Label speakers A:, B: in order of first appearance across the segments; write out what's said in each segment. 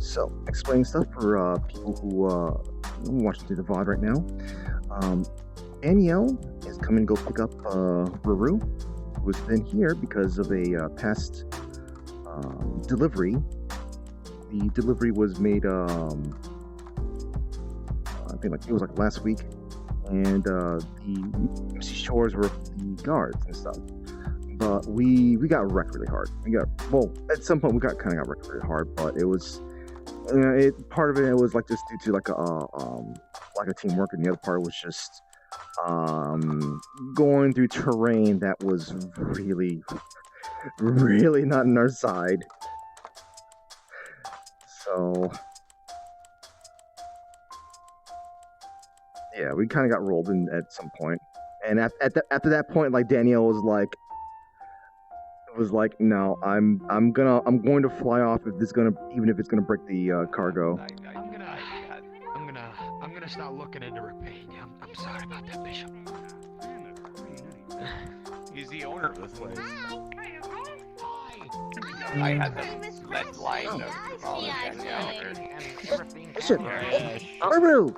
A: So, explaining stuff for people who watching through the VOD right now. Danielle is coming to go pick up Ruru, who's been here because of a past delivery. The delivery was made, I think it was last week, and the MC Shores were the guards and stuff. But we got wrecked really hard. At some point we got wrecked really hard, but it was part of it was just due to a teamwork, and the other part was just going through terrain that was really not on our side. So yeah, we kind of got rolled in at some point, and after that point, Danielle was no, I'm going to fly off even if it's gonna break the cargo.
B: I'm gonna start looking into repaying you. I'm sorry about that, Bishop.
C: He's the owner of this place. I had the lead line of all of Danielle.
A: Bishop, Aru.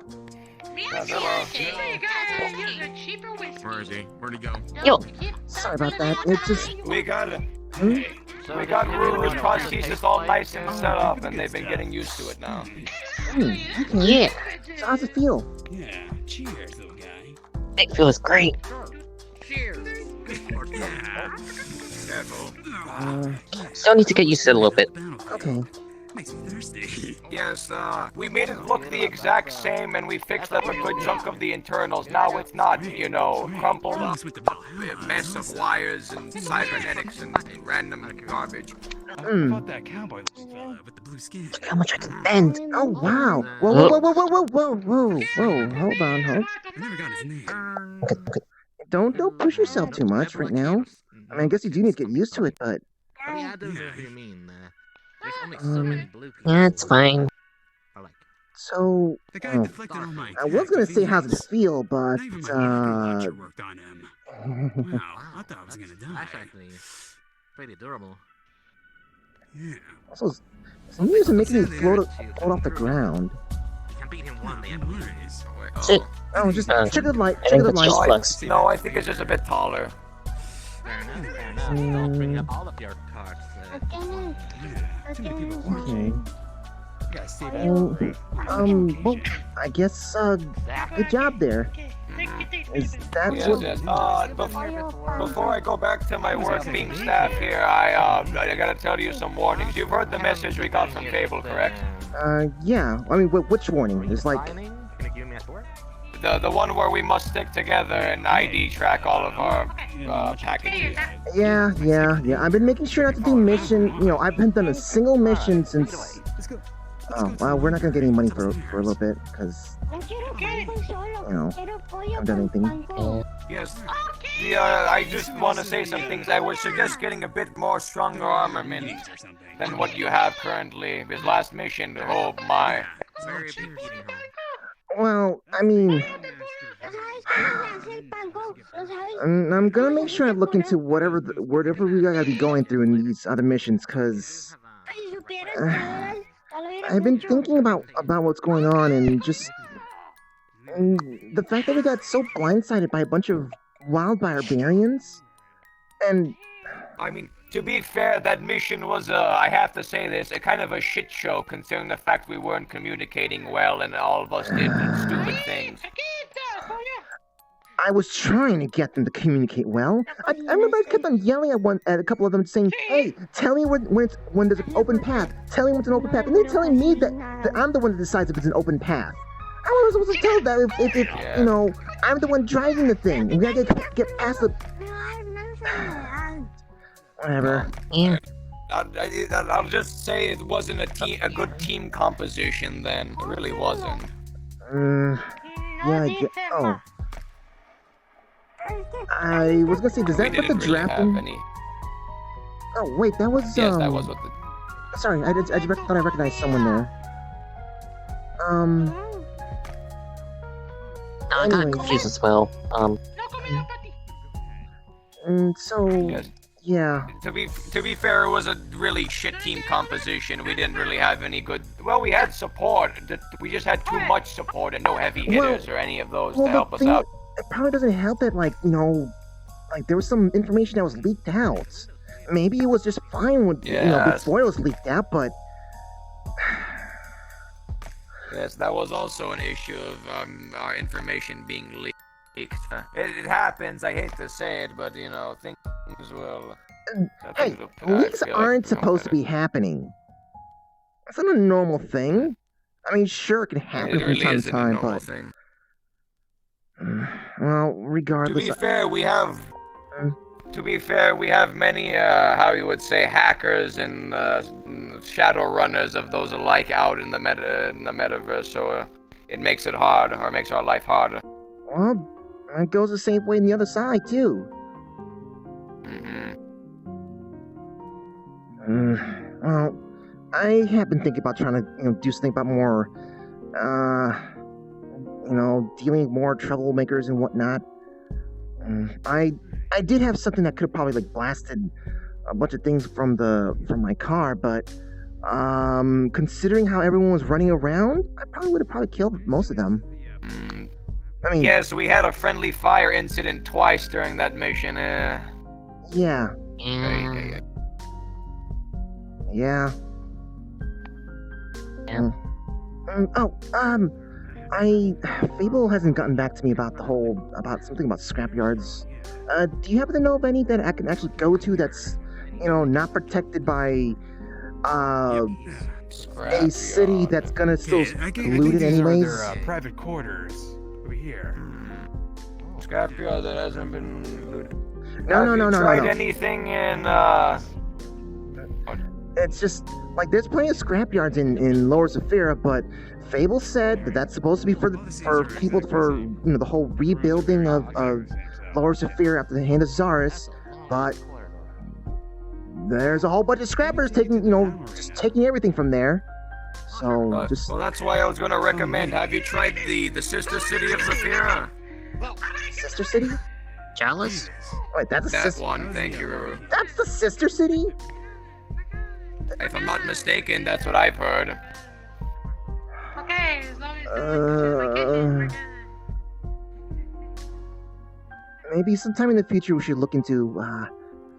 D: Where is he? Where'd he go?
E: Yo.
A: Sorry about that. It just
C: We got Ruru's prosthesis all nice and set up, and they've been getting used to it now.
A: Okay.
E: Yeah.
A: So how's it feel?
D: Yeah. Cheers, little guy.
E: It feels great.
B: Cheers.
C: Careful.
E: Still need to get used to it a little bit.
A: Okay.
D: Makes me thirsty.
C: Yes, we made it look the exact same, and we fixed up a good chunk of the internals. Now it's not, crumpled up mess of wires and cybernetics and random garbage.
D: How about that cowboy with the blue skin?
A: Look how much I can bend. Oh wow. Whoa. Hold on.
D: I never got his name.
A: Okay. Don't push yourself too much right now. I mean, I guess you do need to get used to it, but
B: Yeah, I don't know what you mean. There's only so many blue people.
E: Yeah, it's fine.
A: so
D: The guy deflected all my
A: I was gonna say how's it feel, but
D: Not even my launcher worked on him. Wow, I thought I was gonna die.
B: That's actually pretty durable.
D: Yeah.
A: also some music making me float off the ground.
B: You can beat him one day, I
D: No
B: believe.
D: worries.
E: Sit.
A: Oh, just check the light.
E: I
A: Check
E: think
A: the
E: that's
A: light.
E: just flux.
C: No, I think it's just a bit taller.
B: Fair enough. Don't bring up all of your cards.
D: Yeah. Too many people
A: Okay.
D: gotta save
A: Well, I guess good job there. Is that what?
C: Yes. Before I go back to my work being staff here, I gotta tell you some warnings. You've heard the message we got from Cable, correct?
A: Yeah. I mean, which warning? It's
B: Can you give me a tour?
C: The one where we must stick together and ID track all of our packages.
A: Yeah. I've been making sure not to do mission. I haven't done a single mission since.
D: Let's go.
A: Oh, well, we're not gonna get any money for a little bit because I haven't done anything.
C: Yes. I just want to say some things. I would suggest getting a bit more stronger armament
D: Or something.
C: than what you have currently. His last mission, oh my.
B: Very big eating home.
A: Well, I mean, I'm gonna make sure I look into whatever we gotta be going through in these other missions, cause I've been thinking about what's going on, and just the fact that we got so blindsided by a bunch of wild barbarians, and
C: I mean, to be fair, that mission was, I have to say this, a kind of a shit show considering the fact we weren't communicating well and all of us did stupid things.
A: I was trying to get them to communicate well. I remember I kept on yelling at a couple of them, saying, "Hey, tell me when there's an open path. Tell me when it's an open path." And they're telling me that I'm the one that decides if it's an open path. How was I supposed to tell that if I'm the one driving the thing? And we gotta get past the. Whatever.
E: Yeah.
C: I'll just say it wasn't a good team composition then. It really wasn't.
A: Oh. I was gonna say, does that
C: We
A: put the
C: didn't really
A: draft
C: have
A: in?
C: any.
A: Oh wait, that was
C: Yes, that was what the.
A: Sorry, I thought I recognized someone there.
E: I got
A: Anyways.
E: confused as well.
A: So
C: Yes.
A: Yeah.
C: To be fair, it was a really shit team composition. We didn't really have any good. Well, we had support. We just had too much support and no heavy hitters or any of those to help us
A: thing,
C: out.
A: It probably doesn't help that, like, like there was some information that was leaked out. Maybe it was just fine with, before it was leaked out, but...
C: Yes, that was also an issue of our information being leaked. It happens, I hate to say it, but, things will...
A: Hey, leaks aren't supposed to be happening. It's not a normal thing. I mean, sure, it can happen from time to time, but...
C: Thing.
A: Well, regardless...
C: To be fair, we have many, how you would say, hackers and shadow runners of those alike out in the metaverse, so it makes it hard, or makes our life harder.
A: Well, it goes the same way on the other side, too. Well, I have been thinking about trying to, do something about more, dealing with more troublemakers and whatnot. I did have something that could have probably, like, blasted a bunch of things from my car, but, considering how everyone was running around, I probably would have killed most of them. I mean...
C: Yes, we had a friendly fire incident twice during that mission,
A: Yeah. Yeah. Fable hasn't gotten back to me about something about scrapyards. Do you happen to know of any that I can actually go to that's, not protected by, a city that's gonna still loot it anyways?
D: They're private quarters over here.
C: Scrapyard that hasn't been looted.
A: No.
C: Have you tried anything in,
A: It's just, like, there's plenty of scrapyards in Lower Zephyra, but Fable said that that's supposed to be for people for, the whole rebuilding of Lower Zephyra after the hand of Zaris, but there's a whole bunch of scrappers just taking everything from there. So,
C: Well, that's why I was gonna recommend, have you tried the sister city of Zephyra?
A: Sister City?
E: Chalice?
A: Wait, that's
C: That
A: sister...
C: one, thank you.
A: That's the Sister City?
C: If I'm not mistaken, that's what I've heard.
F: Okay, as long as my kitchen, we're good.
A: Maybe sometime in the future we should look into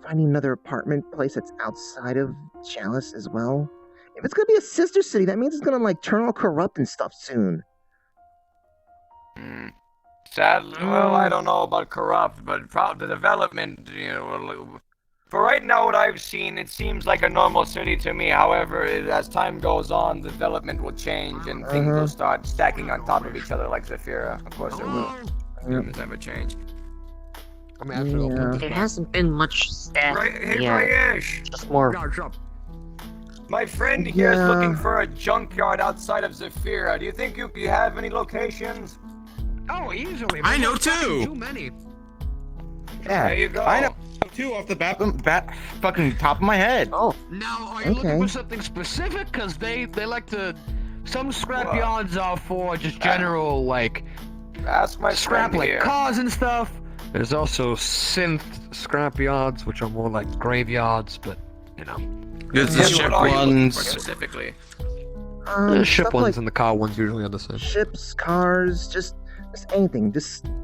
A: finding another apartment place that's outside of Chalice as well. If it's gonna be a sister city, that means it's gonna, like, turn all corrupt and stuff soon.
C: Sadly, well, I don't know about corrupt, but the development, for right now, what I've seen, it seems like a normal city to me. However, as time goes on, the development will change and things will start stacking on top of each other like Zephyra. Of course, it will. Humans never change.
E: There hasn't been much staff
C: Hey,
E: yet.
C: Rayesh!
E: Just more.
C: My friend here is looking for a junkyard outside of Zephyra. Do you think you have any locations?
G: Oh, easily.
D: I know too.
G: Too many.
C: There you go.
H: I know two off the fucking top of my head.
E: Oh.
G: Now, are you looking for something specific? Because they like to... Some scrapyards are for just general, like...
C: Ask my
G: scrap,
C: friend
G: like
C: here.
G: cars and stuff. There's also synth scrapyards, which are more like graveyards, but,
H: There's the ship
C: What are you looking
H: ones.
C: for specifically?
G: The ship
A: stuff
G: ones
A: like
G: and the car ones usually are the same.
A: ships, cars, just anything.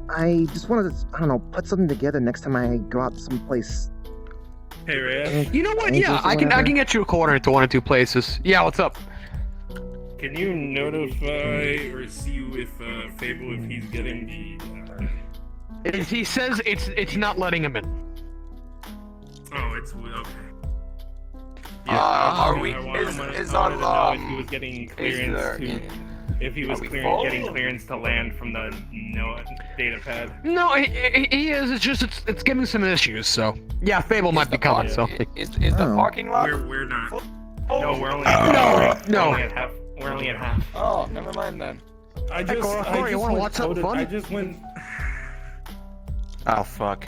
A: I just wanted to, I don't know, put something together next time I go out someplace.
I: Hey, Ray.
G: You know what? Yeah, I can get you a coordinate to one or two places. Yeah, what's up?
I: Can you notify or see if Fable if he's getting the?
G: He says it's not letting him in.
I: Oh, it's okay.
C: Are we? Is on
I: if he was getting clearance if he was getting clearance to land from the data pad.
G: No, he is. It's just it's giving some issues. So yeah, Fable might be coming. So
C: is the parking lot?
I: We're not.
C: No,
I: we're only.
G: No.
I: We're only at half.
C: Oh, never mind then.
I: I just went.
H: Oh fuck.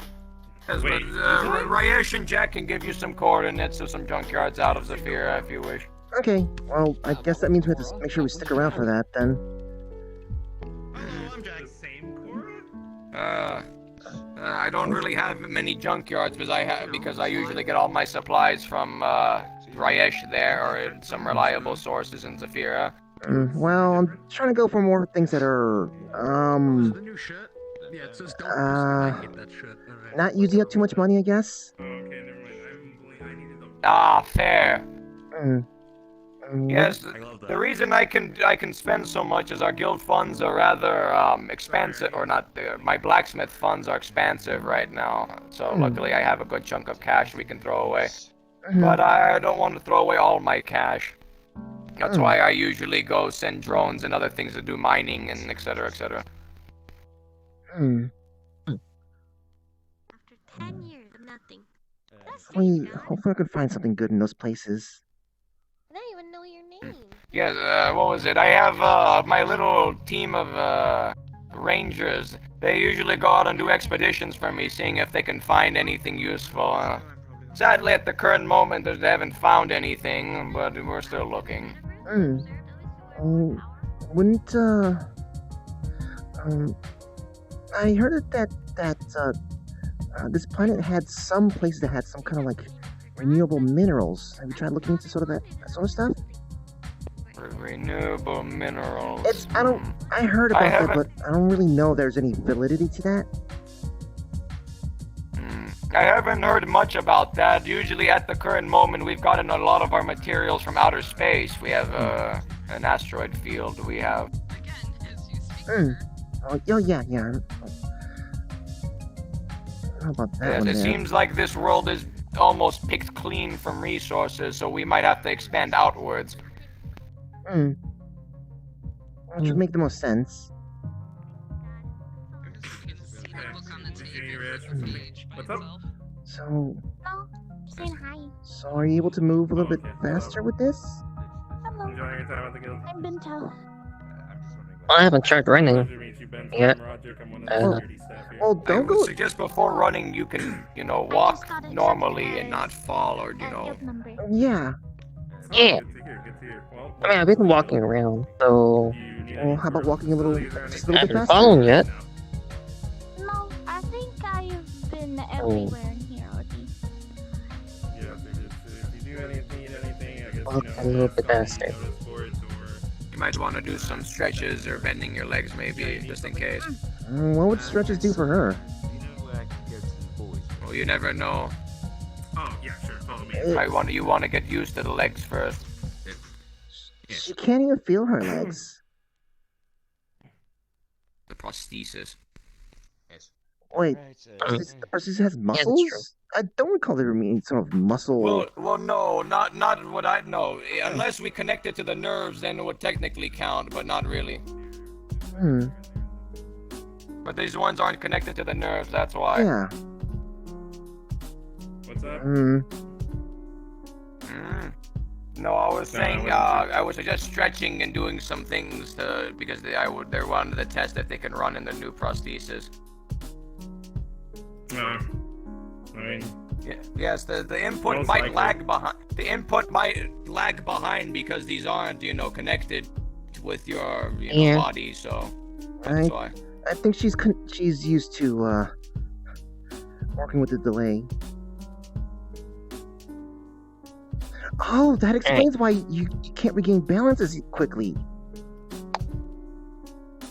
C: Yes, but Rayesh and Jack can give you some coordinates of some junkyards out of Zephyra if you wish.
A: Okay, well, I guess that means we have to make sure we stick around for that then.
C: I don't really have many junkyards because I usually get all my supplies from Ryesh there or in some reliable sources in Zafira.
A: Well, I'm trying to go for more things that are,
D: The new shirt? Yeah, it says don't I hate that shit. Alright.
A: not using up too much money, I guess.
I: Oh, okay, never mind. I needed the.
C: Ah, fair.
A: Mm.
C: Yes,
D: I love that.
C: the reason I can spend so much is our guild funds are rather expansive, or not. My blacksmith funds are expansive right now. So luckily, I have a good chunk of cash we can throw away. But I don't want to throw away all my cash. That's why I usually go send drones and other things to do mining and etc. etc.
J: After 10 years of nothing.
A: Hopefully I can find something good in those places.
J: I don't even know your name.
C: Yes, what was it? I have my little team of rangers. They usually go out and do expeditions for me, seeing if they can find anything useful. Sadly, at the current moment, they haven't found anything, but we're still looking.
A: Wouldn't, I heard that this planet had some places that had some kind of, like, renewable minerals. Have you tried looking into sort of that sort of stuff?
C: Renewable minerals.
A: I heard about that, but I don't really know if there's any validity to that.
C: I haven't heard much about that. Usually at the current moment, we've gotten a lot of our materials from outer space. We have an asteroid field. We have...
A: Oh, yeah. How about that
C: Yes,
A: one
C: it
A: there?
C: seems like this world is almost picked clean from resources, so we might have to expand outwards.
A: That should make the most sense.
I: What's up?
A: So,
J: Hello. Saying hi.
A: so are you able to move a little bit faster with this?
J: Hello.
I: Enjoying your time at the guild?
J: I'm Bintel.
E: I haven't tried running.
I: Pleasure to meet you, Ben.
E: Yeah.
I: I'm Roderick. I'm one of the security staff here.
A: Well,
C: I
A: don't
C: would
A: go.
C: suggest before running, you can, walk normally and not fall or,
J: Guild number.
A: Yeah.
E: Yeah.
I: Good to hear, good to hear. Well,
E: I mean, I've been walking around, so
I: do you need
A: Well,
I: any
A: how about
I: further
A: walking a little,
I: facilities or
A: just a
I: anything?
A: little
E: I
A: bit
E: haven't
A: faster?
E: fallen yet.
J: No, I think I've been everywhere in here already.
I: Yeah, if you do need anything, I guess,
E: Walk a little bit faster.
I: notice for it, or...
C: You might want to do some stretches or bending your legs maybe, just in case.
A: What would stretches do for her?
C: Well, you never know.
I: Oh, yeah, sure, follow me.
C: You want to get used to the legs first.
A: She can't even feel her legs.
C: The prosthesis.
A: Wait, Arceus has muscles? I don't recall there being some of muscle.
C: Well, no, not what I know. Unless we connect it to the nerves, then it would technically count, but not really. But these ones aren't connected to the nerves, that's why.
A: Yeah.
I: What's up?
C: No, I was saying, I would suggest stretching and doing some things because they're wanting to test if they can run in their new prosthesis.
I: I mean...
C: Yes, the input
I: Most
C: might
I: likely.
C: lag behind. The input might lag behind because these aren't, connected with your,
E: Yeah.
C: body. So that's why.
A: I think she's used to working with the delay. Oh, that explains why you can't regain balance as quickly.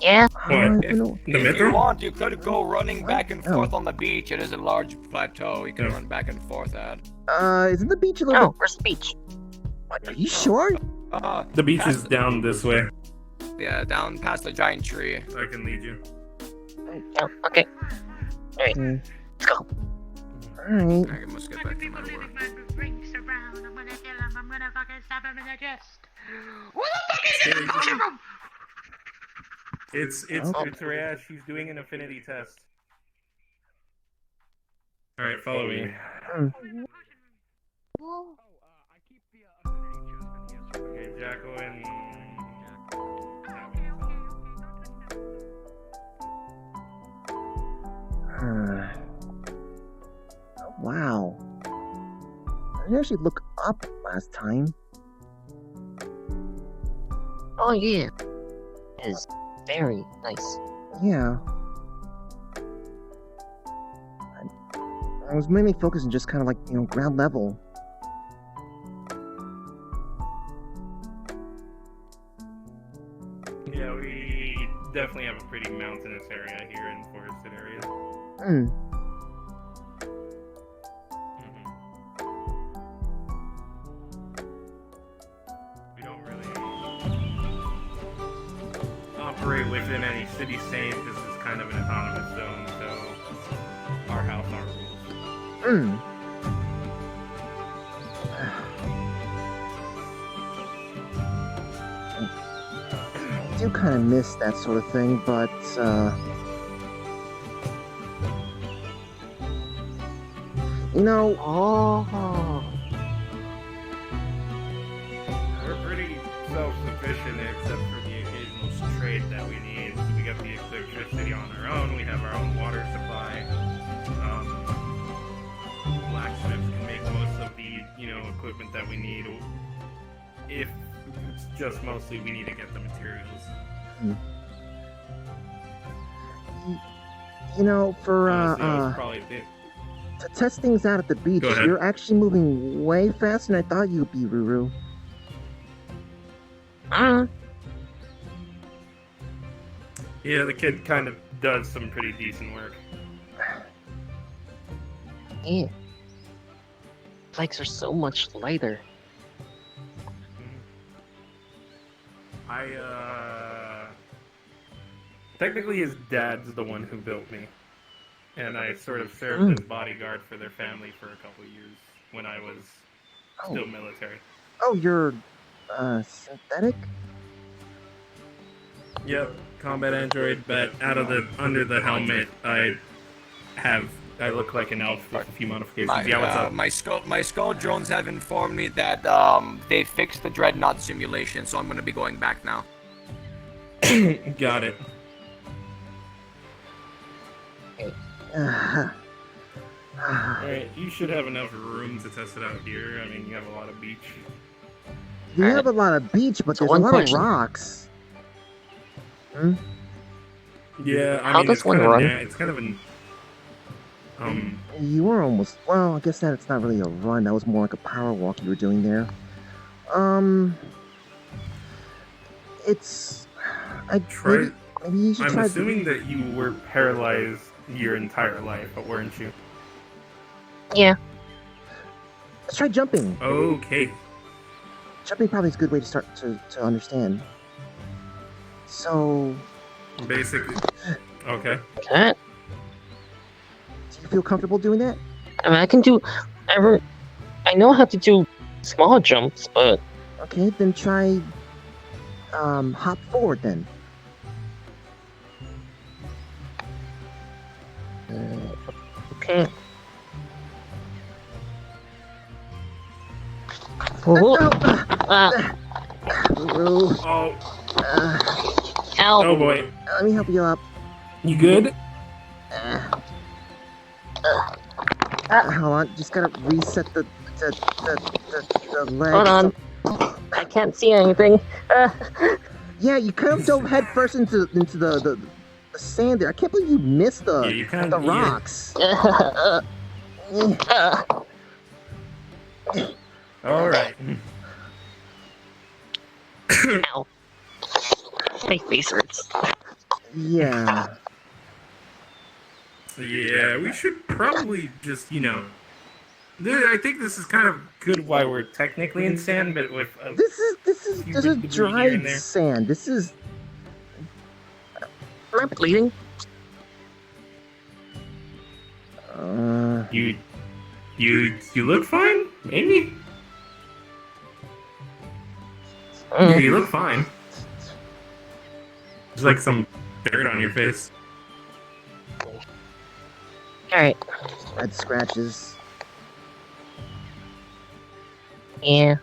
E: Yeah.
I: What?
A: You know,
I: The
C: If you
I: Mithril?
C: want, you could go running back and
A: Oh.
C: forth on the beach. It is a large plateau. You can
I: Yeah.
C: run back and forth at.
A: isn't the beach a little?
E: Oh, where's the beach?
A: Are you sure?
I: The beach is down this way.
C: Yeah, down past the giant tree.
I: I can lead you.
E: Oh, okay. Alright, let's go.
A: Alright.
C: I must get back to my work.
F: Rings around. I'm gonna kill him. I'm gonna fucking stab him in the chest. What the fuck is in the fucking room?
I: It's Rash. He's doing an affinity test. Alright, follow me.
J: Whoa.
I: Okay, Jacqueline.
A: Wow. I didn't actually look up last time.
E: Oh, yeah. It is very nice.
A: Yeah. I was mainly focusing just kind of like, ground level.
I: Yeah, we definitely have a pretty mountainous area here in forested areas.
A: Hmm.
I: We don't really operate within any city state. This is kind of an autonomous zone, so our house, our rules.
A: Hmm. I do kind of miss that sort of thing, but,
E: Oh.
I: We're pretty self-sufficient except for the occasional trade that we need. We got the electricity on our own, we have our own water supply. Blacksmiths can make most of the, equipment that we need. If it's just mostly we need to get the materials.
A: For,
I: Honestly, that was probably it.
A: to test things out at the beach,
I: Go ahead.
A: you're actually moving way faster than I thought you'd be, Ruru.
I: Yeah, the kid kind of does some pretty decent work.
E: Yeah. Legs are so much lighter.
I: Technically his dad's the one who built me. And I sort of served as bodyguard for their family for a couple years when I was still military.
A: Oh, you're, synthetic?
I: Yep, combat android, but under the helmet, I look like an elf with a few modifications. Yeah, what's up?
C: My skull drones have informed me that they fixed the Dreadnought simulation, so I'm gonna be going back now.
I: Got it. Alright, you should have enough room to test it out here. I mean, you have a lot of beach.
A: You have a lot of beach, but there's a lot of rocks.
I: Yeah, I
E: How
I: mean,
E: does
I: it's
E: one
I: kind of
E: run?
I: it's kind of an
A: You were almost... Well, I guess that's not really a run. That was more like a power walk you were doing there. It's... Maybe you should
I: I'm
A: try...
I: assuming that you were paralyzed your entire life, but weren't you?
E: Yeah.
A: Let's try jumping.
I: Okay.
A: Jumping probably is a good way to start to understand. So...
I: Basically. Okay.
E: Okay.
A: Do you feel comfortable doing that?
E: I mean, I can do... I know how to do small jumps, but...
A: Okay, then try... hop forward then.
E: Okay. Oh.
I: Oh.
E: Ow.
I: Oh boy.
A: Let me help you up.
I: You good?
A: Hold on, just gotta reset the legs.
E: Hold on. I can't see anything.
A: Yeah, you kind of dove head first into the sand there. I can't believe you missed the rocks.
I: All right.
E: Ow. My face hurts.
A: Yeah.
I: Yeah, we should probably just, I think this is kind of good why we're technically in sand, but with
A: This is dried sand. This is...
E: Am I bleeding?
I: You look fine? Maybe? You look fine. There's like some dirt on your face.
E: Alright.
A: Red scratches.
E: Yeah.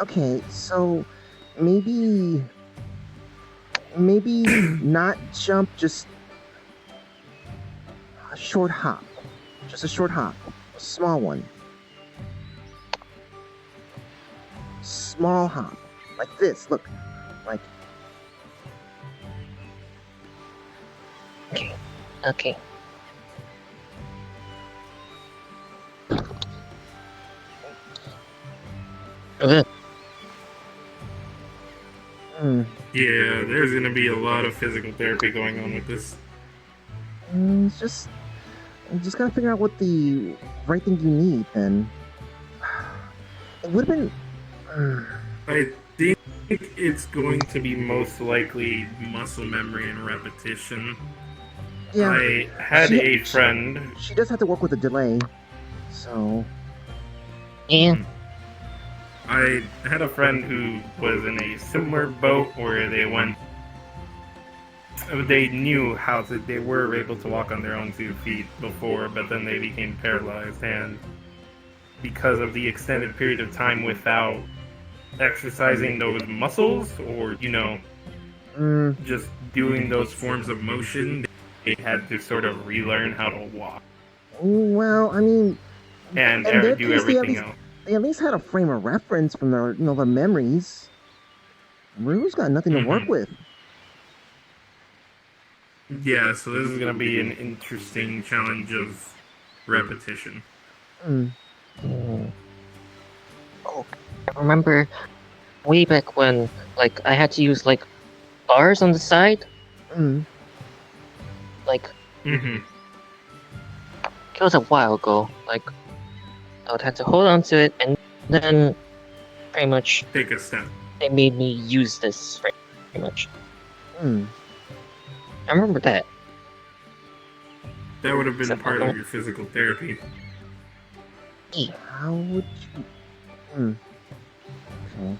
A: Okay, so maybe not jump, just a short hop. Just a short hop. A small one. Small hop. Like this, look. Like...
E: Okay. Okay. Good.
I: Yeah, there's gonna be a lot of physical therapy going on with this.
A: It's just gotta figure out what the right thing you need, then. It would have been.
I: I think it's going to be most likely muscle memory and repetition.
A: Yeah.
I: I had a friend.
A: She does have to work with a delay, so.
E: Yeah.
I: I had a friend who was in a similar boat where they knew they were able to walk on their own 2 feet before, but then they became paralyzed, and because of the extended period of time without exercising those muscles, or, just doing those forms of motion, they had to sort of relearn how to walk.
A: Well, I mean.
I: And do everything else.
A: They at least had a frame of reference from their, their memories. Rue's got nothing to work with.
I: Yeah, so this is going to be an interesting challenge of repetition.
E: Oh, I remember way back when, I had to use, bars on the side. It was a while ago. I would have to hold on to it, and then pretty much
I: take a step.
E: They made me use this pretty much. I remember that.
I: That would have been part of your physical therapy.
A: How would you? Okay.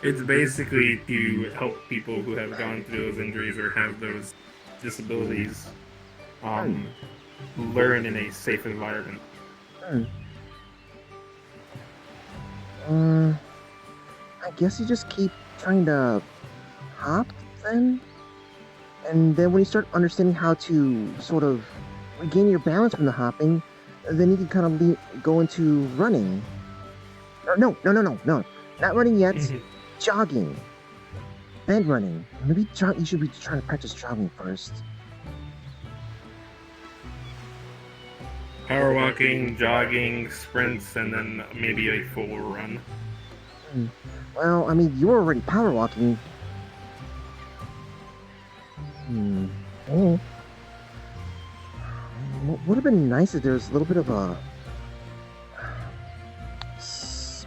I: It's basically to help people who have gone through those injuries or have those disabilities learn in a safe environment.
A: I guess you just keep trying to hop then? And then when you start understanding how to sort of regain your balance from the hopping, then you can kind of go into running. Or no, not running yet. Jogging. Then running. Maybe you should be trying to practice jogging first.
I: Power walking, jogging, sprints, and then maybe a full run.
A: Well, I mean, you were already power walking. Would have been nice if there was a little bit of a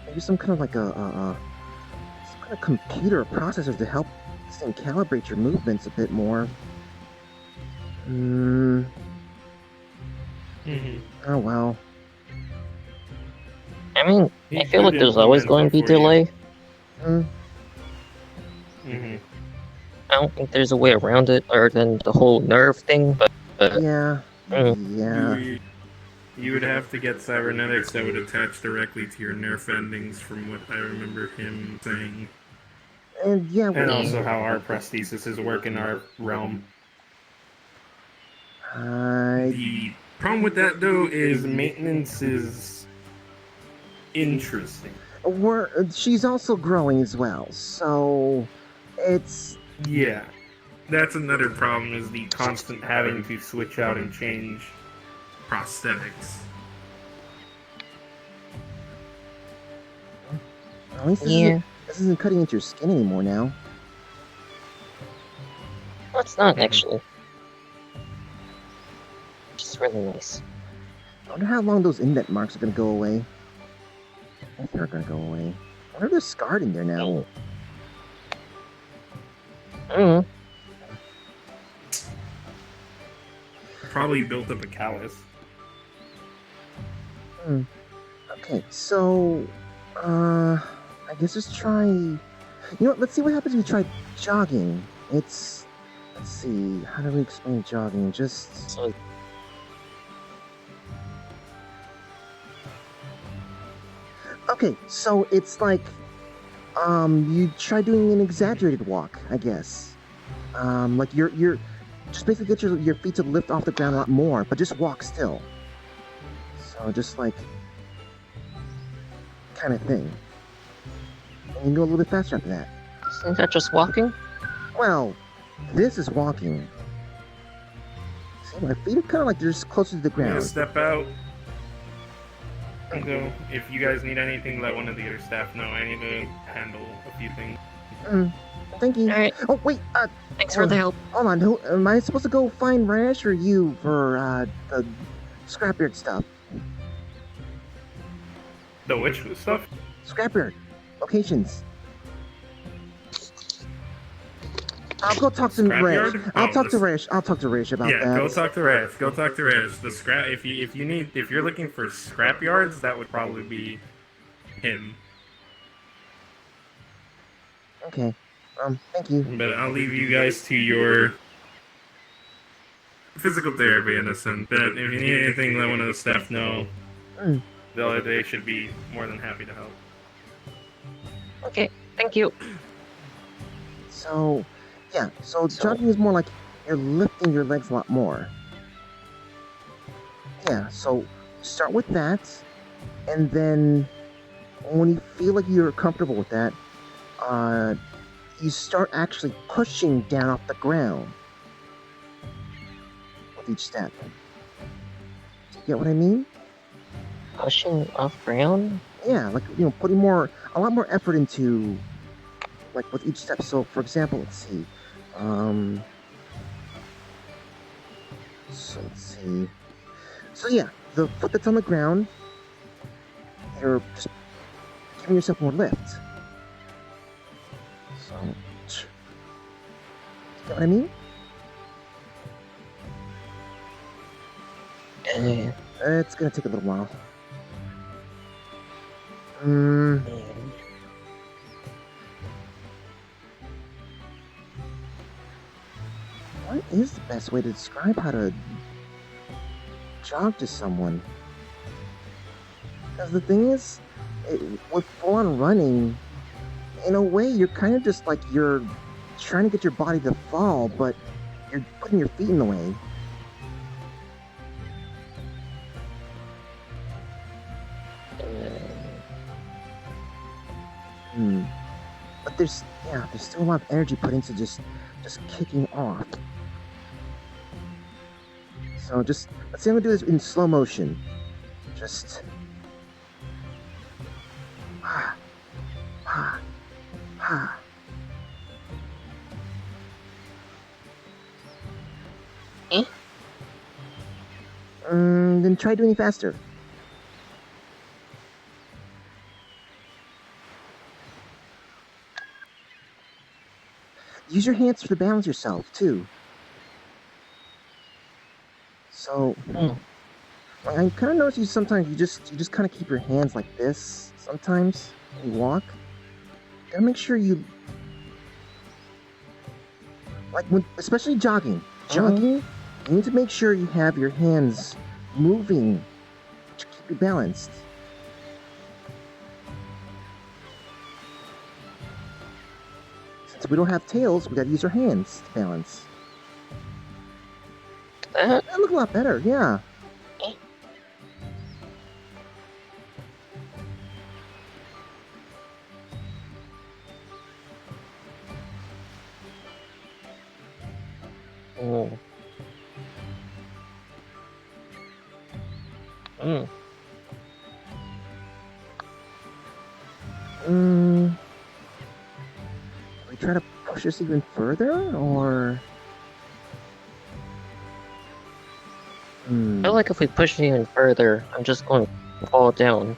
A: maybe some kind of some kind of computer or processor to help calibrate your movements a bit more. Oh well.
E: I mean, I feel like there's always going to be delay. I don't think there's a way around it other than the whole nerve thing, but
A: yeah.
I: You would have to get cybernetics that would attach directly to your nerve endings, from what I remember him saying. And also how our prostheses work in our realm. The problem with that, though, is maintenance is interesting.
A: She's also growing as well, so it's...
I: Yeah. That's another problem, is the constant having to switch out and change prosthetics.
A: At least this isn't cutting into your skin anymore now.
E: No, it's not, actually. It's really nice.
A: I wonder how long those indent marks are going to go away. If they're going to go away. I wonder if they're scarred in there now.
I: Probably built up a callus.
A: Okay, so... I guess just try... You know what, let's see what happens if you try jogging. It's... Let's see, how do we explain jogging? Just... Okay, so it's like... you try doing an exaggerated walk, I guess. Like you're just basically get your feet to lift off the ground a lot more, but just walk still. So just like kind of thing. And you can go a little bit faster after that.
E: Isn't that just walking?
A: Well, this is walking. My feet are kind of like they're just closer to the
I: I'm gonna
A: ground.
I: step out. So, if you guys need anything, let one of the other staff know. I need to handle a few things.
A: Thank you.
E: Alright.
A: Oh wait,
E: Thanks for the help.
A: hold on. Who am I supposed to go find Rash or you for the scrapyard stuff?
I: The which stuff?
A: Scrapyard locations. I'll go talk to Rash.
I: Scrapyard?
A: I'll
I: Oh,
A: talk to
I: this-
A: Rash. I'll talk to Rash about
I: Yeah,
A: that.
I: go talk to Rash. Go talk to Rash. The scrap. If you're looking for scrap yards, that would probably be him.
A: Okay. Thank you.
I: But I'll leave you guys to your physical therapy in a sense. But if you need anything, let one of the staff know. They should be more than happy to help.
E: Okay, thank you.
A: So, yeah. So jogging is more like you're lifting your legs a lot more. Yeah. So start with that, and then when you feel like you're comfortable with that, you start actually pushing down off the ground with each step. Do you get what I mean?
E: Pushing off ground?
A: Yeah, like, you know, putting a lot more effort into, like, with each step. So, for example, let's see. So let's see. So yeah, the foot that's on the ground, you're just giving yourself more lift. So, you get what I mean? It's gonna take a little while. What is the best way to describe how to jog to someone? Because the thing is, with full-on running, in a way, you're kind of just like you're trying to get your body to fall, but you're putting your feet in the way. But there's still a lot of energy put into just kicking off. So let's see, I'm gonna do this in slow motion. Just then try doing it faster. Use your hands to balance yourself too. So, I kind of notice sometimes you just kind of keep your hands like this. Sometimes when you walk, gotta make sure you especially jogging. You need to make sure you have your hands moving to keep you balanced. Since we don't have tails, we gotta use our hands to balance. That look a lot better, yeah. We try to push this even further, or?
E: I feel like if we push it even further, I'm just going to fall down.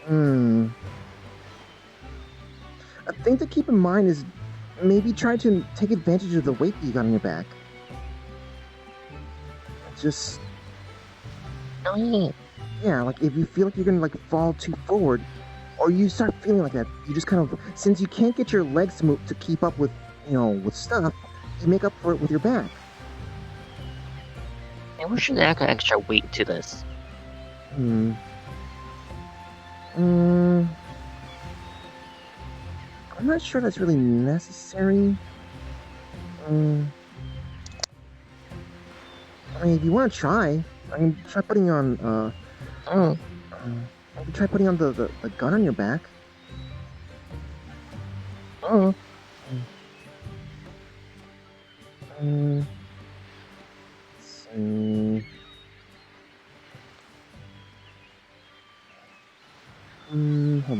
A: A thing to keep in mind is maybe try to take advantage of the weight that you got on your back. Just... yeah, like if you feel like you're gonna like fall too forward, or you start feeling like that, you just kind of, since you can't get your legs to move to keep up with, with stuff, you make up for it with your back.
E: And we should add extra weight to this.
A: I'm not sure that's really necessary. I mean, if you want to try, I can try putting on, I can try putting on the gun on your back. Hold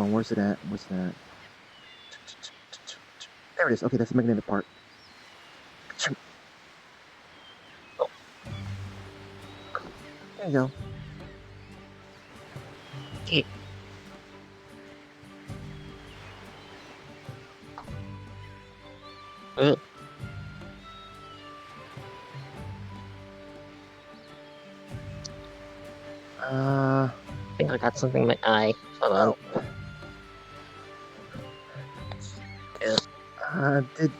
A: on, where's it at? Where's that? There it is. Okay, that's the magnetic part. There you go.
E: Okay. I think I got something in my eye. Hold on.
A: Did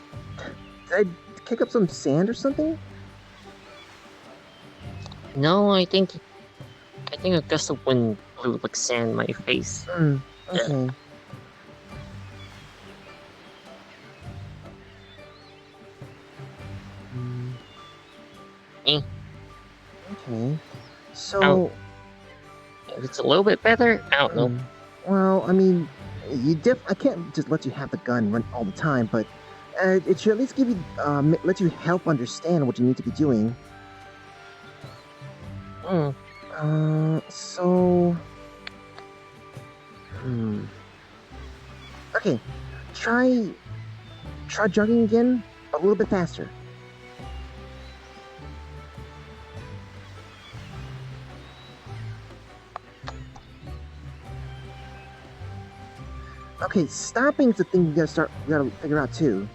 A: I kick up some sand or something?
E: No, I think a gust of wind blew like sand in my face.
A: Okay. Okay. So...
E: It's a little bit better? I don't know.
A: Well, I mean, I can't just let you have the gun run all the time, but it should at least give you, let you help understand what you need to be doing. So... Okay, try jogging again, a little bit faster. Okay, stopping's the thing you gotta figure out too.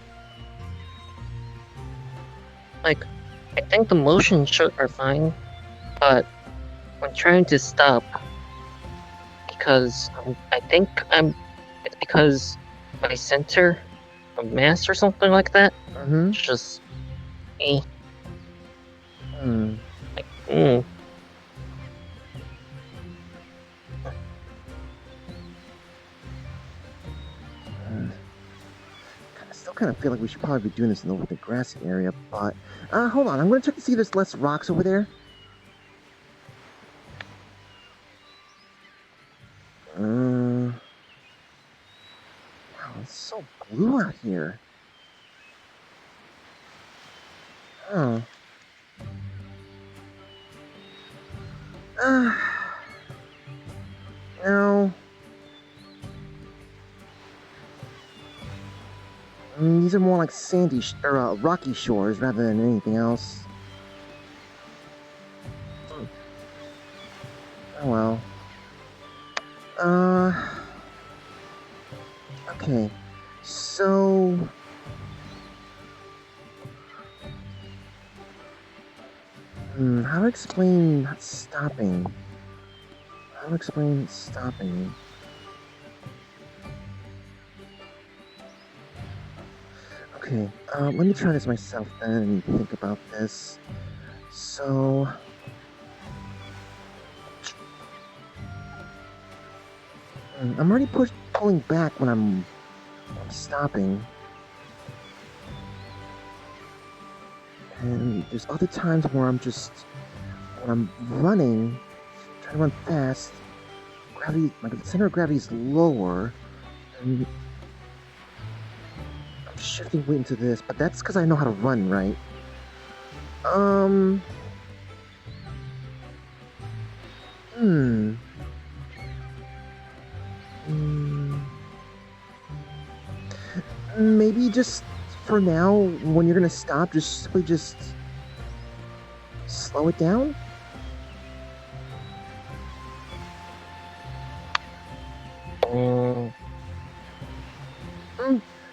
E: Like, I think the motion are fine, but I'm trying to stop because it's because my center of mass or something like that. It's just
A: I still kind of feel like we should probably be doing this in the grassy area, but hold on, I'm gonna check to see if there's less rocks over there. Wow, it's so blue out here. Oh. No. These are more like sandy or rocky shores rather than anything else. Oh well. Okay. So... how to explain stopping? How to explain stopping? Okay, let me try this myself then and think about this. So... I'm already pulling back when I'm stopping. And there's other times where when I'm running, trying to run fast, my center of gravity is lower, and I'm shifting weight into this, but that's because I know how to run, right? Maybe just for now, when you're gonna stop, simply slow it down.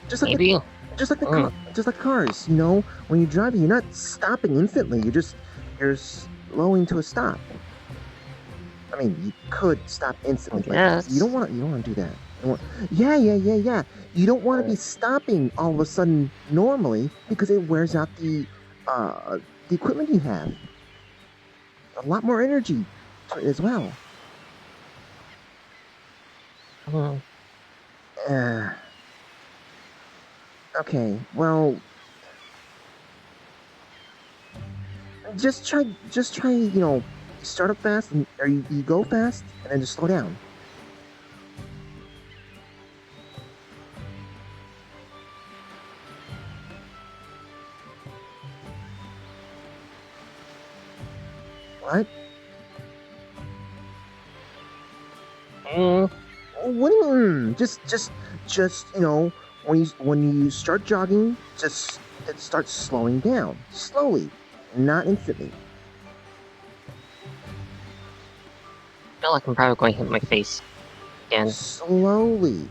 A: Just like
E: maybe.
A: Just like cars, you know, when you're driving, you're not stopping instantly. You're slowing to a stop. I mean, you could stop instantly, but you don't want to do that. Yeah. You don't want to be stopping all of a sudden normally because it wears out the equipment you have. A lot more energy as well. Okay, well, just try, you know, start up fast, or you go fast, and then just slow down. What do you mean? Just you know, when you start jogging, just start slowing down, slowly, not instantly.
E: I feel like I'm probably going to hit my face again.
A: Slowly.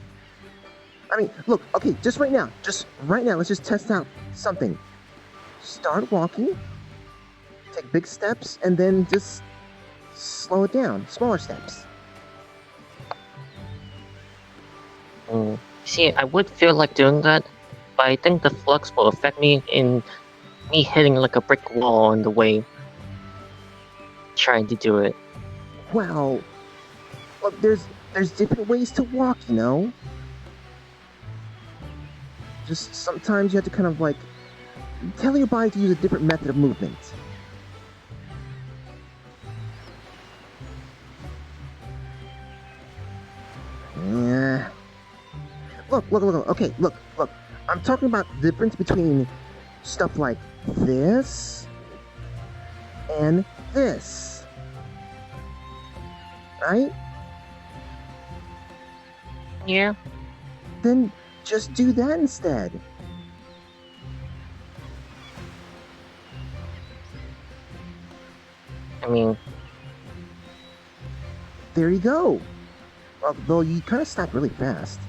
A: I mean, look, okay, just right now, let's just test out something. Start walking, take big steps, and then just slow it down, smaller steps.
E: See, I would feel like doing that, but I think the flux will affect me in me hitting like a brick wall on the way trying to do it.
A: Well, look, there's different ways to walk, you know? Just sometimes you have to kind of like tell your body to use a different method of movement. Yeah. Look, okay, look. I'm talking about the difference between stuff like this and this. Right?
E: Yeah.
A: Then just do that instead.
E: I mean...
A: There you go. Although you kind of stopped really fast.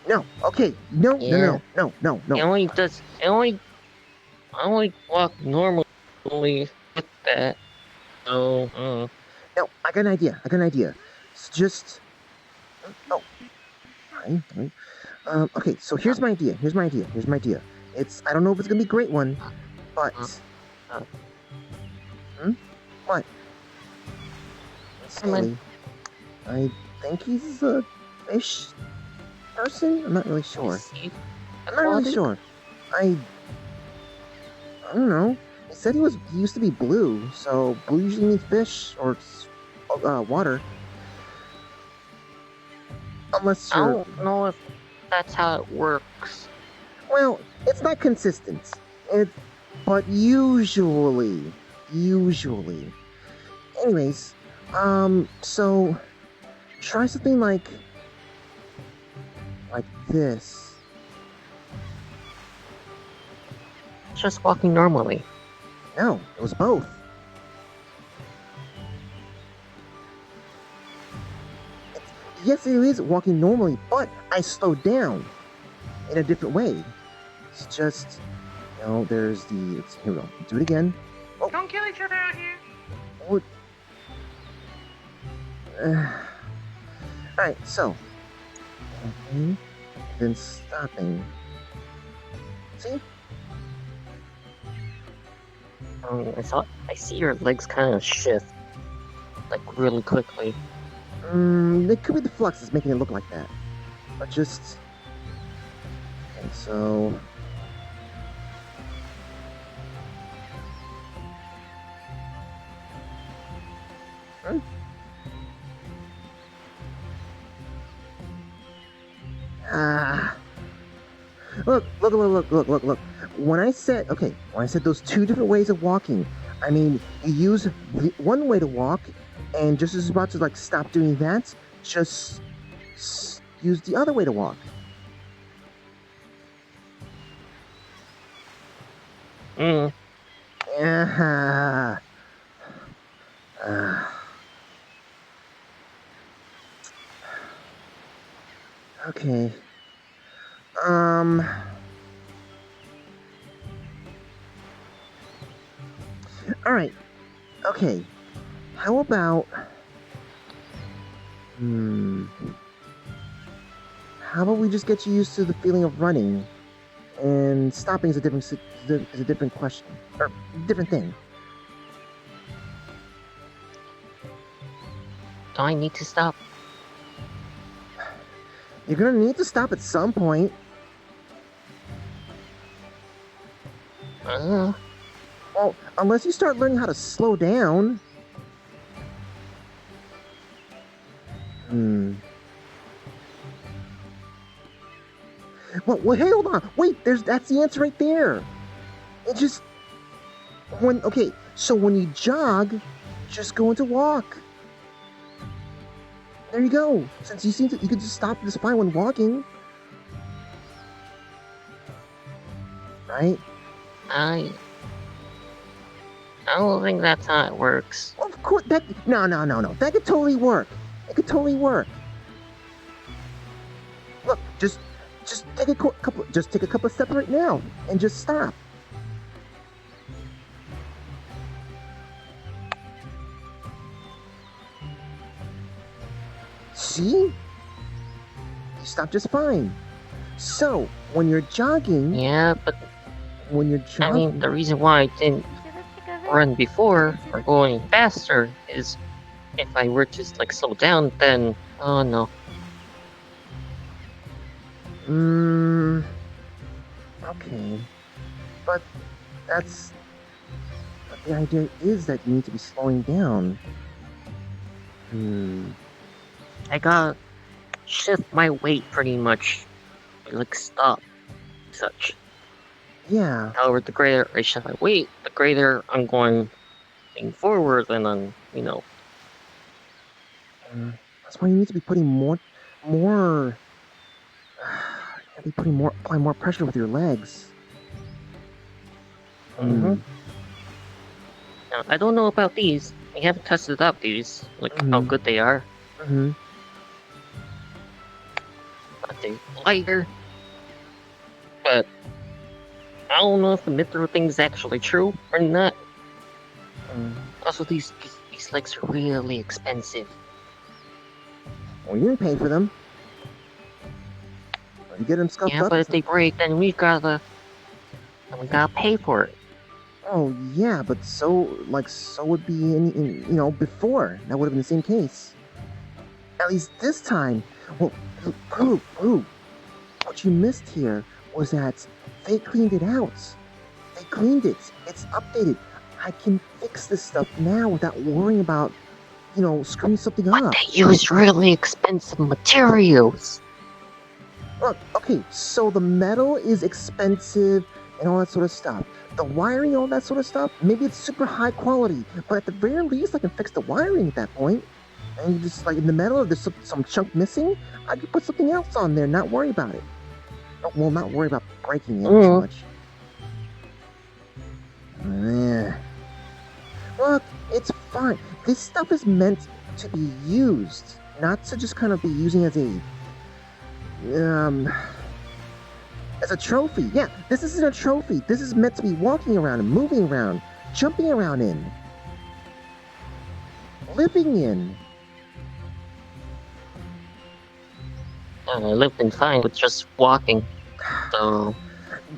A: No, okay, no.
E: I only walk normally with that. So,
A: No, I got an idea. It's just... Oh. Fine. Okay, so here's my idea. It's... I don't know if it's gonna be a great one, but... What? Silly. I think he's a fish person? I'm not really sure. I don't know. He said he used to be blue, so blue usually means fish or water. Unless you're...
E: I don't know if that's how it works.
A: Well, it's not consistent. But usually. Anyways, so try something like this.
E: Just walking normally.
A: No, it was both. Yes, it is walking normally, but I slowed down in a different way. It's just, you know, there's the... Here we go. Do it again.
F: Oh. Don't kill each other out here.
A: What? Alright, so. Then stopping. See?
E: I see your legs kind of shift, like really quickly.
A: It could be the flux that's making it look like that. But just... Okay, so... Look. When I said those two different ways of walking, I mean, you use one way to walk, and just as about to like stop doing that, just use the other way to walk. Okay. Alright. Okay. How about... How about we just get you used to the feeling of running, and stopping is a different question, or different thing.
E: Do I need to stop?
A: You're gonna need to stop at some point. Well, unless you start learning how to slow down. Well, hey, hold on. Wait, that's the answer right there. It just... So when you jog, just go into walk. There you go. Since you could just stop the spine when walking. Right?
E: I don't think that's how it works.
A: Of course, no. That could totally work. It could totally work. Look, just take a couple steps right now and just stop. See? You stop just fine. So, when you're jogging...
E: Yeah, but...
A: When you're jogging...
E: I mean, the reason why I didn't run before, or going faster, is if I were to, like, slow down, then... Oh, no.
A: Okay. But that's... But the idea is that you need to be slowing down.
E: I gotta shift my weight pretty much, like stop, such.
A: Yeah.
E: However, the greater I shift my weight, the greater I'm going forward, and I'm, you know.
A: That's why you need to be putting applying more pressure with your legs.
E: Now, I don't know about these. I haven't tested out these, like how good they are. But they're lighter. But I don't know if the Mithra thing's actually true or not. Also, these legs are really expensive.
A: Well, you didn't pay for them. You get them scuffed up.
E: Yeah, but if they break, then we gotta pay for it.
A: Oh yeah, but so would be before. That would have been the same case. At least this time. Well, Pooh, what you missed here was that they cleaned it out. They cleaned it. It's updated. I can fix this stuff now without worrying about, screwing something up.
E: But they use really expensive materials.
A: Look, okay, so the metal is expensive and all that sort of stuff. The wiring, all that sort of stuff, maybe it's super high quality, but at the very least, I can fix the wiring at that point. And just like in the metal, if there's some chunk missing, I can put something else on there, not worry about it. Well, not worry about breaking it too much. Look, it's fine. This stuff is meant to be used, not to just kind of be using as a trophy. Yeah, this isn't a trophy. This is meant to be walking around and moving around, jumping around in, living in.
E: I lived in fine with just walking, so...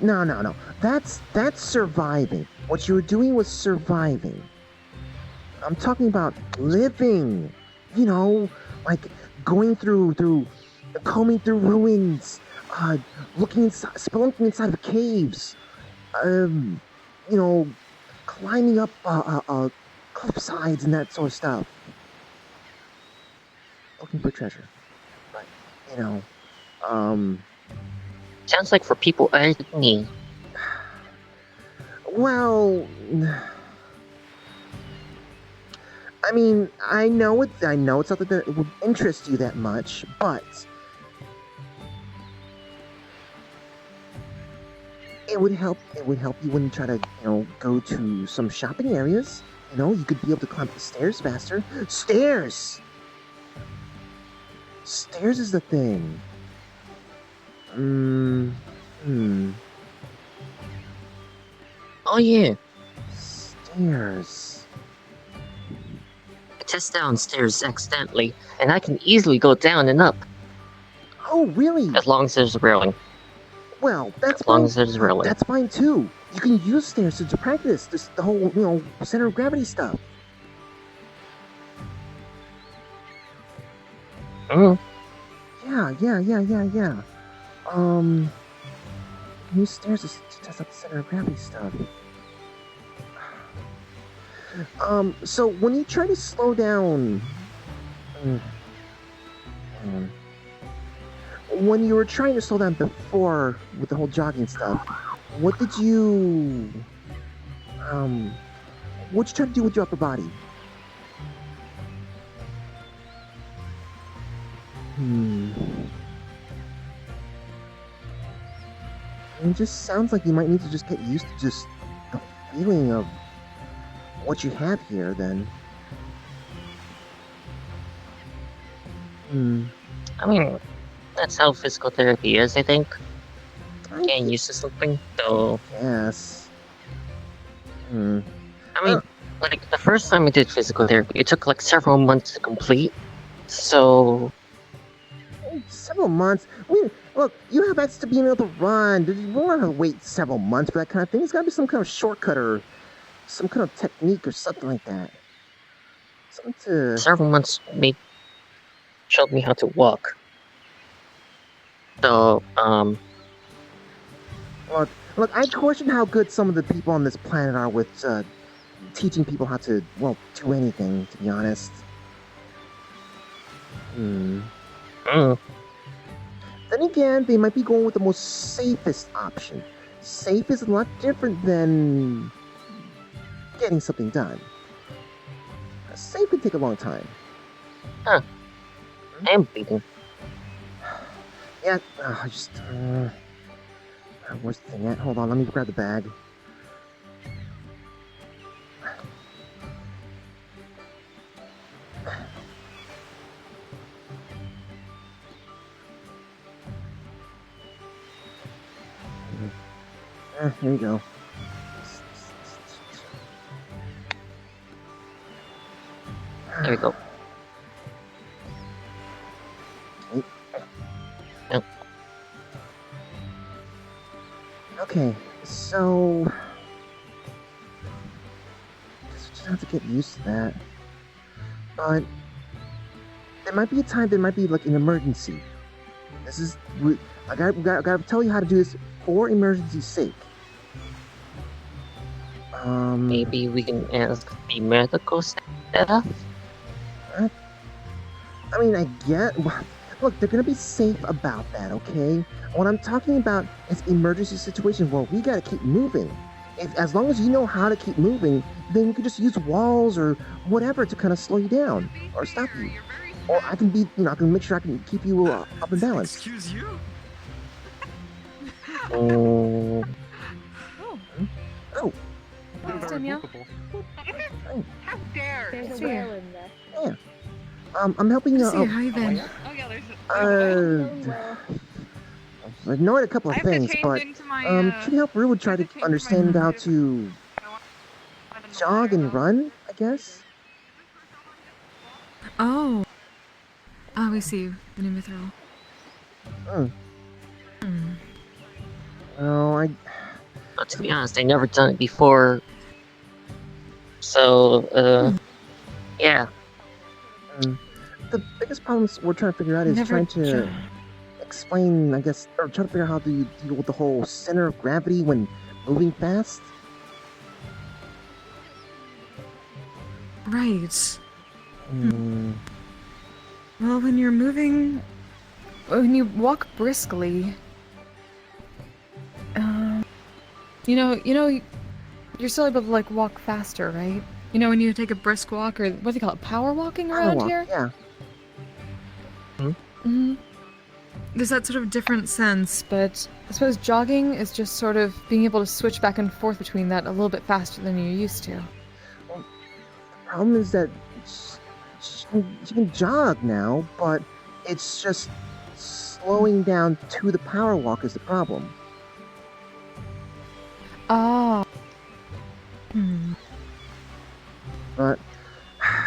A: No. That's surviving. What you were doing was surviving. I'm talking about living. Like going through combing through ruins, looking inside, spelunking inside of caves, climbing up cliff sides and that sort of stuff. Looking for treasure. But,
E: Sounds like for people other than me.
A: Well, I mean, I know it's something that would interest you that much, but it would help you when you try to, go to some shopping areas. You could be able to climb the stairs faster. Stairs is the thing.
E: Oh yeah.
A: Stairs.
E: I tested downstairs accidentally, and I can easily go down and up.
A: Oh, really?
E: As long as there's a railing.
A: Well, that's
E: as long as there's a railing.
A: That's fine too. You can use stairs to practice the whole, center of gravity stuff.
E: Yeah.
A: Use stairs to test out the center of gravity stuff. So when you try to slow down... When you were trying to slow down before with the whole jogging stuff, what did you... what'd you try to do with your upper body? It just sounds like you might need to just get used to just the feeling of what you have here, then.
E: I mean, that's how physical therapy is, I think. Getting used to something, so...
A: Yes.
E: I mean, like, the first time I did physical therapy, it took, like, several months to complete, so...
A: Several months? Look, you have access to being able to run. You won't have to wait several months for that kind of thing. There's gotta be some kind of shortcut or some kind of technique or something like that. Something to...
E: Several months showed me how to walk. So,
A: Look, I question how good some of the people on this planet are with, teaching people how to, well, do anything, to be honest. Then again, they might be going with the most safest option. Safe is a lot different than getting something done. Safe can take a long time.
E: Huh. I'm bleeding.
A: Yeah, where's the thing at? Hold on, let me grab the bag. Here you go.
E: There we go. Yep.
A: Okay, so... just have to get used to that. But... there might be a time there might be, like, an emergency. This is... I gotta tell you how to do this for emergency's sake.
E: Maybe we can ask the medical staff?
A: I mean, I get... Look, they're gonna be safe about that, okay? What I'm talking about is emergency situations where we gotta keep moving. As long as you know how to keep moving, then you can just use walls or whatever to kind of slow you down or stop you. Or I can be, I can make sure I can keep you up in balance.
D: Excuse you?
A: Oh.
F: Danielle.
J: How dare!
F: There's a whale in there.
A: Yeah. I'm helping you.
F: How you been?
J: Oh yeah, there's
A: I know a couple of things, but can you help Rue try to understand how to jog and run? I guess.
F: Oh, we see the new mithril.
A: Oh,
E: But to be honest, I never done it before. So, yeah.
A: The biggest problems we're trying to figure out is trying to explain, I guess, or trying to figure out how to deal with the whole center of gravity when moving fast.
F: Right. Well, when you're moving, when you walk briskly, you're still able to like walk faster, right? You know, when you take a brisk walk, or what do they call it, power walking around here?
A: Yeah.
F: There's that sort of different sense, but I suppose jogging is just sort of being able to switch back and forth between that a little bit faster than you're used to.
A: Well, the problem is that she can jog now, but it's just slowing down to the power walk is the problem.
F: Oh.
A: But,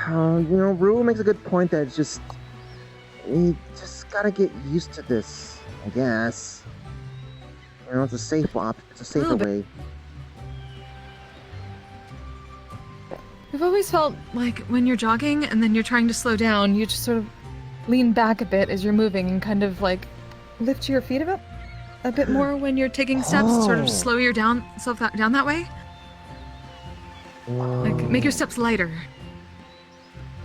A: Rue makes a good point that it's just... you just gotta get used to this, I guess. It's a safer way.
F: I've always felt like when you're jogging and then you're trying to slow down, you just sort of lean back a bit as you're moving and kind of like lift your feet a bit more when you're taking steps, sort of slow yourself down that way. Like, make your steps lighter.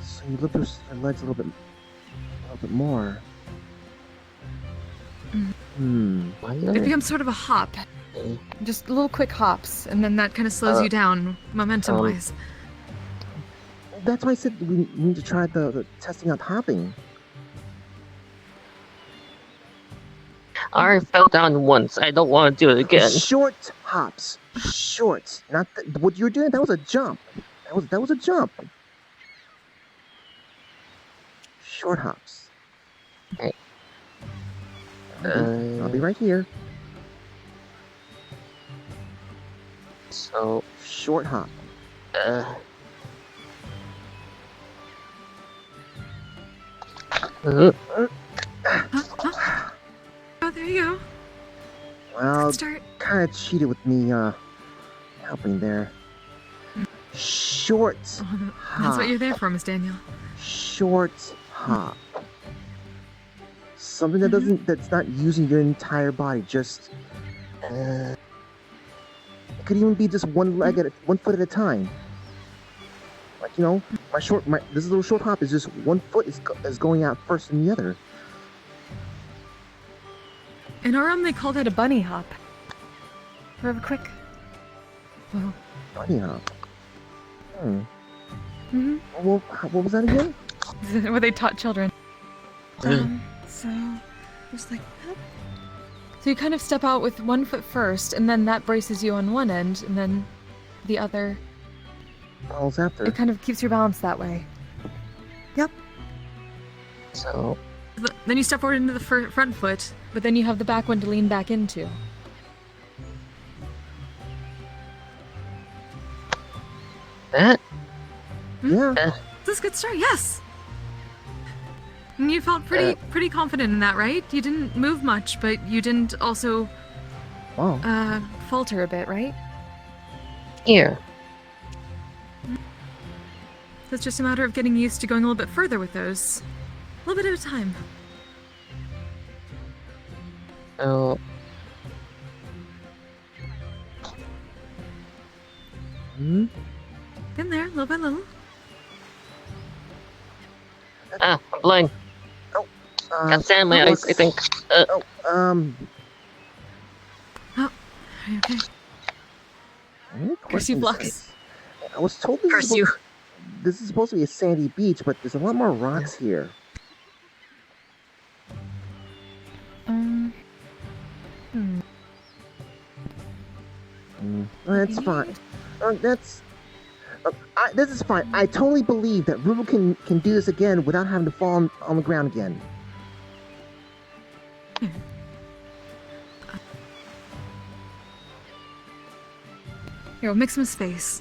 A: So you lift your legs a little bit more.
F: It becomes sort of a hop. Just little quick hops, and then that kind of slows you down, momentum-wise.
A: That's why I said we need to try the testing out hopping.
E: I fell down once. I don't want to do it again.
A: Short hops. Short. Not what you were doing. That was a jump. That was a jump. Short hops.
E: Okay.
A: I'll be right here.
E: So
A: short hop.
F: Oh, there you go.
A: Well,
F: Start.
A: kind of cheated with me helping there. Short hop.
F: That's what you're there for, Miss Daniel.
A: Short hop. Something that that's not using your entire body. Just it could even be just one foot at a time. Like, you know, this little short hop is just one foot is going out first than the other.
F: In our realm, they call that a bunny hop. Real quick. Well.
A: Bunny hop. Well, what was that again?
F: What they taught children. So just like that. So you kind of step out with one foot first, and then that braces you on one end, and then the other.
A: Falls after.
F: It kind of keeps your balance that way. Yep.
E: So.
F: Then you step forward into the front foot, but then you have the back one to lean back into.
E: That?
A: Yeah.
F: This is a good start, yes! And you felt pretty confident in that, right? You didn't move much, but you didn't also falter a bit, right?
E: Yeah.
F: So it's just a matter of getting used to going a little bit further with those. A little bit at a time.
E: Oh.
F: Been there, little by little.
E: I'm blind. Got sand in my eyes, I think.
F: Oh, are you okay? Curse you, Flux.
A: I was told this is supposed to be a sandy beach, but there's a lot more rocks here. That's fine. This is fine. I totally believe that Rubu can do this again without having to fall on the ground again.
F: Here, we'll mix some space.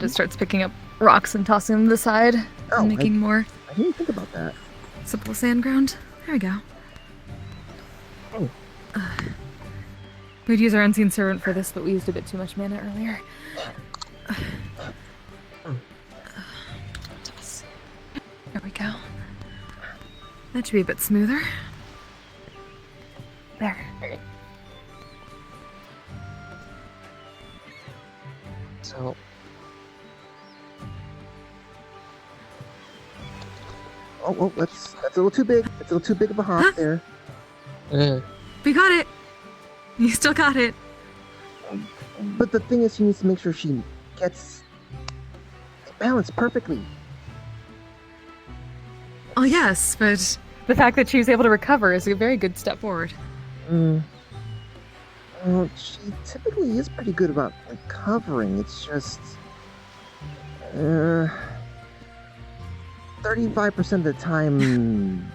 F: Just starts picking up rocks and tossing them to the side, and making more.
A: I didn't think about that.
F: Simple sand ground. There we go. We'd use our unseen servant for this, but we used a bit too much mana earlier. There we go. That should be a bit smoother. There.
E: So.
A: Oh, that's a little too big. It's a little too big of a hop there.
F: We got it! You still got it.
A: But the thing is, she needs to make sure she gets balanced perfectly.
F: Oh yes, but the fact that she was able to recover is a very good step forward.
A: Well, she typically is pretty good about recovering. It's just 35% of the time.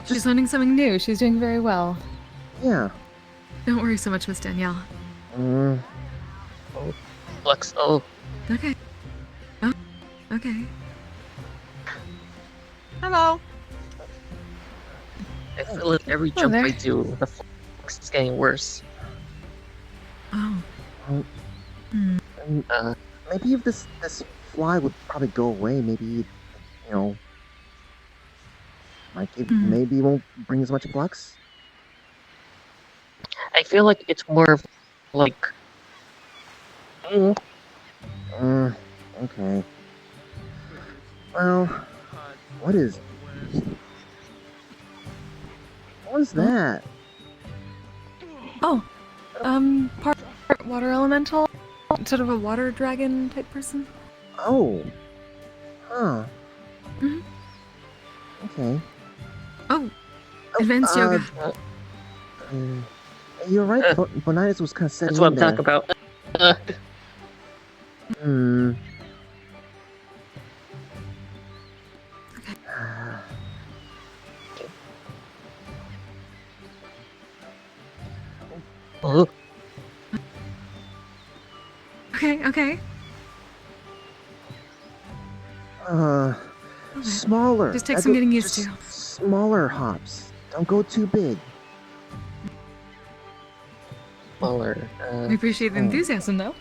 F: She's learning something new. She's doing very well.
A: Yeah.
F: Don't worry so much, Miss Danielle.
E: Flux. Oh.
F: Okay. Oh. Okay.
J: Hello.
E: I feel like every jump I do, the flux is getting worse.
F: Oh.
A: Maybe if this fly would probably go away, maybe you know, like maybe it won't bring as much flux.
E: I feel like it's more of like.
A: Okay. Well, what is that?
F: Oh, part water elemental, sort of a water dragon type person.
A: Oh, Huh.
F: Mhm.
A: Okay.
F: Oh, advanced yoga.
A: You're right, but Bonitis was kind of setting
E: That's what
A: in
E: I'm
A: there.
E: talking about.
A: Hmm.
F: Okay.
A: Smaller.
F: Just take some getting used
A: just
F: to.
A: Smaller hops. Don't go too big.
E: Smaller.
F: We appreciate the enthusiasm, though.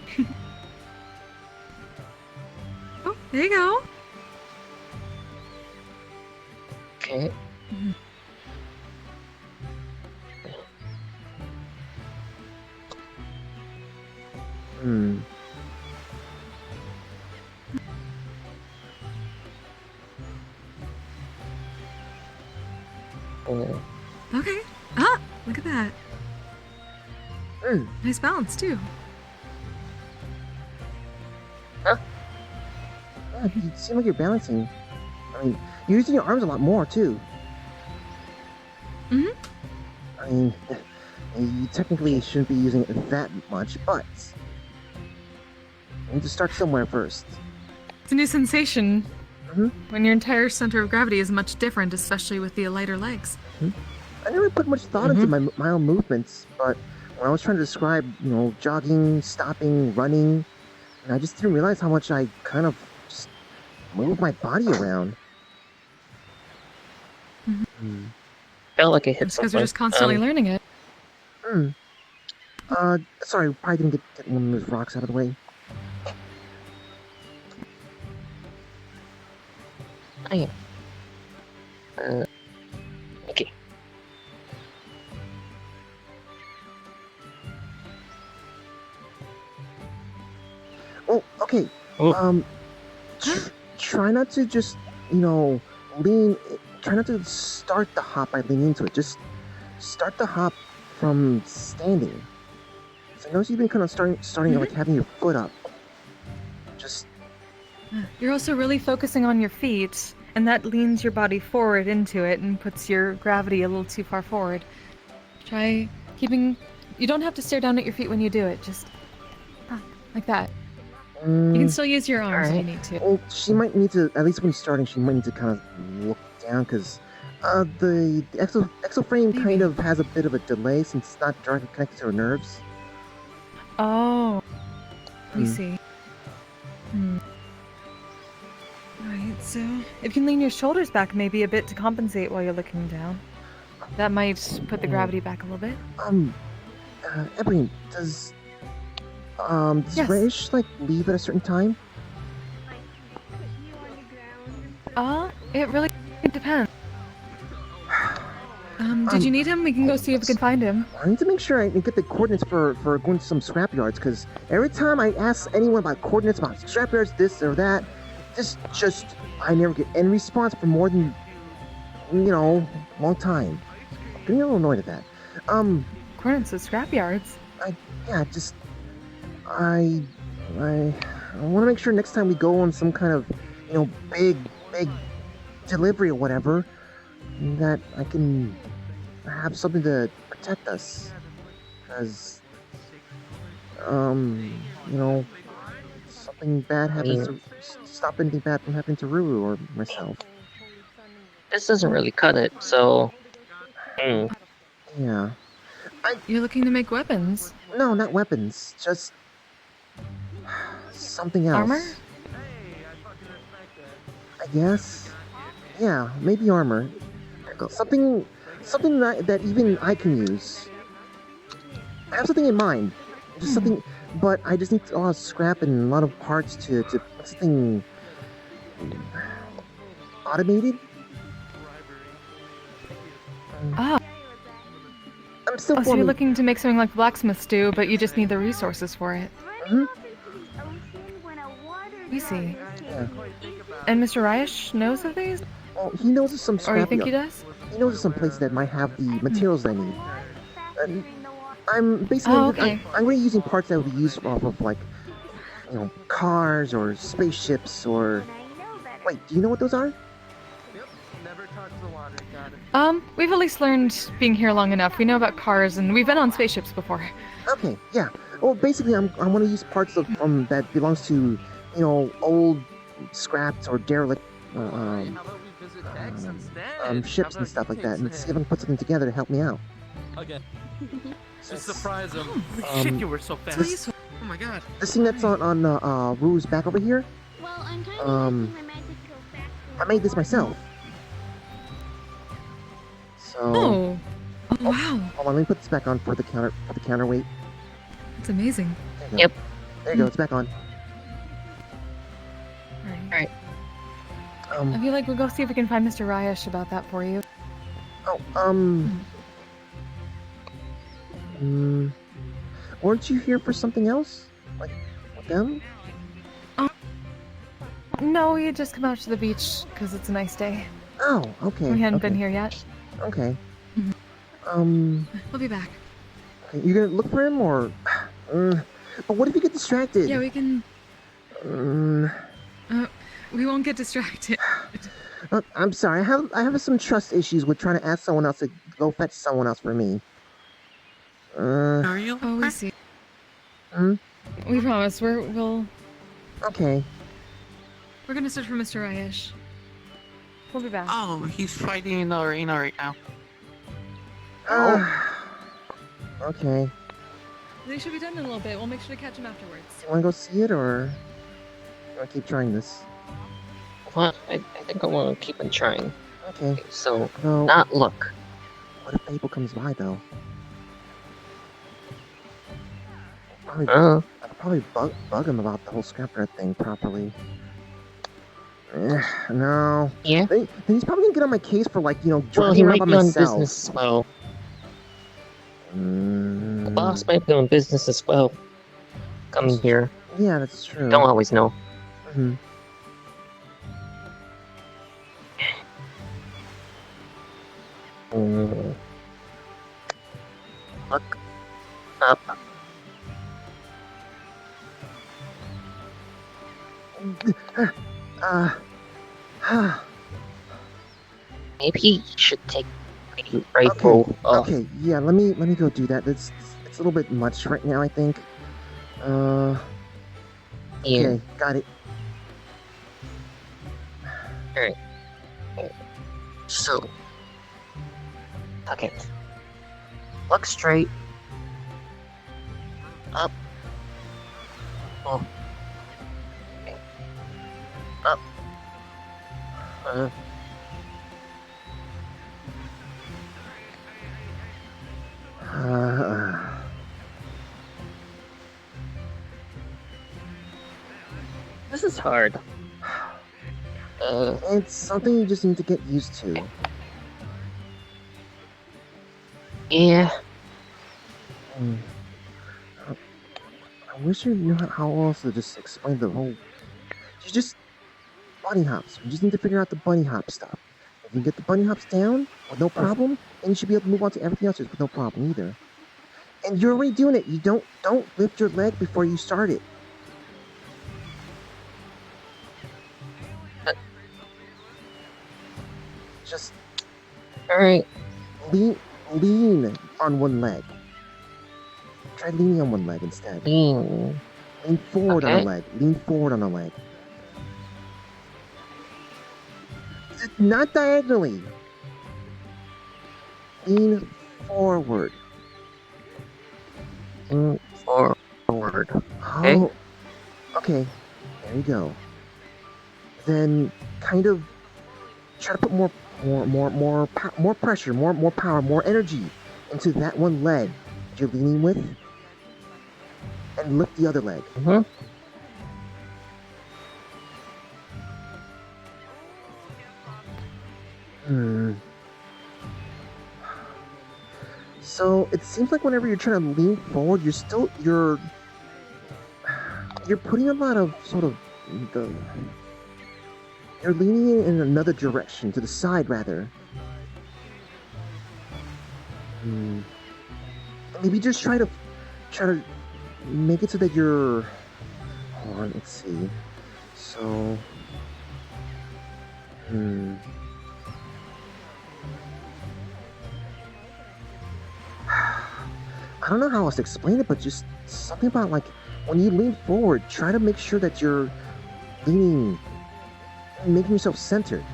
F: Oh, there you go.
E: Okay.
A: Hmm.
F: Okay. Ah, look at that.
A: Mm.
F: Nice balance, too.
A: Yeah, you seem like you're balancing. I mean, you're using your arms a lot more, too.
F: Mm-hmm.
A: I mean, you technically shouldn't be using it that much, but you need to start somewhere first.
F: It's a new sensation when your entire center of gravity is much different, especially with the lighter legs.
A: I never put much thought into my own movements, but when I was trying to describe, jogging, stopping, running, and I just didn't realize how much I kind of just move my body around.
E: Felt like I hit
F: It's because
E: something.
F: you're just constantly learning it.
A: Sorry, probably didn't get one of those rocks out of the way.
E: I am. Okay.
A: Oh, okay. Try not to just, lean. Try not to start the hop by leaning into it. Just start the hop from standing. So I notice you've been kind of starting like having your foot up. Just.
F: You're also really focusing on your feet, and that leans your body forward into it and puts your gravity a little too far forward. Try keeping. You don't have to stare down at your feet when you do it. Just like that. You can still use your arms if you need to.
A: Well, she might need to, at least when starting, she might need to kind of look down because the exoframe kind of has a bit of a delay since it's not directly connected to her nerves.
F: Oh, we see. Alright, so if you can lean your shoulders back maybe a bit to compensate while you're looking down, that might put the gravity back a little bit.
A: Evelyn, does
F: Yes.
A: Raish, leave at a certain time?
F: It really depends. Did you need him? We can go see if we can find him.
A: I need to make sure I get the coordinates for going to some scrapyards, because every time I ask anyone about coordinates about scrapyards, this or that, I never get any response for more than, long time. I'm getting a little annoyed at that.
F: Coordinates of scrapyards?
A: I want to make sure next time we go on some kind of, big delivery or whatever, that I can have something to protect us. Because, something bad happens to stop anything bad from happening to Ruru or myself.
E: This doesn't really cut it, so.
A: Yeah.
F: You're looking to make weapons?
A: No, not weapons. Just something else.
F: Armor?
A: I guess. Yeah, maybe armor. Something that even I can use. I have something in mind. Just something, but I just need a lot of scrap and a lot of parts to make something automated. I'm still
F: so you're looking to make something like blacksmiths do, but you just need the resources for it. We see.
A: Yeah.
F: And Mr. Raish knows of these?
A: Oh, he knows of some scrap.
F: Or you think he does?
A: He knows of some places that might have the materials I need. And I'm basically I'm going to be using parts that would be used off of cars or spaceships or Wait, do you know what those are?
K: Yep, never touch the water, got it.
F: We've at least learned being here long enough. We know about cars, and we've been on spaceships before.
A: Okay, yeah. Well, basically, I want to use parts of that belongs to, you know, old scraps or derelict
K: How about we visit Dex instead?
A: ships
K: How
A: and
K: about
A: stuff
K: you
A: like that,
K: take
A: and see if I
K: Sam?
A: can put something together to help me out.
K: Okay.
A: Since-
K: Just surprise him.
A: Um,
K: Shit, you were so fast.
A: this-
B: Oh my god.
A: This thing that's on Rue's back over here,
J: Well, I'm kind
A: Um,
J: my magical factor.
A: I made this myself. So,
F: Oh. Oh, wow.
A: hold on, let me put this back on for the counterweight.
F: That's amazing.
A: There you go.
E: Yep.
A: There you go. It's back on.
F: Alright. I feel like we'll go see if we can find Mr. Ryesh about that for you.
A: Oh, weren't you here for something else? Like, with them?
F: No, we had just come out to the beach because it's a nice day.
A: Oh, okay.
F: We hadn't
A: okay.
F: been here yet.
A: Okay.
F: Mhm. We'll be back.
A: Okay, you gonna look for him, or? But what if you get distracted?
F: Yeah, we can. We won't get distracted.
A: I'm sorry. I have some trust issues with trying to ask someone else to go fetch someone else for me.
K: Are you?
F: Oh, we see.
A: Hmm?
F: We promise. We'll.
A: Okay.
F: We're gonna search for Mr. Ryesh. We'll be back.
G: Oh, he's fighting in the arena right now.
A: Okay.
F: They should be done in a little bit. We'll make sure to catch him afterwards.
A: You wanna go see it, or you wanna keep trying this?
E: Well, I think I want to keep on trying.
A: Okay.
E: So,
A: Well,
E: not look.
A: what if Abel comes by, though? I could probably bug him about the whole scrapyard thing properly. No.
E: Yeah?
A: Then he's probably gonna get on my case for, like, you know,
E: Well,
A: driving
E: he
A: around
E: might
A: by
E: be on
A: myself.
E: business as well. The boss
A: Mm,
E: might be on business as well. Coming here.
A: yeah, that's true.
E: Don't always know.
A: Hmm.
E: Look up. Maybe you should take the rifle off.
A: Okay, yeah, let me go do that. It's a little bit much right now, I think.
E: Yeah.
A: Okay, got it.
E: Alright. So. Tuck it. Look straight. Up. Oh. Okay. Up. This is hard.
A: It's something you just need to get used to.
E: Yeah.
A: I wish I knew how else to just explain the whole. You just bunny hops. You just need to figure out the bunny hop stuff. If you get the bunny hops down with no problem, then you should be able to move on to everything else with no problem either. And you're already doing it. You don't lift your leg before you start it. Just
E: Alright.
A: lean on one leg. Try leaning on one leg instead.
E: Lean.
A: Lean forward on a
E: Okay.
A: leg. Lean forward on a leg. Not diagonally. Lean forward.
E: Lean forward. Okay.
A: Oh, okay. There you go. Then kind of try to put more pressure, more power, more energy into that one leg that you're leaning with, and lift the other leg.
E: Mm-hmm.
A: So it seems like whenever you're trying to lean forward, you're putting a lot of sort of you're leaning in another direction, to the side rather. Maybe just try to make it so that you're. Hold on, let's see. So Hmm. I don't know how else to explain it, but just something about like when you lean forward, try to make sure that you're leaning, making yourself centered.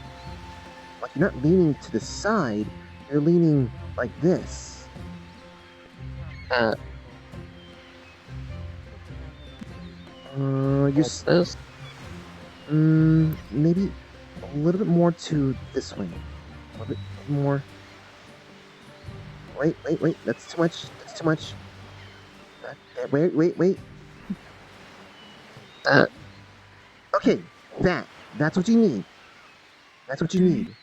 A: Like you're not leaning to the side, you're leaning like this.
E: Just this?
A: Maybe a little bit more to this way. A little bit more. Wait, that's too much. That's too much. Wait. Okay, that's what you need. That's what you need.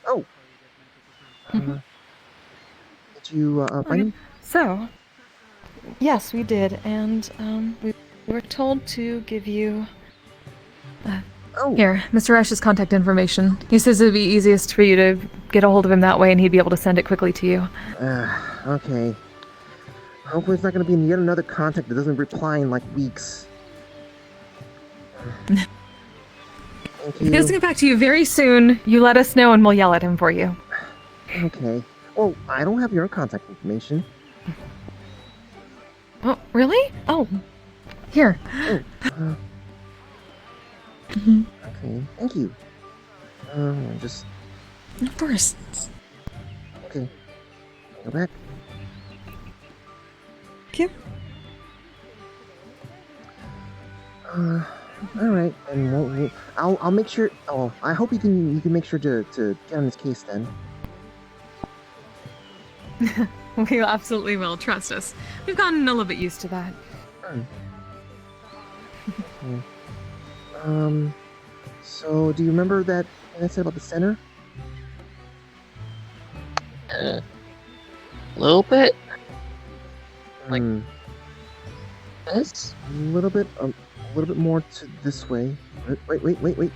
A: Oh. Did you find him?
F: So, yes, we did, and we were told to give you. Here, Mr. Ash's contact information. He says it'd be easiest for you to get a hold of him that way, and he'd be able to send it quickly to you.
A: Okay. Hopefully it's not going to be yet another contact that doesn't reply in like weeks. Thank you.
F: He'll get back to you very soon. You let us know and we'll yell at him for you.
A: Okay. Well, I don't have your contact information.
F: Oh, really? Oh. Here.
A: Okay, thank you. Just...
F: Of course.
A: Okay. Go back.
F: Thank you.
A: Alright, and I'll make sure... Oh, I hope you can make sure to get on this case then.
F: We absolutely will, trust us. We've gotten a little bit used to that.
A: So do you remember that thing I said about the center?
E: A little bit? Like this?
A: A little bit more to this way. Wait.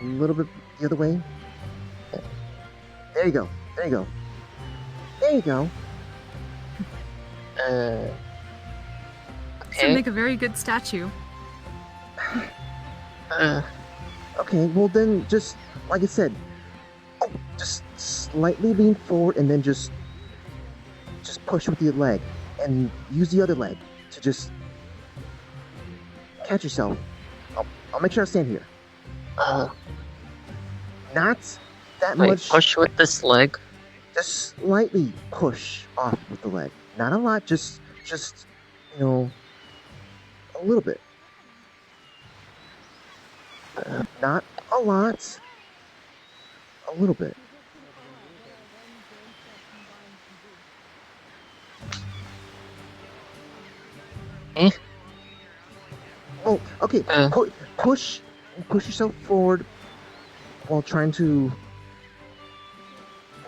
A: A little bit the other way. There you go.
E: Okay.
F: This would make a very good statue.
A: Okay, well then, just like I said, just slightly lean forward and then just push with your leg and use the other leg to just catch yourself. I'll make sure I stand here. Not that much.
E: Push with this leg.
A: Just slightly push off with the leg. Not a lot. Just you know, a little bit. Not a lot. A little bit. Oh, okay. Push yourself forward while trying to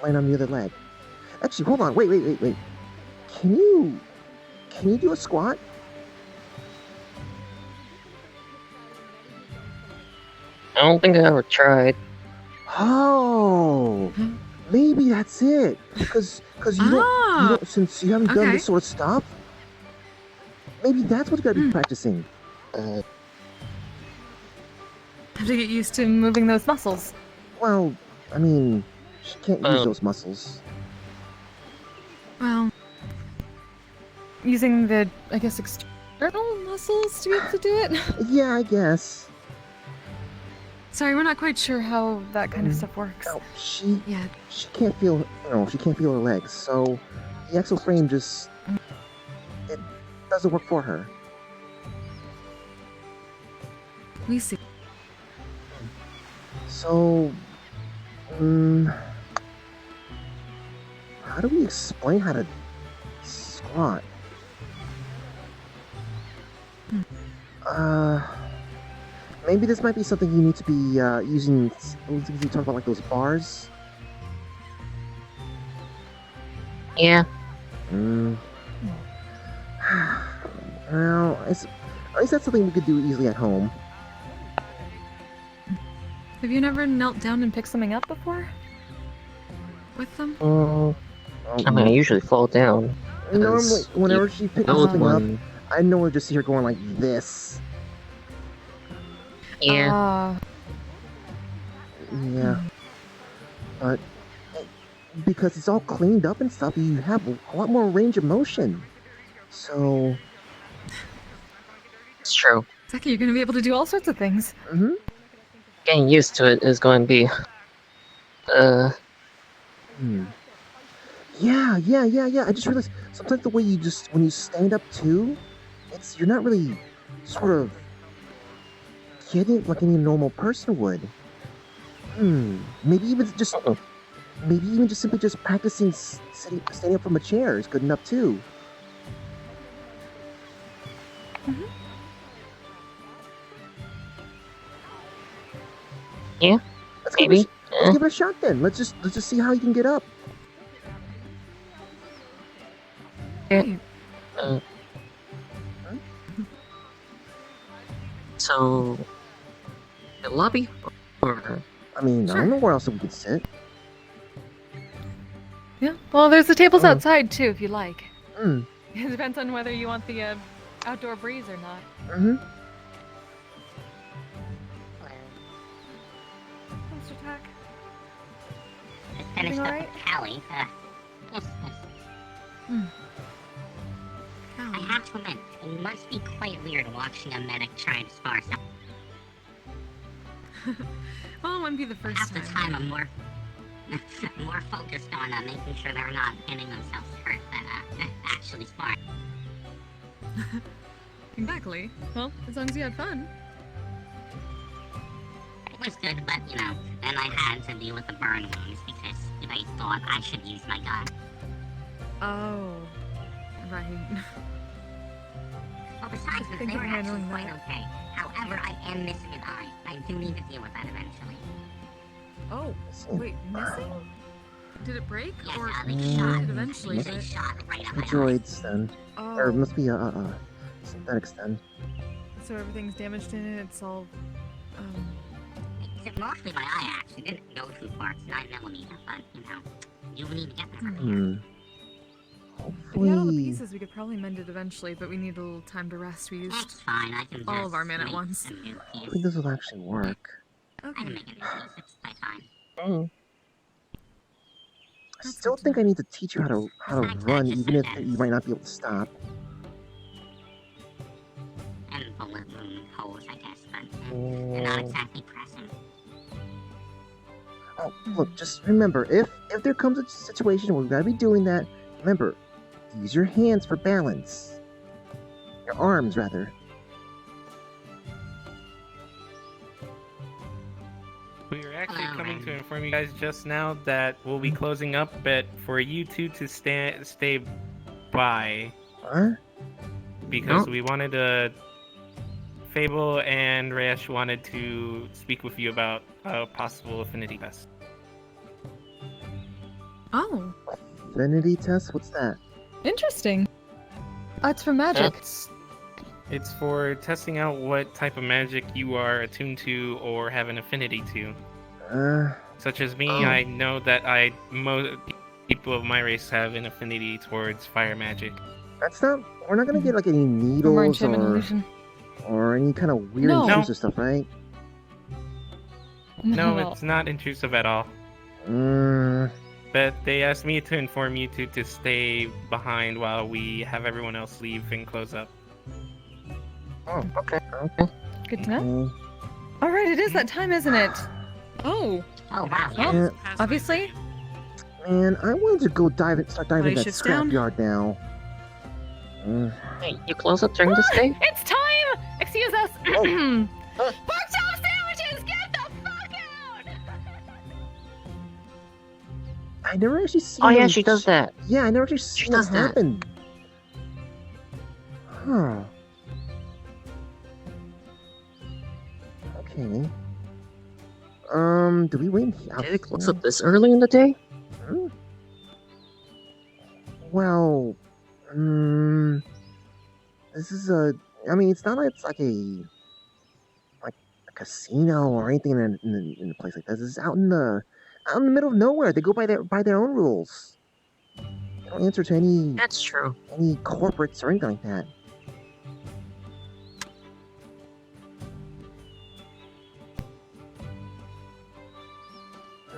A: land on the other leg. Actually, hold on. Wait. Can you do a squat?
E: I don't think I ever tried.
A: Oh, maybe that's it. Because you don't, since you haven't done this sort of stuff, maybe that's what you gotta be practicing.
F: Have to get used to moving those muscles.
A: Well, I mean, she can't use those muscles.
F: Well, using the, I guess, external muscles to be able to do it?
A: Yeah, I guess.
F: Sorry, we're not quite sure how that kind of stuff works.
A: No, she can't feel, she can't feel her legs, so the axle frame just, it doesn't work for her.
F: We see.
A: So, how do we explain how to squat? Maybe this might be something you need to be using. You talk about like those bars.
E: Yeah.
A: Well, at least that's something we could do easily at home.
F: Have you never knelt down and picked something up before? With them?
E: I mean, I usually fall down.
A: Normally, whenever she picks something up, I normally just see her going like this.
E: Yeah.
A: Yeah. But because it's all cleaned up and stuff, you have a lot more range of motion. So.
E: It's true.
F: Exactly, you're gonna be able to do all sorts of things.
A: Mm-hmm.
E: Getting used to it is going to be.
A: Yeah. I just realized sometimes the way you just when you stand up too, you're not really sort of getting like any normal person would. Maybe even just simply just practicing standing up from a chair is good enough too.
E: Yeah.
A: Let's
E: Maybe.
A: Let's give it a shot then. Let's just see how you can get up.
E: Yeah. So, the lobby, or
A: I mean,
F: Sure.
A: I don't know where else we could sit.
F: Yeah. Well, there's the tables outside too, if you like.
A: Mm.
F: It depends on whether you want the outdoor breeze or not.
A: Mm-hmm.
F: Mr. Tack.
L: Just finished up with Callie. I have to admit, it must be quite weird watching a medic try to spar someone.
F: Well, it wouldn't be the first
L: Half the time
F: time.
L: I'm more focused on making sure they're not getting themselves hurt than actually sparring.
F: Exactly. Well, as long as you had fun.
L: It was good, but you know, then I had to deal with the burn wounds because they thought I should use my gun.
F: Oh. Right.
L: Well, besides this, they were actually quite okay. However, I am missing an eye. I do need to deal with that eventually.
F: Oh, wait, missing? Did it break?
L: Yes,
F: or
L: they shot.
F: it eventually?
L: They shot right up my eye.
A: Droids then.
F: Oh.
A: Or it must be synthetics then.
F: So everything's damaged in it. It's all.
L: It's mostly my eye, actually. It didn't go too far. It's 9mm, but you know, you need to get there.
F: If we had all the pieces, we could probably mend it eventually, but we need a little time to rest. We used
L: That's fine. I can
F: all of our men at once.
A: I think this will actually work.
L: I can make a new piece. It's my time.
A: I still think I need to teach you how to run, even if you might not be able to stop.
L: And bullet wound holes, I guess, but they're not exactly pressing.
A: Oh, look, just remember, if there comes a situation where we gotta be doing that, remember, use your hands for balance. Your arms, rather.
I: We are actually coming to inform you guys just now that we'll be closing up, but for you two to stay by.
A: Huh?
I: Because we wanted to... Fable and Rayesh wanted to speak with you about a possible affinity test.
F: Oh.
A: Affinity test? What's that?
F: Interesting. It's for magic.
I: It's for testing out what type of magic you are attuned to or have an affinity to. Such as me, I know that most people of my race have an affinity towards fire magic.
A: That's not... We're not gonna get, like, any needles or any kind of weird intrusive stuff, right?
I: No, it's not intrusive at all. But they asked me to inform you to stay behind while we have everyone else leave and close up.
A: Oh, okay.
F: Good to know. Alright, it is that time, isn't it? Oh.
L: Oh, wow.
F: Well, obviously.
A: Man, I wanted to go start diving in that scrapyard now.
E: Hey, you close up during this day?
F: It's time! Excuse us! Pork chop sandwiches! Get the fuck out!
A: I never actually seen
E: Oh yeah, she does that.
A: Yeah, I never actually seen that happen. Huh. Okay. Do we wait out
E: Did it close up this early in the day?
A: Well, this is I mean, it's not like it's like a casino or anything in a place like this. This is out in the middle of nowhere. They go by their own rules. They don't answer to any.
E: That's true.
A: Any corporates or anything like that.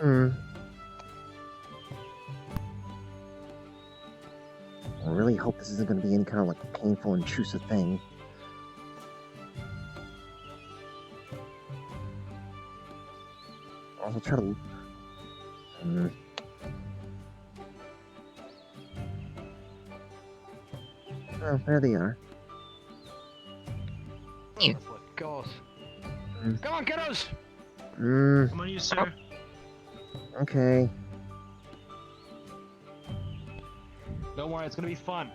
A: I really hope this isn't going to be any kind of like painful, intrusive thing. I'll try to. Oh, there they are.
G: Goes. Come on, kiddos!
D: Come on, you sir.
A: Okay.
M: Don't worry, it's gonna be fun.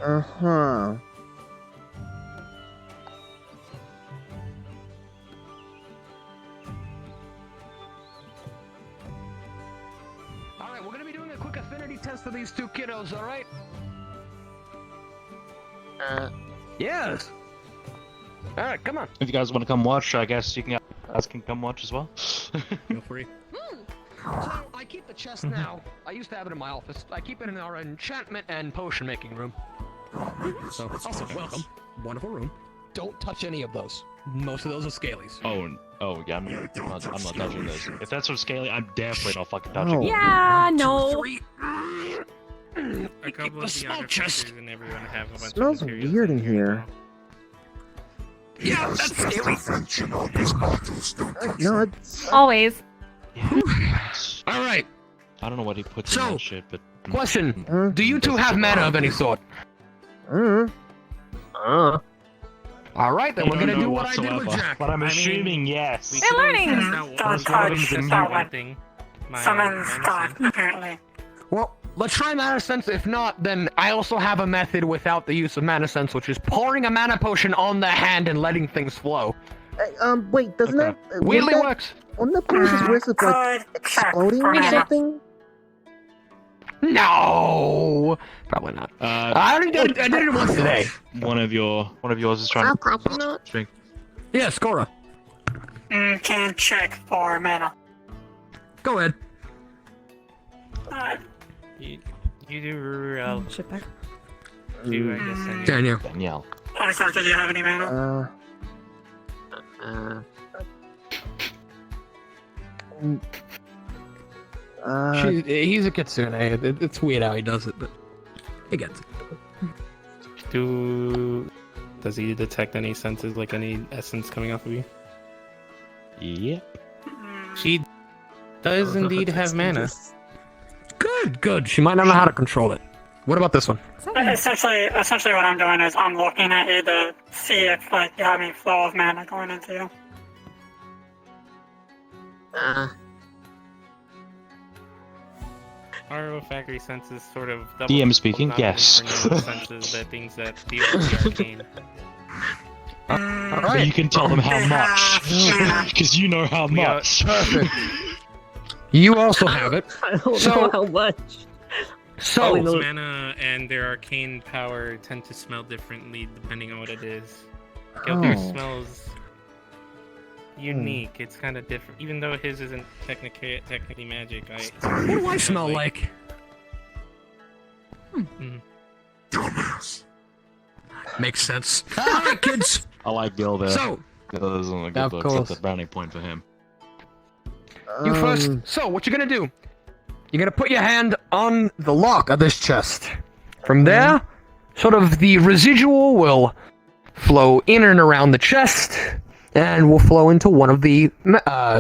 A: Uh-huh.
G: Alright, we're gonna be doing a quick affinity test for these two kiddos, alright? Yes! Alright, come on.
M: If you guys want to come watch, I guess you guys can come watch as well.
D: Feel free.
G: So, I keep the chest now. I used to have it in my office. I keep it in our enchantment and potion making room. So, also, welcome. Wonderful room. Don't touch any of those. Most of those are scalies.
M: Oh, yeah, I'm not touching this. If that's what's scaly, I'm definitely not fucking touching it.
F: Yeah, no.
I: A couple of the other features and everyone have a bunch of
A: Smells
I: materials
A: weird in here.
G: Yeah, that's scaly.
A: No, it's
F: Always.
G: Alright.
M: I don't know what he puts in that shit, but...
G: Question. Do you two have mana of any sort? Alright, then we're gonna do what I did with Jack.
M: But I'm assuming yes.
F: They're learning!
J: Don't touch someone. Someone's gone, apparently.
G: Well, let's try Mana Sense. If not, then I also have a method without the use of Mana Sense, which is pouring a Mana Potion on the hand and letting things flow.
A: wait, doesn't that...
G: Weirdly works.
A: Wouldn't the potions risk of, like, exploding or something?
G: No! Probably not. I already did I did it once today.
M: One of yours is trying to...
E: Probably not.
G: Yeah, Scora.
J: Can check for mana.
G: Go ahead.
I: You do,
F: Shit back.
I: do, I guess, and
M: Danielle.
J: I thought, did you have any mana?
G: He's a kitsune. It's weird how he does it, but he gets it.
I: Does he detect any senses, like any essence coming off of you?
M: Yep.
I: She does indeed have mana.
G: Good. She might not know how to control it. What about this one?
J: Essentially what I'm doing is I'm looking at you to see if, like, you have any flow of mana going into you.
I: Our olfactory senses sort of
M: DM speaking, yes.
I: senses that things that deal with the arcane.
M: But you can tell them how much, because you know how much.
G: Perfect. You also have it.
E: I don't know how much.
G: So,
I: mana and their arcane power tend to smell differently depending on what it is. Gilder smells unique. It's kind of different, even though his isn't technically magic.
G: what do I smell like?
D: Dumbass.
G: Makes sense. Alright, kids.
M: I like Gilder.
G: So,
M: Gilder's on a good book. That's a brownie point for him.
G: you first. So, what you're gonna do? You're gonna put your hand on the lock of this chest. From there, sort of the residual will flow in and around the chest, and will flow into one of the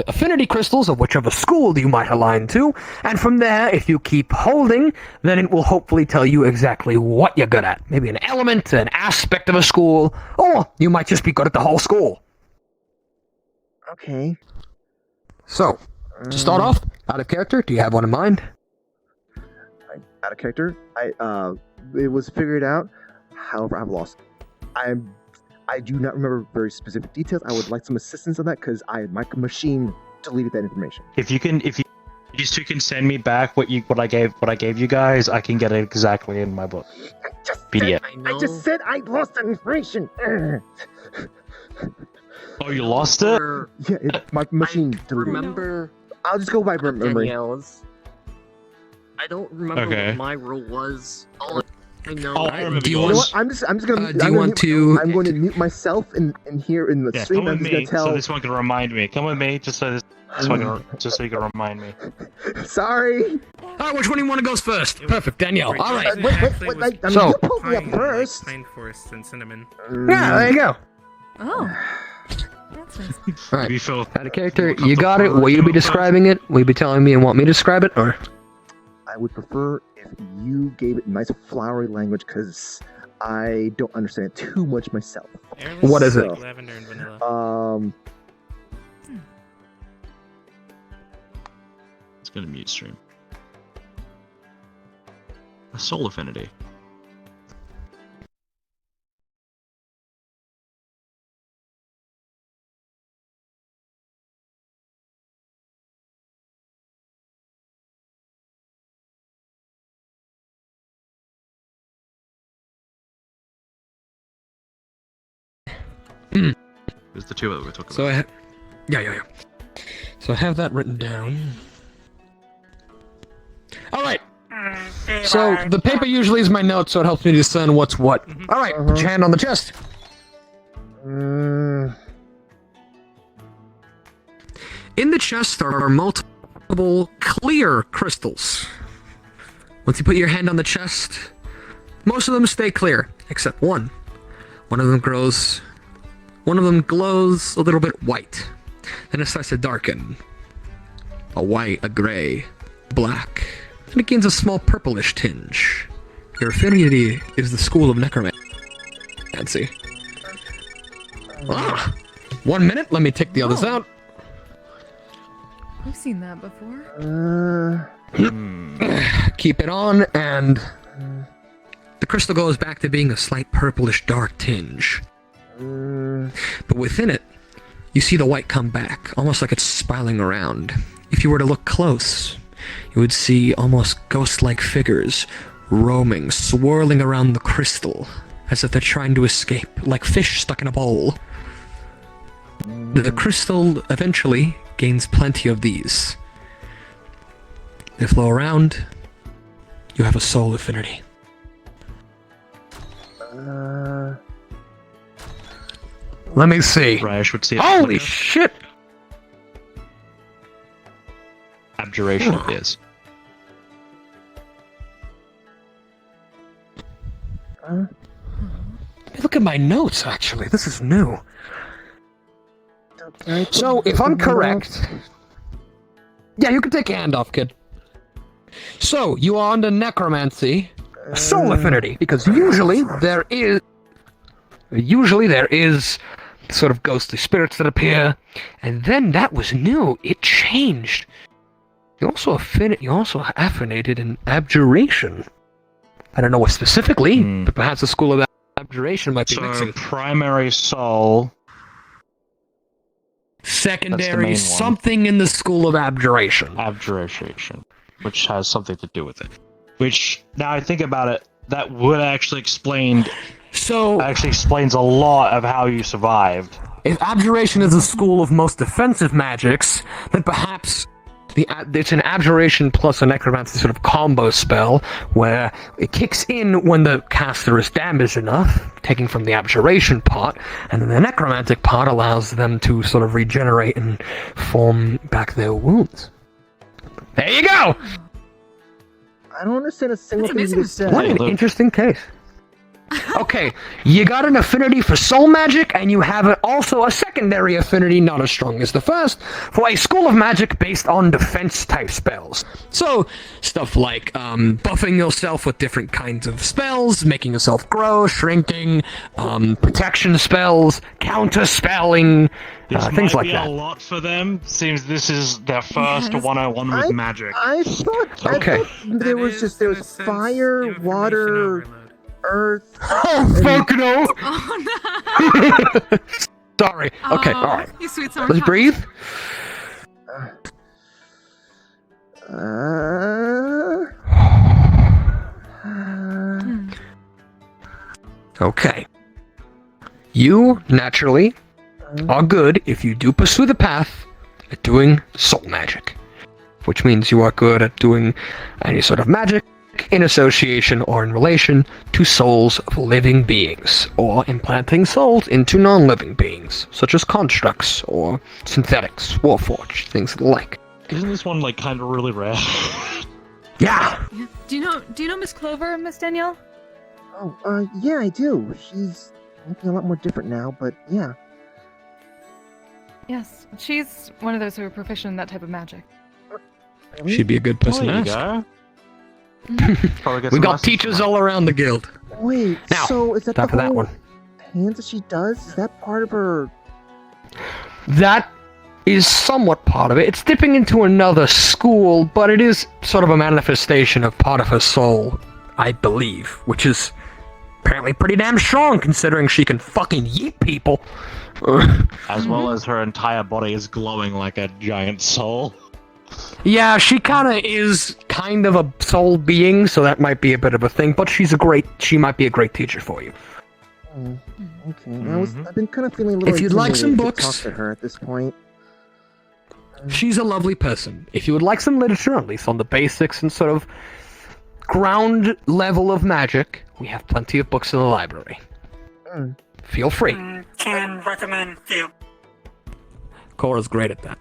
G: affinity crystals of whichever school you might align to. And from there, if you keep holding, then it will hopefully tell you exactly what you're good at. Maybe an element, an aspect of a school, or you might just be good at the whole school.
A: Okay.
G: So, to start off, out of character, do you have one in mind?
A: Out of character, it was figured out. However, I've lost. I do not remember very specific details. I would like some assistance on that because my machine deleted that information.
M: If you two can send me back what I gave you guys, I can get it exactly in my book. PDF.
A: I just said I lost that information.
M: Oh, you lost it?
A: Yeah, my machine deleted it.
E: Remember?
A: I'll just go by memory.
E: Danielle's. I don't remember what my rule was.
K: I know.
M: Oh, I
K: right?
M: remember
G: Do you
A: You know
G: want?
A: what? I'm just gonna.
G: Do you want to?
A: I'm going to mute myself in here in the
M: Yeah,
A: stream.
M: come
A: I'm
M: with
A: just gonna
M: me,
A: tell.
M: so this one can remind me. Come with me, just so you can remind me.
A: Sorry.
G: Alright, which one do you want to go first? Perfect, Danielle. Alright.
A: I mean,
G: So-
A: you pulled me up first.
I: Pine forest and cinnamon.
G: Yeah, there you go.
F: Oh. That's nice.
G: Alright.
M: Maybe Phil.
G: Add a character. You got it. Will you be describing it? Will you be telling me and want me to describe it, or?
A: I would prefer if you gave it nice flowery language because I don't understand it too much myself.
G: What is it?
I: Lavender and vanilla.
M: It's gonna mute stream. A soul affinity. There's the two that we're talking
G: So
M: about.
G: yeah. So I have that written down. Alright. So the paper usually is my notes, so it helps me discern what's what. Alright, put your hand on the chest. In the chest there are multiple clear crystals. Once you put your hand on the chest, most of them stay clear, except one. One of them glows a little bit white. Then it starts to darken. A white, a gray, black. Then it gains a small purplish tinge. Your affinity is the school of necromancy. Ah! 1 minute, let me take the others out.
F: I've seen that before.
G: Keep it on, and the crystal goes back to being a slight purplish dark tinge. But within it, you see the white come back, almost like it's spiraling around. If you were to look close, you would see almost ghost-like figures roaming, swirling around the crystal, as if they're trying to escape, like fish stuck in a bowl. The crystal eventually gains plenty of these. They flow around. You have a soul affinity. Let me see.
M: Rash would see it.
G: Holy shit!
M: Abjuration is.
G: Look at my notes, actually. This is new. So, if I'm correct... Yeah, you can take your hand off, kid. So, you are under necromancy, soul affinity, because usually there is sort of ghostly spirits that appear, and then that was new. It changed. You also affinated in abjuration. I don't know what specifically, but perhaps the school of abjuration might be mixing.
M: Primary soul.
G: Secondary something in the school of abjuration.
M: Abjuration, which has something to do with it. Which, now I think about it, that would actually explain explains a lot of how you survived.
G: If abjuration is the school of most defensive magics, then perhaps it's an abjuration plus a necromancy sort of combo spell, where it kicks in when the caster is damaged enough, taking from the abjuration pot, and then the necromantic pot allows them to sort of regenerate and form back their wounds. There you go!
A: I don't understand a single thing you just said.
G: What an interesting case. Okay, you got an affinity for soul magic, and you have also a secondary affinity, not as strong as the first, for a school of magic based on defense-type spells. So, stuff like buffing yourself with different kinds of spells, making yourself grow, shrinking, protection spells, counter-spelling, things like that.
M: A lot for them. Seems this is their first one-on-one with magic.
A: I thought there was fire, water, earth.
G: Oh, fuck no!
F: Oh no!
G: Sorry. Okay, alright.
F: You sweet summer
G: Let's
F: pie.
G: breathe. Okay. You, naturally, are good if you do pursue the path at doing soul magic. Which means you are good at doing any sort of magic magic in association or in relation to souls of living beings, or implanting souls into non-living beings, such as constructs or synthetics, warforged, things of the like.
M: Isn't this one like kind of really rare?
G: Yeah.
F: Do you know Miss Clover, Miss Danielle?
A: Oh, yeah, I do. She's looking a lot more different now, but yeah.
F: Yes, she's one of those who are proficient in that type of magic.
G: She'd be a good person to ask. We got teachers all around the guild.
A: Wait,
G: Now,
A: so is that
G: time
A: the
G: for that
A: whole
G: one.
A: hands that she does? Is that part of her...
G: That is somewhat part of it. It's dipping into another school, but it is sort of a manifestation of part of her soul, I believe, which is apparently pretty damn strong considering she can fucking yeet people.
M: As well as her entire body is glowing like a giant soul.
G: Yeah, she is kind of a soul being, so that might be a bit of a thing, but she might be a great teacher for you.
A: Okay, I've been kind of feeling a little
G: If you'd like some
A: intimidated to
G: books-
A: talk to her at this point.
G: She's a lovely person. If you would like some literature, at least on the basics and sort of ground level of magic, we have plenty of books in the library. Feel free.
J: Can recommend you.
G: Cora's great at that.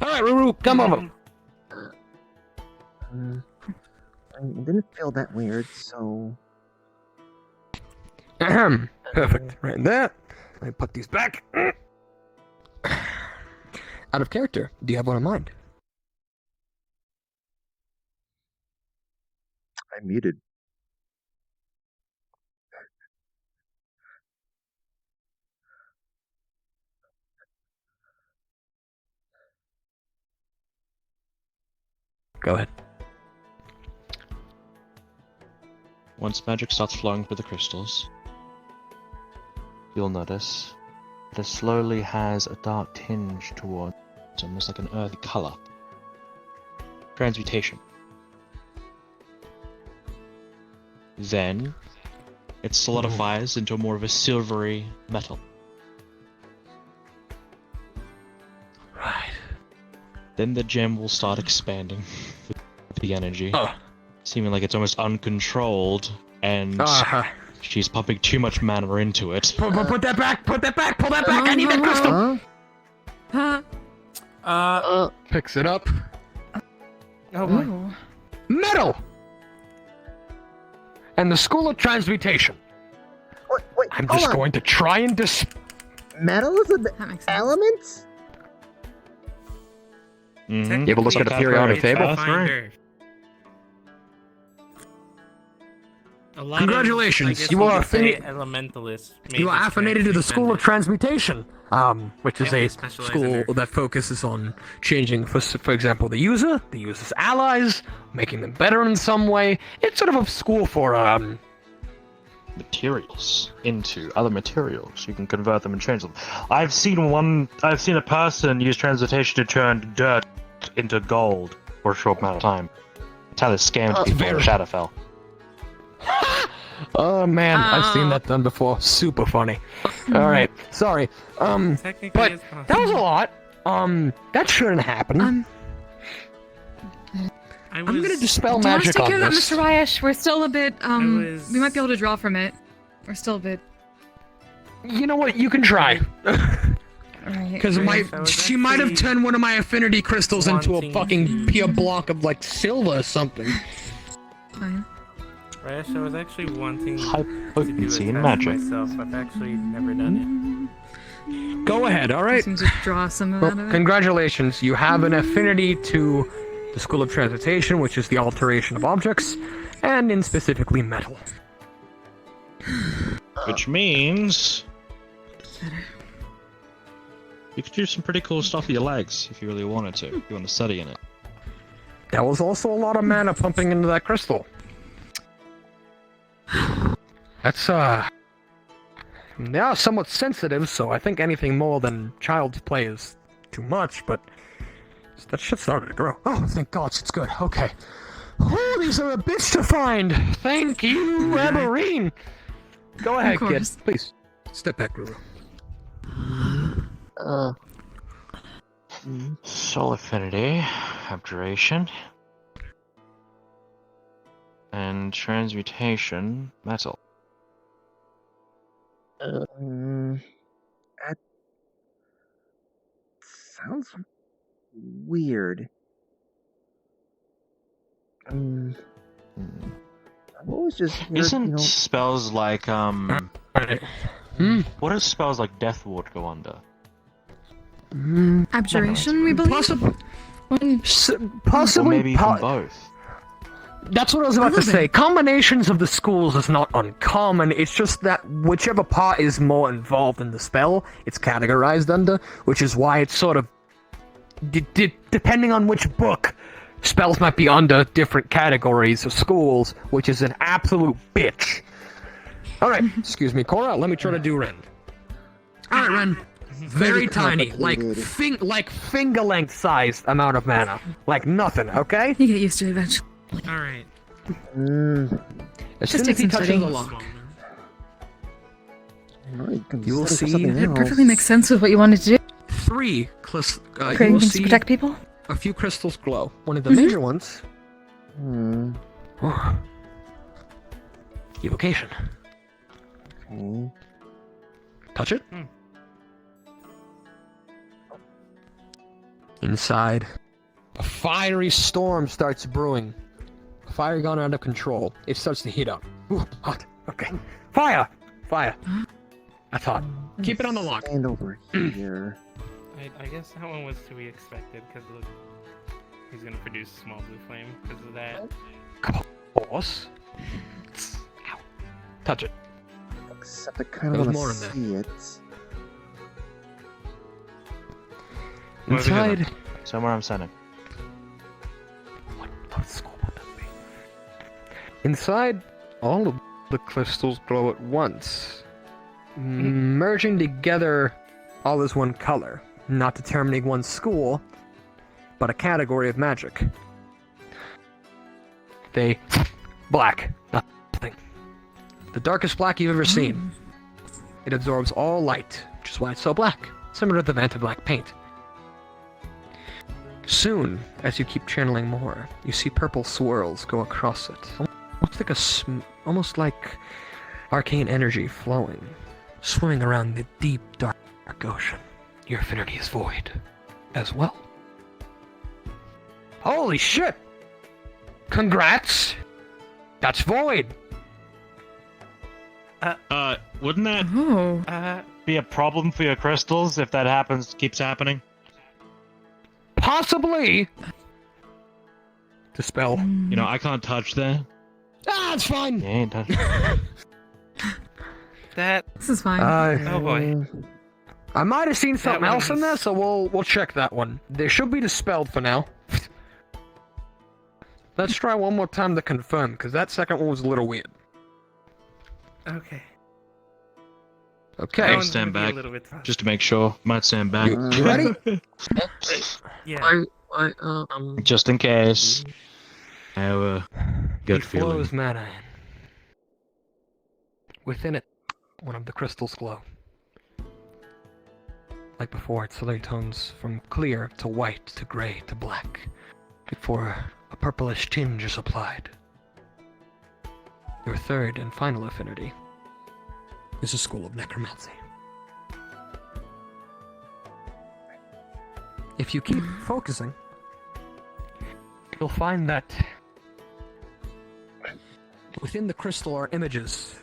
G: Alright, Ruru, come over.
A: It didn't feel that weird, so...
G: Ahem. Perfect. Right there. Let me put these back. Out of character, do you have one in mind?
A: I'm muted.
G: Go ahead.
M: Once magic starts flowing through the crystals, you'll notice that it slowly has a dark tinge towards almost like an earthy color. Transmutation. Then, it solidifies into more of a silvery metal.
G: Right.
M: Then the gem will start expanding with the energy, seeming like it's almost uncontrolled, and she's pumping too much mana into it.
G: Put that back! Put that back! Pull that back! I need that crystal! Picks it up.
I: Oh boy.
G: Metal! And the School of Transmutation.
A: Wait,
G: I'm
A: hold
G: just
A: on.
G: going to try and
A: Metal is an element?
M: Mm-hmm.
G: You ever look at a periodic table? Congratulations, you are
I: elementalist.
G: You are affiliated to the School of Transmutation, which is a school that focuses on changing, for example, the user's allies, making them better in some way. It's sort of a school for
M: materials into other materials. You can convert them and change them. I've seen a person use transmutation to turn dirt into gold for a short amount of time. That's how they scammed people in Shadowfell.
G: Oh man, I've seen that done before. Super funny. Alright, sorry. But that was a lot. That shouldn't happen. I'm gonna dispel
F: Do you want us
G: magic
F: to take
G: on
F: care of that,
G: this.
F: Mr. Ryesh? We're still a bit, we might be able to draw from it. We're still a bit...
G: You know what, you can try.
F: Right.
G: Because she might have turned one of my affinity crystals into a fucking pure block of like silver or something.
F: Fine.
I: Rash, I was actually wanting
M: High
I: to
M: potency
I: do a
M: in
I: test
M: magic.
I: myself. I've actually never done
G: Go ahead, alright?
F: Seems to draw some of
G: Well,
F: that of it.
G: congratulations. You have an affinity to the School of Transmutation, which is the alteration of objects, and in specifically metal.
M: Which means you could do some pretty cool stuff with your legs if you really wanted to. If you want to study in it.
G: That was also a lot of mana pumping into that crystal. That's, they are somewhat sensitive, so I think anything more than child's play is too much, but that shit started to grow. Oh, thank God, it's good. Okay. Oh, these are a bitch to find. Thank you, Eberine. Go ahead, kid.
F: course.
G: Please, step back, Ruru.
M: Soul affinity, abjuration. And transmutation metal.
A: That sounds weird. What was just here,
M: Isn't spells like what do spells like Death Ward go under?
F: Abjuration, we believe.
G: Possibly,
M: or maybe even both.
G: That's what I was about to say. Combinations of the schools is not uncommon. It's just that whichever part is more involved in the spell, it's categorized under, which is why it's sort of depending on which book, spells might be under different categories of schools, which is an absolute bitch. Alright, excuse me, Cora, let me try to do Ren. Alright, Ren. Very tiny, like finger-length sized amount of mana. Like nothing, okay?
F: You get used to it eventually.
I: Alright.
G: As soon as he touches the lock, you will see...
F: It perfectly makes sense with what you wanted to do.
G: Three you
F: Creating
G: will
F: things to
G: see
F: protect people?
G: a few crystals glow. One of the major ones... Evocation. Touch it. Inside, a fiery storm starts brewing. Fire gone out of control. It starts to heat up. Ooh, hot. Okay. Fire! Fire. That's hot. Keep it on the lock.
A: Stand over here.
I: I guess that one was to be expected, because look, he's gonna produce small blue flame because of that.
G: Of course. Ow. Touch it.
A: Except I kind of want to see it.
G: Inside.
M: Somewhere I'm sending.
G: Inside, all of the crystals glow at once, merging together all as one color, not determining one school, but a category of magic. They black, nothing. The darkest black you've ever seen. It absorbs all light, which is why it's so black, similar to the Vanta black paint. Soon, as you keep channeling more, you see purple swirls go across it. Almost like arcane energy flowing, swimming around the deep, dark ocean. Your affinity is void, as well. Holy shit! Congrats! That's void!
M: Wouldn't that be a problem for your crystals if that keeps happening?
G: Possibly! Dispel.
M: You know, I can't touch that.
G: Ah, it's fine!
M: You ain't touching.
F: This is fine.
I: Oh boy.
G: I might have seen something else in there, so we'll check that one. They should be dispelled for now. Let's try one more time to confirm, because that second one was a little weird.
I: Okay.
G: Okay.
M: I'll stand back, just to make sure. Might stand back.
G: You ready?
I: Yeah.
M: Just in case. I have a good feeling.
G: Flows mana in. Within it, one of the crystals glow. Like before, it slowly tones from clear to white to gray to black, before a purplish tinge is applied. Your third and final affinity is a school of necromancy. If you keep focusing, you'll find that within the crystal are images,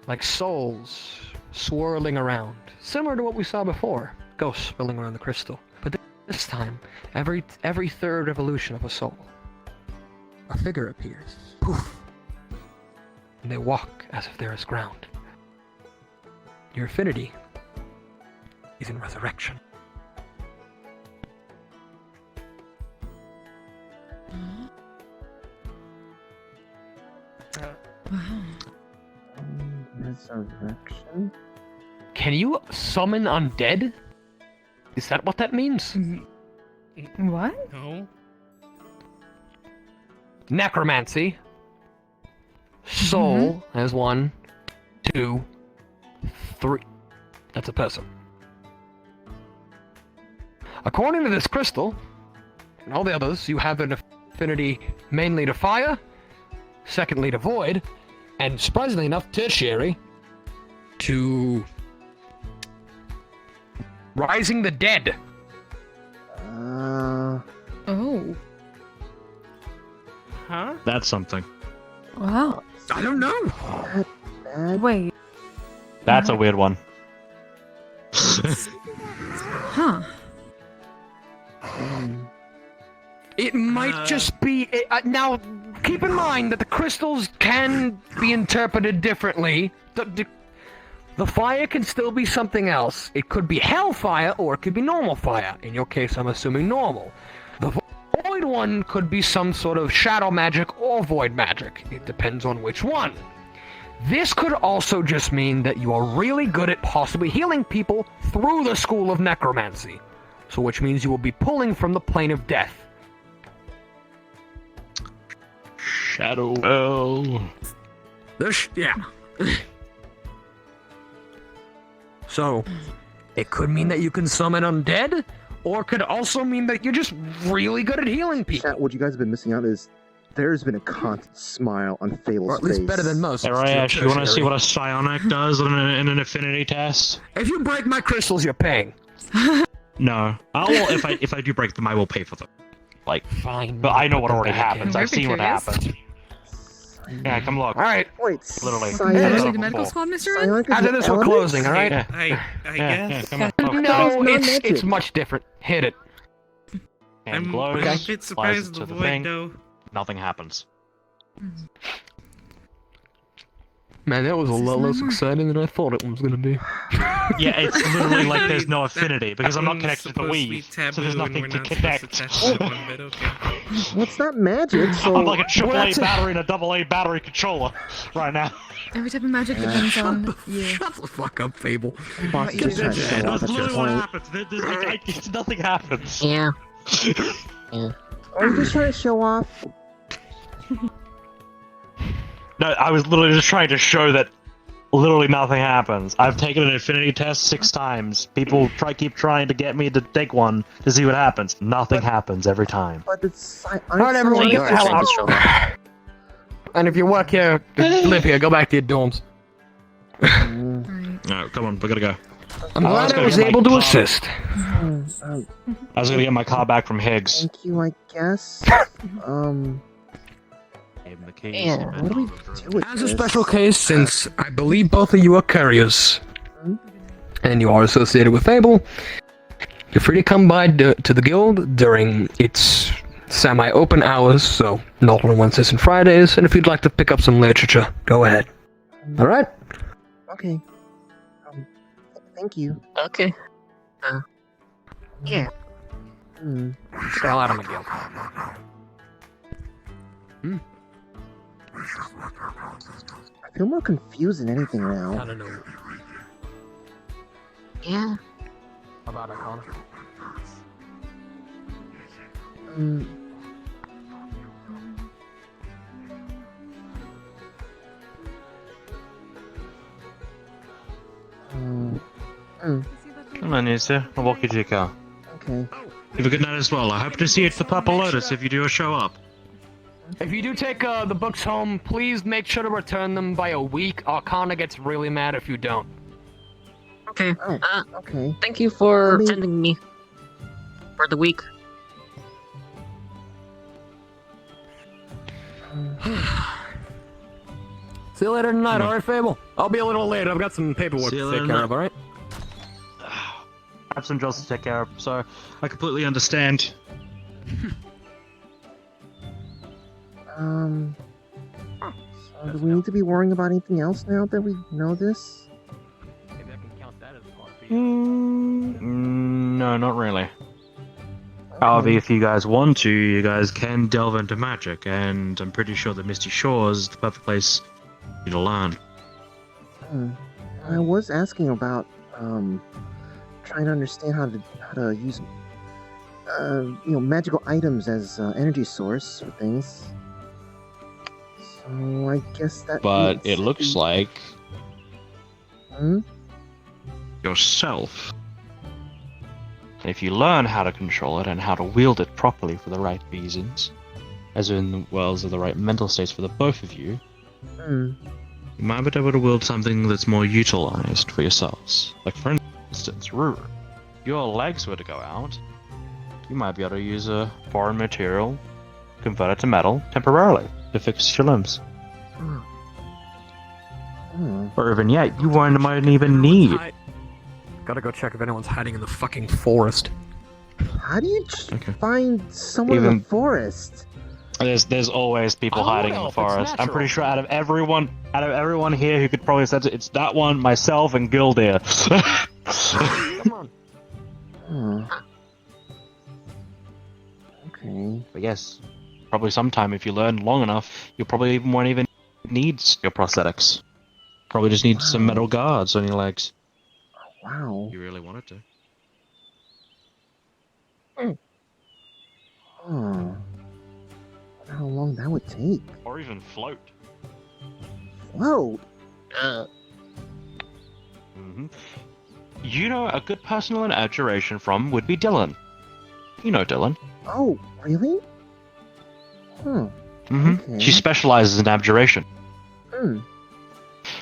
G: like souls swirling around, similar to what we saw before, ghosts swirling around the crystal. But this time, every third evolution of a soul, a figure appears. Poof! And they walk as if there is ground. Your affinity is in resurrection.
A: Resurrection?
G: Can you summon undead? Is that what that means?
F: What?
I: No.
G: Necromancy. Soul has 1, 2, 3. That's a person. According to this crystal, and all the others, you have an affinity mainly to fire, secondly to void, and surprisingly enough, tertiary to rising the dead.
F: Oh.
I: Huh?
M: That's something.
F: Wow.
G: I don't know.
F: Wait.
M: That's a weird one.
F: Huh.
G: It might just be... now, keep in mind that the crystals can be interpreted differently. The fire can still be something else. It could be hellfire, or it could be normal fire. In your case, I'm assuming normal. The void one could be some sort of shadow magic or void magic. It depends on which one. This could also just mean that you are really good at possibly healing people through the school of necromancy. So which means you will be pulling from the plane of death.
M: Shadow. Oh.
G: Yeah. So, it could mean that you can summon undead, or it could also mean that you're just really good at healing people.
A: Chat, what you guys have been missing out is there's been a constant smile on Fable's
G: Or at least
A: face.
G: better than most.
M: Hey, Rayesh, you want to see what a psionic does in an affinity test?
G: If you break my crystals, you're paying.
M: No. If I do break them, I will pay for them. Like,
G: fine.
M: But I know what already
G: Okay.
M: happens. I've seen what
F: curious.
M: happened. Yeah, come look.
G: Alright.
A: Wait,
M: Literally.
F: Actually, the medical squad, Mr. Red?
G: After this, we're closing, alright?
I: I guess.
M: come on.
G: No,
A: It's
G: it's
A: magic.
G: much different. Hit it.
M: And
I: I'm
M: glows,
I: a bit
M: slides
I: surprised
M: into
I: the
M: the
I: void,
M: thing.
I: though.
M: Nothing happens.
G: Man, that was a lot less exciting than I thought it was gonna be.
M: Yeah, it's literally like there's no affinity because I'm not
I: one's
M: connected to the
I: supposed to be
M: weave,
I: taboo
M: so there's
I: and
M: nothing
I: we're
M: to
I: not
M: connect.
I: supposed to touch that one bit, okay.
A: Well, it's not magic, so...
M: I'm like a AAA
G: that's a-
M: battery and a AA battery controller right now.
F: Every type of magic depends on you.
G: Shut the fuck up, Fable.
A: Boss is just trying to show off
M: That's
A: at your
M: literally what
A: point.
M: happens. Nothing happens.
E: Yeah.
A: Are you just trying to show off?
M: No, I was literally just trying to show that literally nothing happens. I've taken an affinity test 6 times. People keep trying to get me to take one to see what happens. Nothing happens every time.
A: But it's...
G: Alright, everyone, get the hell out. And if you work here, live here, go back to your dorms.
M: Alright, come on, we gotta go.
G: I'm glad I was able to assist.
M: I was gonna get my car back from Higgs.
A: Thank you, I guess. What do we do with
G: As a
A: this?
G: special case, since I believe both of you are couriers, and you are associated with Fable, you're free to come by to the guild during its semi-open hours, so not on Wednesdays and Fridays, and if you'd like to pick up some literature, go ahead. Alright?
A: Okay. Thank you.
E: Okay. Yeah.
A: Hmm.
G: Get the hell out of my guild.
A: I feel more confused than anything now.
G: I don't know.
E: Yeah.
G: How about Icona?
M: Come on, Nisa. I'll walk you to your car.
A: Okay.
M: Have a good night as well. I hope to see you at the Purple Lotus if you do show up.
G: If you do take the books home, please make sure to return them by a week. Arcana gets really mad if you don't.
E: Okay.
A: Okay.
E: Thank you for sending me for the week.
G: See you later tonight, alright, Fable? I'll be a little late. I've got some paperwork
M: See you
G: to
M: later
G: take care
M: tonight.
G: of, alright?
M: I have some jobs to take care of, so I completely understand.
A: So do we need to be worrying about anything else now that we know this?
M: No, not really. However, if you guys want to, you guys can delve into magic, and I'm pretty sure that Misty Shores is the perfect place for you to learn.
A: I was asking about trying to understand how to use magical items as energy source for things. So I guess that.
M: But
A: means-
M: it looks like
A: Hmm?
M: yourself. If you learn how to control it and how to wield it properly for the right reasons, as in worlds of the right mental states for the both of you,
A: Hmm.
M: you might be able to wield something that's more utilized for yourselves. Like for instance, Ruru, if your legs were to go out, you might be able to use a foreign material, convert it to metal temporarily to fix your limbs. Or even yet, you might even need.
G: Gotta go check if anyone's hiding in the fucking forest.
A: How do you find someone in
M: Even-
A: the forest?
M: There's always people hiding in the forest. I'm pretty sure out of everyone here who could probably sense it, it's that one, myself, and Gildir.
G: Come on.
A: Okay.
M: But yes, probably sometime if you learn long enough, you probably won't even need your prosthetics. Probably just need some metal guards on your legs.
A: Wow.
M: You really wanted to.
A: Oh. How long that would take?
M: Or even float.
A: Whoa.
M: You know, a good personal and adjuration from would be Dylan. You know Dylan.
A: Oh, really? Huh. Okay.
M: She specializes in abjuration.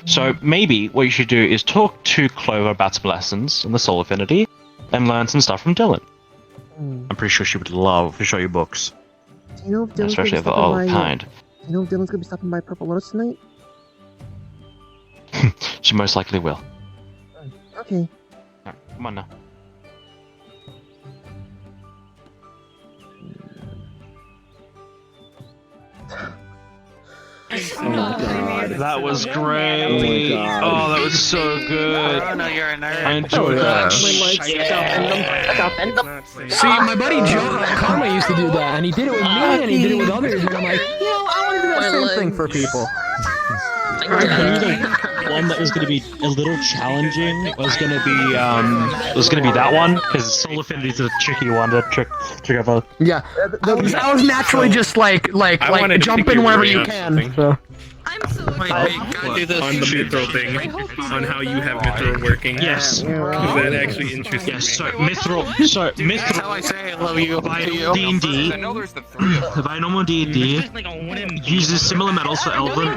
M: So maybe what you should do is talk to Clover about some lessons in the Soul Affinity and learn some stuff from Dylan. I'm pretty sure she would love to show you books.
A: Do you know if Dylan's
M: Especially of
A: gonna be
M: all
A: stopping by,
M: kind.
A: Do you know if Dylan's gonna be stopping by Purple Lotus tonight?
M: She most likely will.
A: Okay.
M: Alright, come on now.
A: Oh my god.
M: That was great.
A: Oh my god.
M: Oh, that was so good.
H: Oh no, you're a nerd.
M: I enjoyed that.
G: See, my buddy Joe Karma used to do that, and he did it with me, and he did it with others, and I'm like, I want to do that same thing for people.
M: One that was going to be a little challenging was going to be that one, because Soul Affinity is a tricky one to trick over.
G: Yeah, I was naturally just like jump in whenever you can. So.
I: On the Mithril thing, on how you have Mithril working.
M: Yes.
I: Because that actually interests me.
M: Yes, so Mithril.
H: That's how I say I love you.
M: By D&D, by normal D&D, uses similar metals for Elven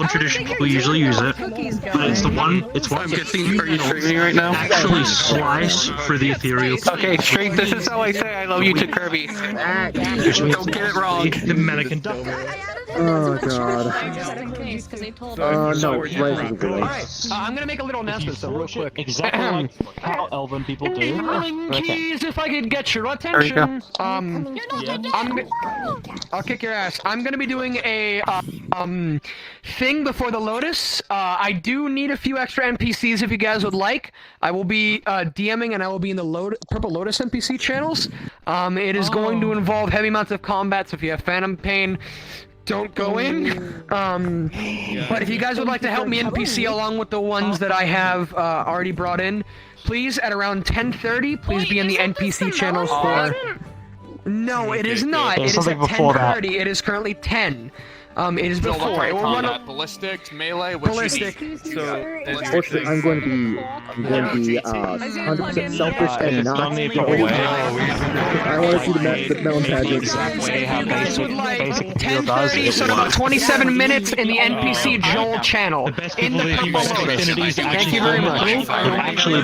M: tradition people usually use it, but it's one
H: I'm guessing, are you streaming right now?
M: actually slice through the ethereal.
H: Okay, Streak, this is how I say I love you to Kirby. Don't get it wrong.
M: The metaconductor.
A: Oh god. No, right is good.
G: Alright, I'm gonna make a little announcement, so real quick.
M: Exactly like how Elven people do.
G: Keys, if I could get your attention. I'll kick your ass. I'm gonna be doing a thing before the Lotus. I do need a few extra NPCs if you guys would like. I will be DMing and I will be in the Purple Lotus NPC channels. It is going to involve heavy amounts of combat, so if you have Phantom Pain, don't go in. But if you guys would like to help me NPC along with the ones that I have already brought in, please at around 10:30, please be in the NPC channels for. No, it is not. It is at 10:30. It is currently 10. It is before. It will run up.
N: Ballistic, melee,
G: Ballistic.
A: Unfortunately, I'm going to be 100% selfish and not. I want to see the melon pageant.
G: Guys would like 10:30, so about 27 minutes in the NPC Joel channel. In the Purple Lotus. Thank you very much.
M: Actually,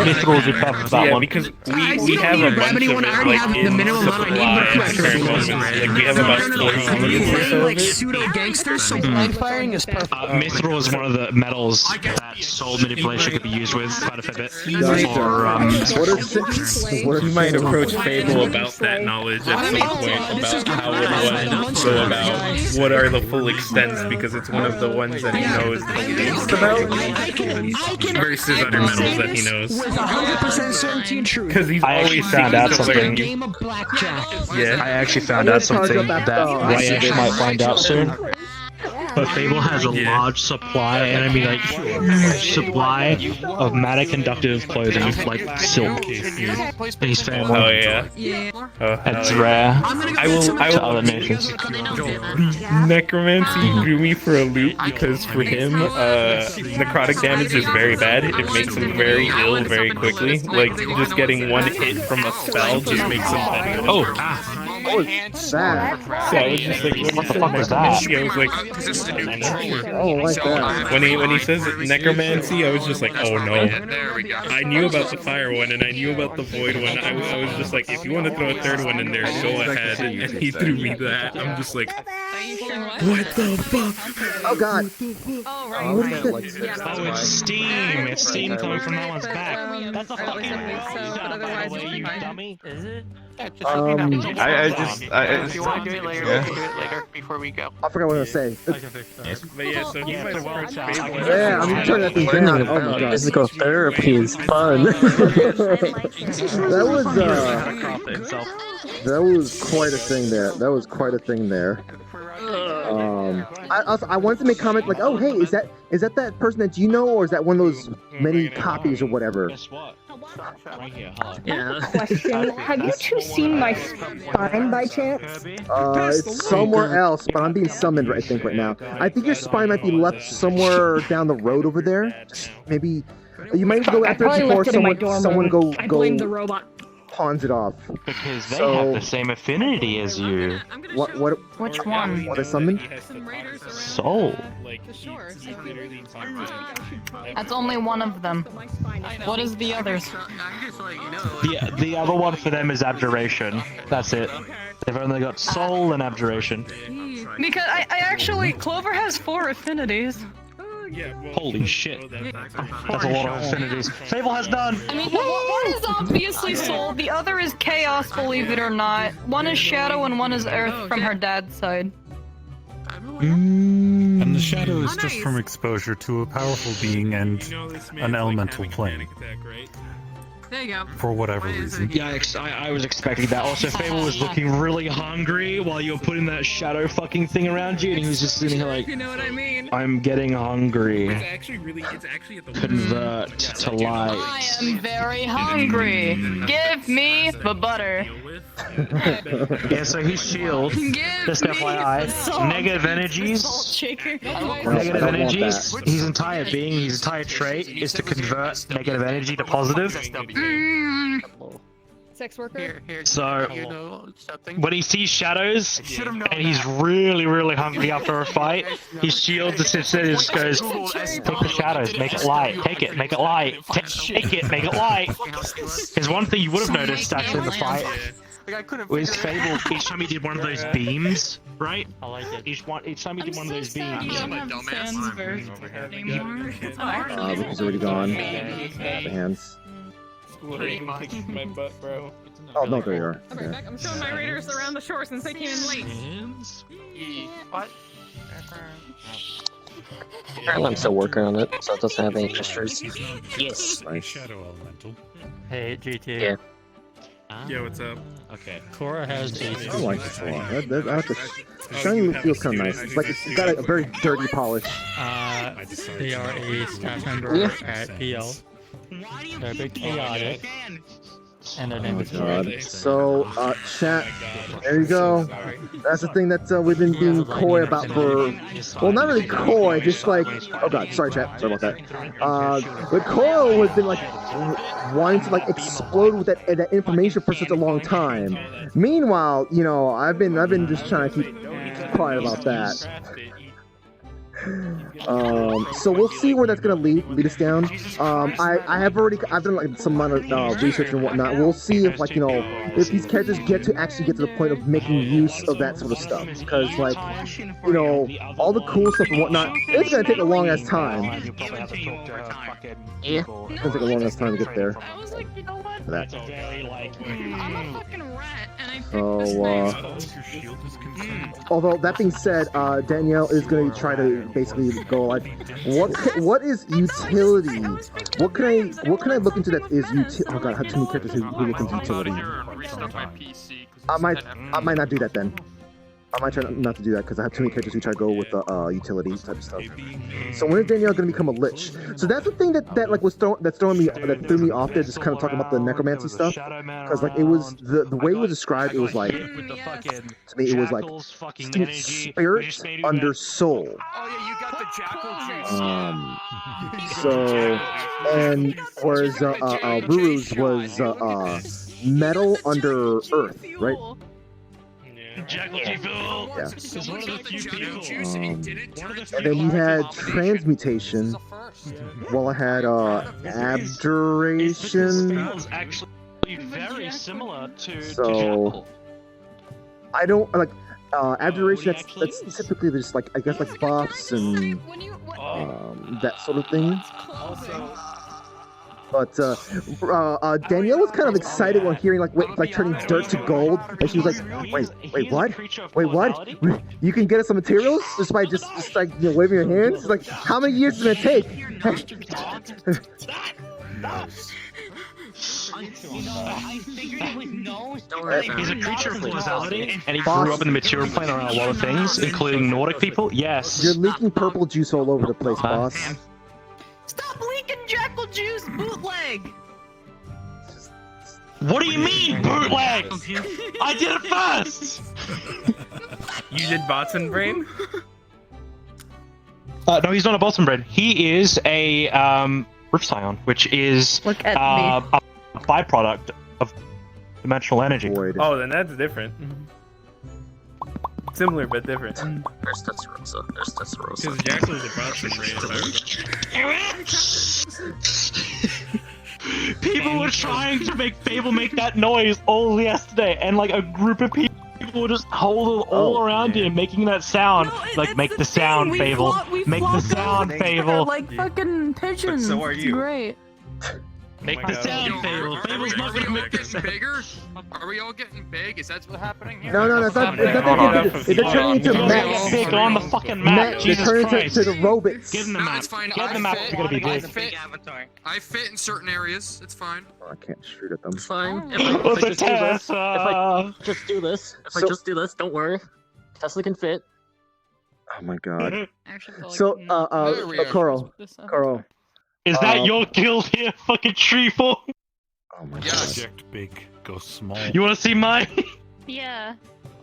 M: Mithril would cover that one.
I: Because we have a bunch of it, like, in like, we have about 40
G: like pseudo gangsters, so blind firing is perfect.
M: Mithril is one of the metals that soul manipulation could be used with quite a bit.
I: You might approach Fable about that knowledge at some point, about how it was, so about what are the full extents, because it's one of the ones that he knows the least about, versus other metals that he knows.
G: With 100% certainty and truth.
I: Because he's
M: I
I: always
M: actually found out something.
G: Game of blackjack.
I: Yeah.
M: I actually found out something that Ryan might find out soon. But Fable has a large supply, and I mean like huge supply of matter-conductive clothing, like silk. And his family.
I: Oh yeah.
M: And it's rare.
I: I will
M: to other nations.
I: Necromancy drew me for a loop because for him, necrotic damage is very bad. It makes him very ill very quickly. Like just getting one hit from a spell just makes him very ill.
A: What was that?
I: So I was just like,
M: What the fuck was that?
I: I was like,
A: Oh, like that.
I: when he says necromancy, I was just like, oh no. I knew about the fire one and I knew about the void one. I was just like, if you want to throw a third one in there, go ahead. And he threw me that. I'm just like, what the fuck?
A: Oh god.
F: Oh, right.
M: Oh, it's steam. It's steam coming from that one's back. That's a fucking
F: you
M: dummy.
H: Is it?
N: If you want to do it later, we can do it later before we go.
A: I forgot what I was gonna say.
I: But yeah, so he might approach Fable.
A: Yeah, I'm turning that thing down. Oh my god.
H: Physical therapy is fun.
A: That was quite a thing there. That was quite a thing there. I wanted to make a comment like, oh hey, is that person that you know, or is that one of those many copies or whatever?
M: Guess what? Right here,
H: Yeah.
O: Question: have you two seen my spine by chance?
A: It's somewhere else, but I'm being summoned, I think, right now. I think your spine might be left somewhere down the road over there. Maybe you might go after it before someone go
O: blame the robot.
A: pawns it off.
M: Because they have the same affinity as you.
O: Which one?
A: What is summoned?
M: Soul.
O: That's only one of them. What is the others?
M: The other one for them is abjuration. That's it. They've only got soul and abjuration.
O: Because I actually, Clover has 4 affinities.
M: Holy shit. That's a lot of affinities. Fable has none!
O: I mean, one is obviously soul, the other is chaos, believe it or not. One is shadow and one is earth from her dad's side.
P: And the shadow is just from exposure to a powerful being and an elemental plane.
F: There you go.
P: For whatever reason.
M: Yeah, I was expecting that. Also, Fable was looking really hungry while you were putting that shadow fucking thing around you, and he was just sitting here like,
F: You know what I mean?
M: I'm getting hungry.
I: It's actually at the
M: Convert to light.
O: I am very hungry. Give me the butter.
M: Yeah, so his shield, just FYI, negative energies, negative energies, his entire being, his entire trait is to convert negative energy to positive.
F: Sex worker?
M: So, when he sees shadows, and he's really, really hungry after a fight, his shield just sits there and just goes, take the shadows, make it light, take it, make it light, take it, make it light. There's one thing you would have noticed actually in the fight. Was Fable, each time he did one of those beams, right? I like it. Each time he did one of those beams.
A: He's already gone. The hands.
I: My butt, bro.
A: Oh, no, there you are.
F: I'll be right back. I'm showing my raiders around the shore since they came in late.
N: What?
H: Apparently I'm still working on it, so it doesn't have any pictures. Yes.
A: Nice.
P: Shadow elemental.
Q: Hey, GT.
H: Yeah.
I: Yeah, what's up?
Q: Okay. Cora has GT.
A: I like this a lot. Shiny feels kind of nice. It's like it's got a very dirty polish.
Q: They are a staff member at PL. They're a bit chaotic. And their name is
A: God. So, chat, there you go. That's the thing that we've been being coy about for, well, not really coy, just like, oh god, sorry chat, sorry about that. But Coral has been like, wanting to like explode with that information for such a long time. Meanwhile, you know, I've been just trying to keep quiet about that. So we'll see where that's gonna lead us down. I've done like some amount of research and whatnot. We'll see if like, you know, if these characters get to the point of making use of that sort of stuff, because like, you know, all the cool stuff and whatnot, it's gonna take a long ass time.
H: Yeah.
A: It's gonna take a long ass time to get there.
F: I was like, you know what?
A: For that.
F: I'm a fucking rat, and I
A: So, although that being said, Danielle is going to try to basically go like, what is utility? What can I look into that is utility? Oh god, I have too many characters who look into utility. I might not do that then. I might try not to do that because I have too many characters who try to go with the utility type of stuff. So when is Danielle going to become a lich? So that's the thing that threw me off there, just kind of talking about the necromancy stuff. Because like it was the way it was described, it was like to me it was like spirit under soul.
C: Oh yeah, you got the jackal juice.
A: So and whereas Ruru's was metal under earth, right?
M: Jackal G-Fool!
A: Yeah.
M: He's one of the few people.
A: And then you had transmutation. Well, I had abjuration.
M: Spell's actually very similar to
A: So
M: Jackal.
A: I don't like abjuration. That's typically just like I guess like buffs and that sort of thing. But Danielle was kind of excited when hearing like turning dirt to gold, and she was like, "Wait, what? Wait, what? You can get us some materials just by just like waving your hands? It's like, how many years is it gonna take?"
M: He's a creature of causality, and he grew up in the material plane around a lot of things, including Nordic people. Yes.
A: You're leaking purple juice all over the place, boss.
O: Stop leaking Jackal juice, bootleg!
M: What do you mean, bootleg? I did it first!
I: You did Botson Brain?
M: No, he's not a bottom brain. He is a Rift Scion, which is a byproduct of dimensional energy.
I: Oh, then that's different. Similar but different.
E: There's Tetsurosa. There's Tetsurosa.
I: Because Jackal is a Botson Brain.
M: People were trying to make Fable make that noise all yesterday, and like a group of people were just holding all around him, making that sound. Like, make the sound, Fable. Make the sound, Fable.
O: Like fucking pigeons.
M: so are
O: It's
M: you.
O: great.
M: Make the sound, Fable. Fable's not gonna make this sound.
R: Bigger? Are we all getting big? Is that what's happening here?
A: No, it's not. They're turning into mechs.
M: Big on the fucking map.
A: They're
M: Jesus
A: turning
M: Christ.
A: to the robots.
M: Give them the
R: No,
M: map.
R: it's fine.
M: Give them the map. You're gonna be big.
R: I fit in certain areas. It's fine.
A: I can't shoot at them.
E: It's fine. If I just do this, if I just do this, don't worry. Tesla can fit.
A: Oh my god. So, Coral.
M: Is that your guild here, fucking Treeful?
A: Oh my
P: god. Project big, go small.
M: You wanna see mine?
O: Yeah.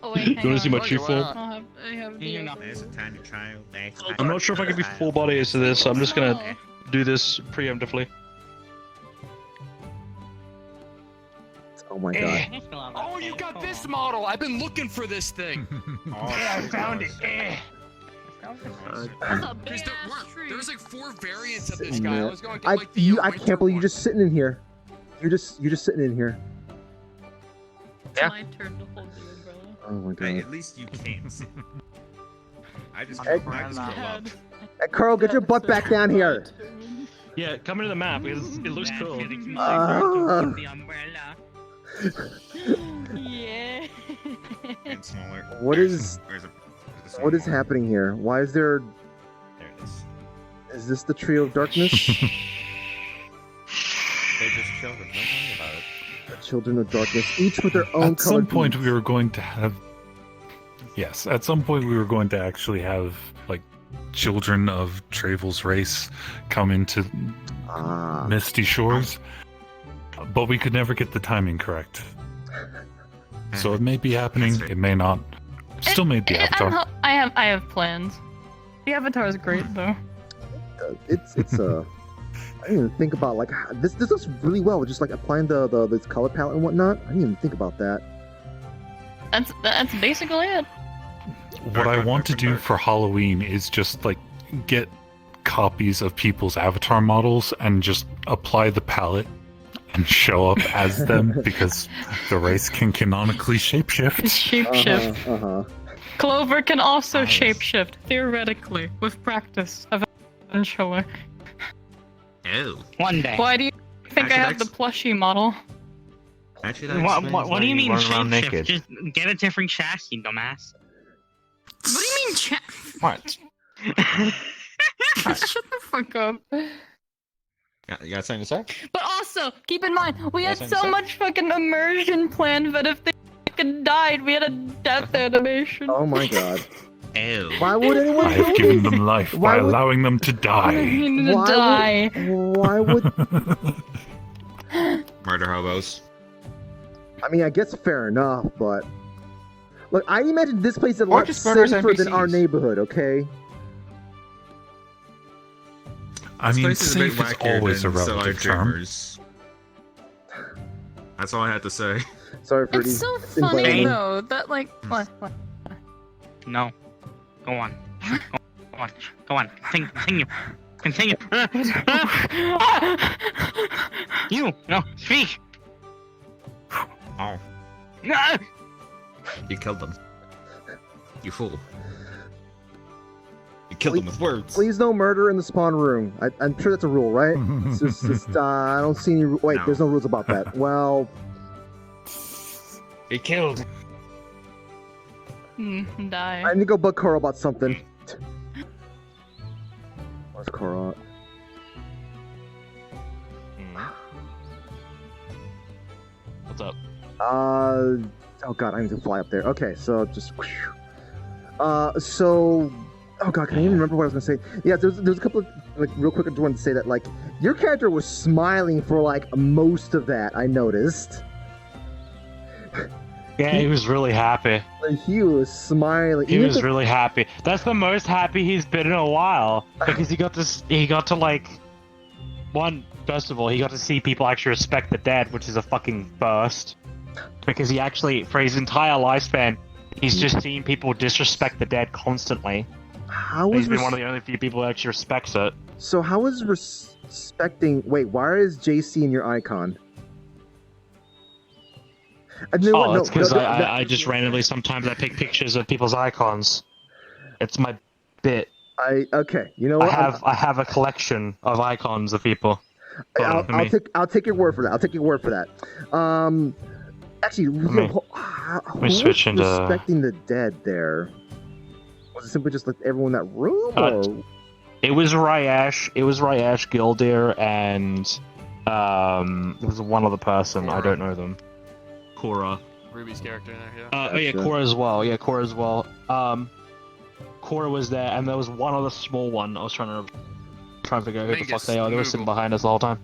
O: Oh wait,
M: You
O: hang
M: wanna
O: on.
M: see my true form?
O: I have
B: There's a tiny child.
M: I'm not sure if I can be full body to this, so I'm just gonna do this preemptively.
A: Oh my god.
R: Oh, you got this model. I've been looking for this thing.
M: Yeah, I found it.
R: There's like 4 variants of this guy. I was going to
A: I
R: get like the
A: I can't believe you're just sitting in here. You're just sitting in here.
O: It's my turn to hold the umbrella.
A: Oh my god.
B: Hey, at least you can't. I just
A: Hey,
B: grew up.
A: Hey, Carl, get your butt back down here.
M: Yeah, come into the map because it looks cool.
O: Yeah.
B: And smaller.
A: What is
B: Where's a
A: happening here? Why is there?
B: There it is.
A: Is this the Trio of Darkness?
B: They're just children. Don't worry about it.
A: The Children of Darkness, each with their own
P: At some
A: colored
P: point,
A: beads.
P: we were going to have. Yes, at some point, we were going to actually have like children of Travel's race come into Misty Shores, but we could never get the timing correct. So it may be happening, it may not. Still made the avatar.
O: I have plans. The avatar is great though.
A: It's I didn't even think about like this looks really well, just like applying the this color palette and whatnot. I didn't even think about that.
O: That's basically it.
P: What I want to do for Halloween is just like get copies of people's avatar models and just apply the palette and show up as them because the race can canonically shapeshift.
O: Shapeshift. Clover can also shapeshift, theoretically, with practice eventually.
B: Oh.
H: One day.
O: Why do you think I have the plushie model?
B: Actually,
H: What do you mean
B: run around
H: shapeshift?
B: naked.
H: Just get a different chassis, dumbass.
O: What do you mean
B: What?
O: Shut the fuck up.
B: You got something to say?
O: But also, keep in mind, we had
B: That's
O: so
B: insane.
O: much fucking immersion planned that if they fucking died, we had a death animation.
A: Oh my god.
B: Ew.
A: Why would anyone
P: I
A: do
P: have given
A: this?
P: them life
A: Why
P: by
A: would-
P: allowing them to die.
A: Why would?
B: Murder hobos.
A: I mean, I guess fair enough, but look, I imagine this place is a
B: Or
A: lot
B: just murder
A: safer than
B: NPCs.
A: our neighborhood. Okay.
P: I
B: This
P: mean,
B: place is a bit
P: safe is
B: wackier
P: always a
B: than Solar
P: relative term.
B: Dreamers. That's all I had to say.
A: Sorry for
F: It's
A: these.
F: so funny
A: inviting-
F: though that like what?
H: No. Go on. Go on. Go on. Continue. Continue. You. No. Speak.
B: Oh. You killed them. You fool. You killed them with words.
A: Please no murder in the spawn room. I'm sure that's a rule, right? It's just, I don't see any. Wait, there's no rules about that. Well,
B: He killed.
O: Die.
A: I need to go bug Cora about something. Where's Cora?
M: What's up?
A: Oh god, I need to fly up there. Okay, so just. So. Oh god, can I even remember what I was gonna say? Yeah, there's a couple of like real quick. I just wanted to say that like your character was smiling for like most of that. I noticed.
M: Yeah, he was really happy.
A: Like, he was smiling.
M: He was really happy. That's the most happy he's been in a while because he got to like, first of all, he got to see people actually respect the dead, which is a fucking first. Because he actually, for his entire lifespan, he's just seen people disrespect the dead constantly.
A: How
M: he's been one of the only few people who actually respects it.
A: So how is respecting? Wait, why is JC in your icon?
M: That's because I just randomly sometimes I pick pictures of people's icons. It's my bit.
A: Okay, you know what?
M: I have a collection of icons of people.
A: I'll take your word for that. I'll take your word for that. Actually, who was respecting the dead there? Was it simply just like everyone in that room, or?
M: It was Ryash, Gildir, and there was one other person. I don't know them. Cora.
R: Ruby's character in there,
M: Oh yeah, Cora as well. Cora was there, and there was one other small one. I was trying to figure out who the fuck they are. They were sitting behind us the whole time.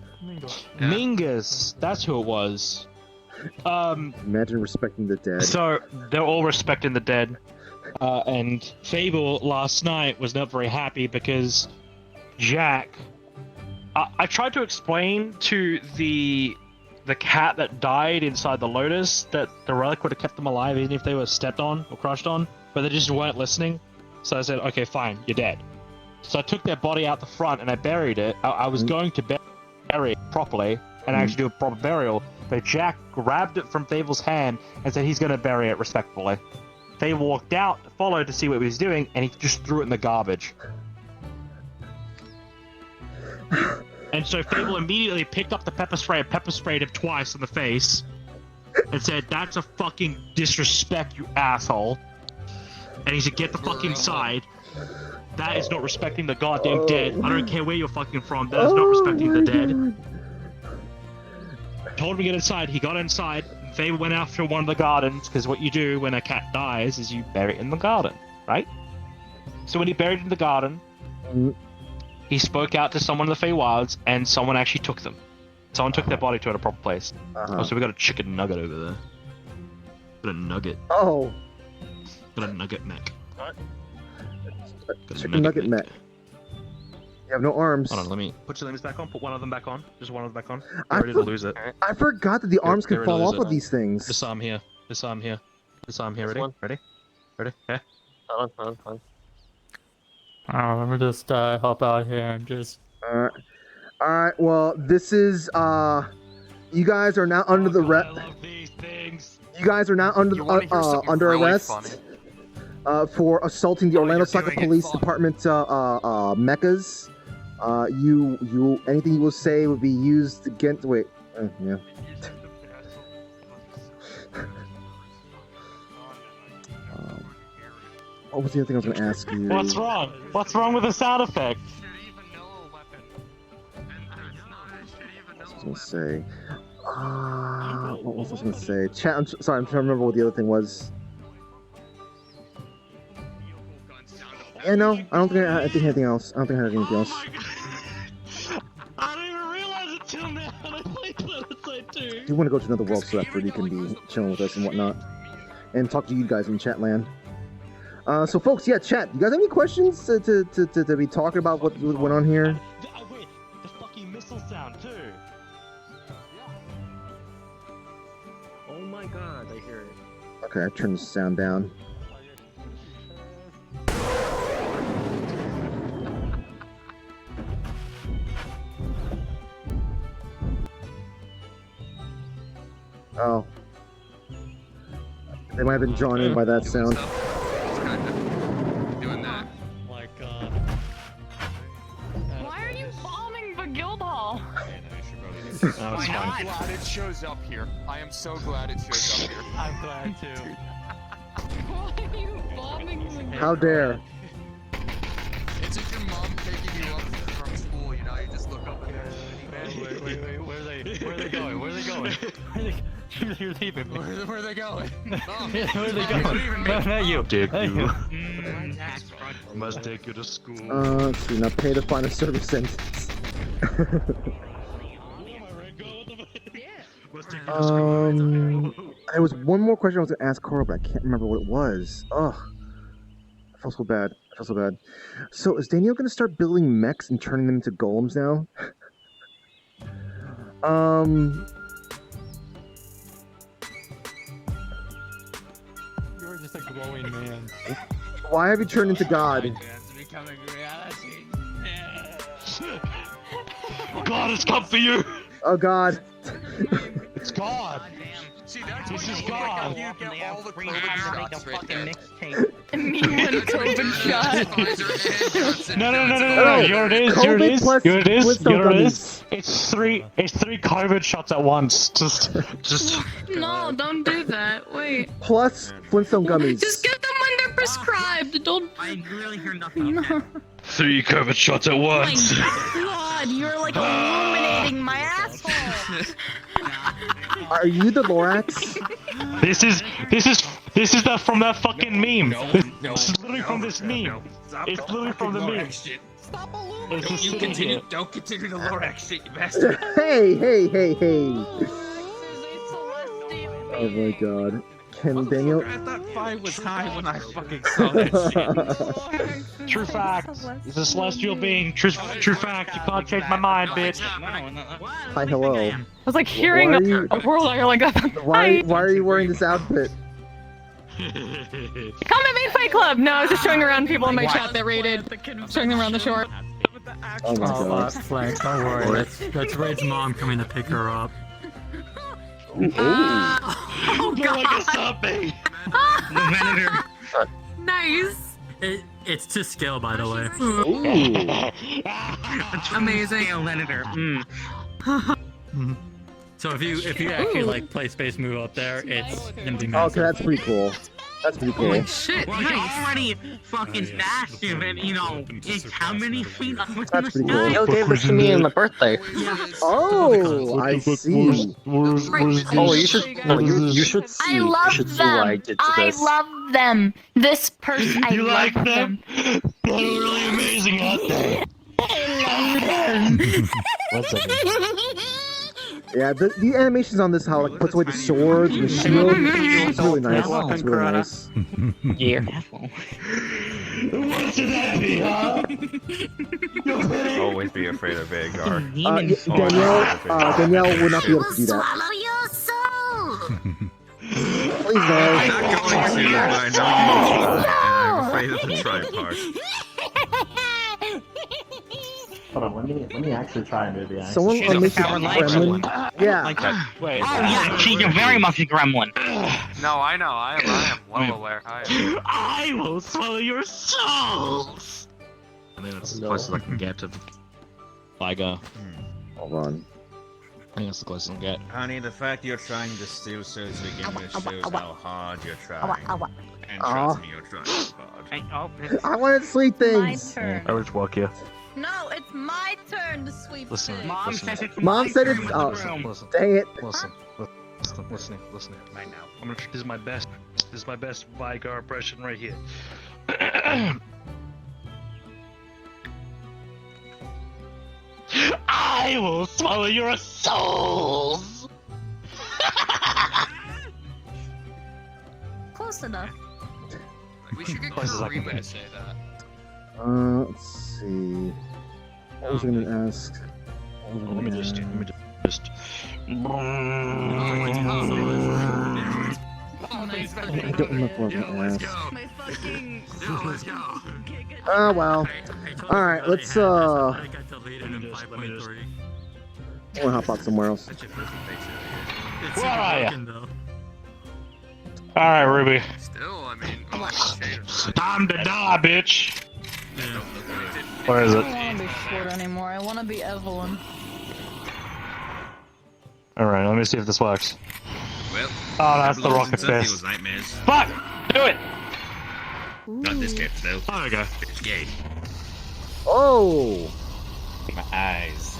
M: Mingus, that's who it was.
A: Imagine respecting the dead.
M: So they're all respecting the dead. And Fable last night was not very happy because Jack. I tried to explain to the cat that died inside the Lotus that the relic would have kept them alive even if they were stepped on or crushed on, but they just weren't listening. So I said, okay, fine, you're dead. So I took their body out the front and I buried it. I was going to bury it properly and actually do a proper burial, but Jack grabbed it from Fable's hand and said he's going to bury it respectfully. They walked out, followed to see what he was doing, and he just threw it in the garbage. And so Fable immediately picked up the pepper spray and pepper sprayed him twice in the face and said, "That's a fucking disrespect, you asshole." And he said, "Get the fuck inside. That is not respecting the goddamn dead. I don't care where you're fucking from. That is not respecting the dead." Told him to get inside. He got inside. Fable went after one of the gardens, because what you do when a cat dies is you bury it in the garden, right? So when he buried it in the garden, he spoke out to someone in the Feywilds, and someone actually took them. Someone took their body to a proper place. Oh, so we got a chicken nugget over there. Got a nugget.
A: Oh.
M: Got a nugget mech.
A: Chicken nugget mech. You have no arms.
M: Hold on, let me put your limbs back on. Put one of them back on. Just one of them back on. Get ready to lose it.
A: I forgot that the arms can fall off of these things.
M: This arm here. This arm here. This arm here. Ready? Ready? Ready? Yeah.
E: Hold on.
Q: Let me just hop out here and just.
A: Alright, well, this is, you guys are now under the You guys are now under arrest. For assaulting the Orlando Soccer Police Department mechas. Anything you will say would be used against. Wait, yeah. What was the other thing I was going to ask you?
M: What's wrong? What's wrong with the sound effect?
A: What was I going to say? What was I going to say? Chat. I'm trying to remember what the other thing was. Yeah, no, I don't think I think anything else. I don't think I had anything else.
M: I didn't even realize it till now. I played Planet 2.
A: You want to go to another world so after you can be chilling with us and whatnot, and talk to you guys in chat land. So folks, yeah, chat. You guys have any questions to be talking about what went on here?
M: Wait, the fucking missile sound too.
G: Oh my
B: my god, I hear it.
A: Okay, I turned the sound down. Oh. They might have been drawn in by that sound.
R: Doing that.
Q: Like,
O: Why are you bombing the guild hall?
R: I'm glad it shows up here. I am so glad it shows up here.
Q: I'm glad too.
O: Why are you bombing the guild
A: How dare.
R: It's like your mom taking you up from school, you know? You just look up and
Q: Wait, where are they going? Where are they going? You're leaving me.
R: Where are they going? Mom,
Q: Where are they
R: Mom,
Q: going?
R: you're leaving me.
Q: Not you.
M: Take
Q: Not
M: you.
Q: you.
M: Must take you to school.
A: Let's see, now pay to find a service sentence. There was one more question I was gonna ask Carl, but I can't remember what it was. Ugh. I feel so bad. So is Danielle gonna start building mechs and turning them into golems now?
Q: You're just a glowing man.
A: Why have you turned into God?
M: God has come for you!
A: Oh God.
M: It's God!
R: See, that's
M: This
R: when
M: is
R: you
M: God.
R: get all the
O: Free
R: COVID
O: time to make
R: shots
O: a
R: right
O: fucking
R: there.
O: mixtape. Me one COVID shot.
M: No. You know what it is?
A: COVID plus Flintstone gummies.
M: It's three COVID shots at once. Just.
O: No, don't do that. Wait.
A: Plus Flintstone gummies.
O: Just get them when they're prescribed. Don't.
H: I really hear nothing.
O: No.
M: 3 COVID shots at
O: Oh my
M: once.
O: god, you're like illuminating my asshole.
A: Are you the Lorax?
M: This is from that fucking meme. This is literally from this meme. It's literally from the meme.
O: Stop
M: It's just sitting here.
B: Don't continue the Lorax shit, you bastard.
A: Hey. Oh my God. Can Daniel?
B: I thought 5 was high when I fucking saw that shit.
M: True fact. He's a celestial being. True fact. You can't change my mind, bitch.
A: Hi, hello.
F: I was like hearing
A: Why
F: a
A: are you-
F: world I like
A: Why are you wearing this outfit?
F: Come at me, Fight Club! No, I was just showing around people in my chat that raided. Showing them around the shore.
A: Oh my God.
Q: Flank, don't worry. That's Raid's mom coming to pick her up.
O: Oh god.
M: Like a zombie.
F: Nice.
Q: It's to scale, by the way.
O: Amazing.
Q: So if you actually like play Space Move up there, it's gonna be massive.
A: Okay, that's pretty cool. That's pretty cool.
F: Holy shit,
H: Well, you
F: nice.
H: already fucking bashed him, and you know, it's how many feet up in the
A: That's pretty cool.
E: Yo gave this to me on my birthday.
A: Oh, I see.
E: Oh, you should. No, you should see.
O: I
E: You
O: love
E: should see what I
O: them.
E: did to
O: I
E: this.
O: love them. This person, I
M: You
O: love
M: like
O: them.
M: them? They're really amazing, aren't they?
O: I love them.
M: One second.
A: Yeah, the animations on this, how like puts away the sword and the shield. It's really nice. It's really nice.
E: Yeah.
M: What's it heavy, huh?
N: Always be afraid of Vagar.
A: Danielle would not be able to do that.
L: Swallow your soul!
A: Please no.
N: I'm not going to, but I know you will try, and I'm afraid of the try part.
M: Hold on, let me actually try and do the action.
A: Someone
H: She's a
A: unleashed a
H: power
A: gremlin. Yeah.
H: Like,
M: Wait.
H: oh yeah, she's a very much a gremlin.
R: No, I know. I am well aware.
M: I will swallow your souls!
N: I think that's as close as I can get to the
M: Liga.
A: Hold on.
M: I think that's the closest I can get.
N: Honey, the fact you're trying to steal souls again just shows how hard you're trying. And
A: Aw.
N: trust me, you're trying hard.
A: I wanted sweet
O: My
A: things.
O: turn.
M: I would walk you.
O: No, it's my turn to sweep
M: Listen,
O: shit.
H: Mom
M: listen.
H: said it's
A: Mom
H: my
A: said
H: turn
A: it's.
H: in the
A: Oh,
H: room.
M: Listen.
A: dang it.
M: Listen. Right now. This is my best. This is my best Vigar impression right here. I will swallow your souls.
O: Close enough.
R: We should get
M: Close as I can
R: Karima to
M: get.
R: say that.
A: Let's see. What was I gonna ask?
M: Let me just. Just.
A: I don't remember what I asked. Oh well. Alright, let's
P: I got deleted in 5.3.
A: I wanna hop out somewhere else.
P: It's
M: Where are ya?
P: broken, though.
M: Alright, Ruby.
R: Still, I mean, I'm not gonna change.
M: Time to die, bitch! Where is
O: I
M: it?
O: don't want to be short anymore. I want to be Evelyn.
M: Alright, let me see if this works.
N: Well,
M: Oh, that's the rocket
N: some
M: fist.
N: people's nightmares.
M: Fuck! Do it!
N: Not this case, though.
M: Oh, okay.
N: It's gay.
A: Oh!
N: My eyes.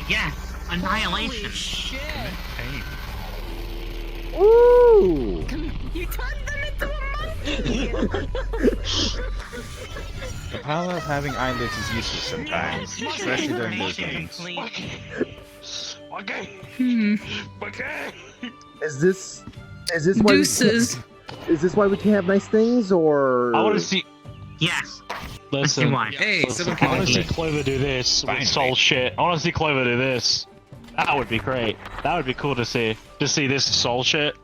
H: Yes, annihilation.
O: Holy shit!
A: Ooh!
O: You turned them into a monkey!
N: The power of having eyelids is useful sometimes, especially during those games.
M: Okay. Okay.
A: Is this why
O: Deuces.
A: Is this why we can't have nice things, or
M: I want to see.
H: Yes.
M: Listen,
N: Hey, someone
M: I want to see Clover do this
N: Finally.
M: with soul shit. I want to see Clover do this. That would be great. That would be cool to see. To see this soul shit.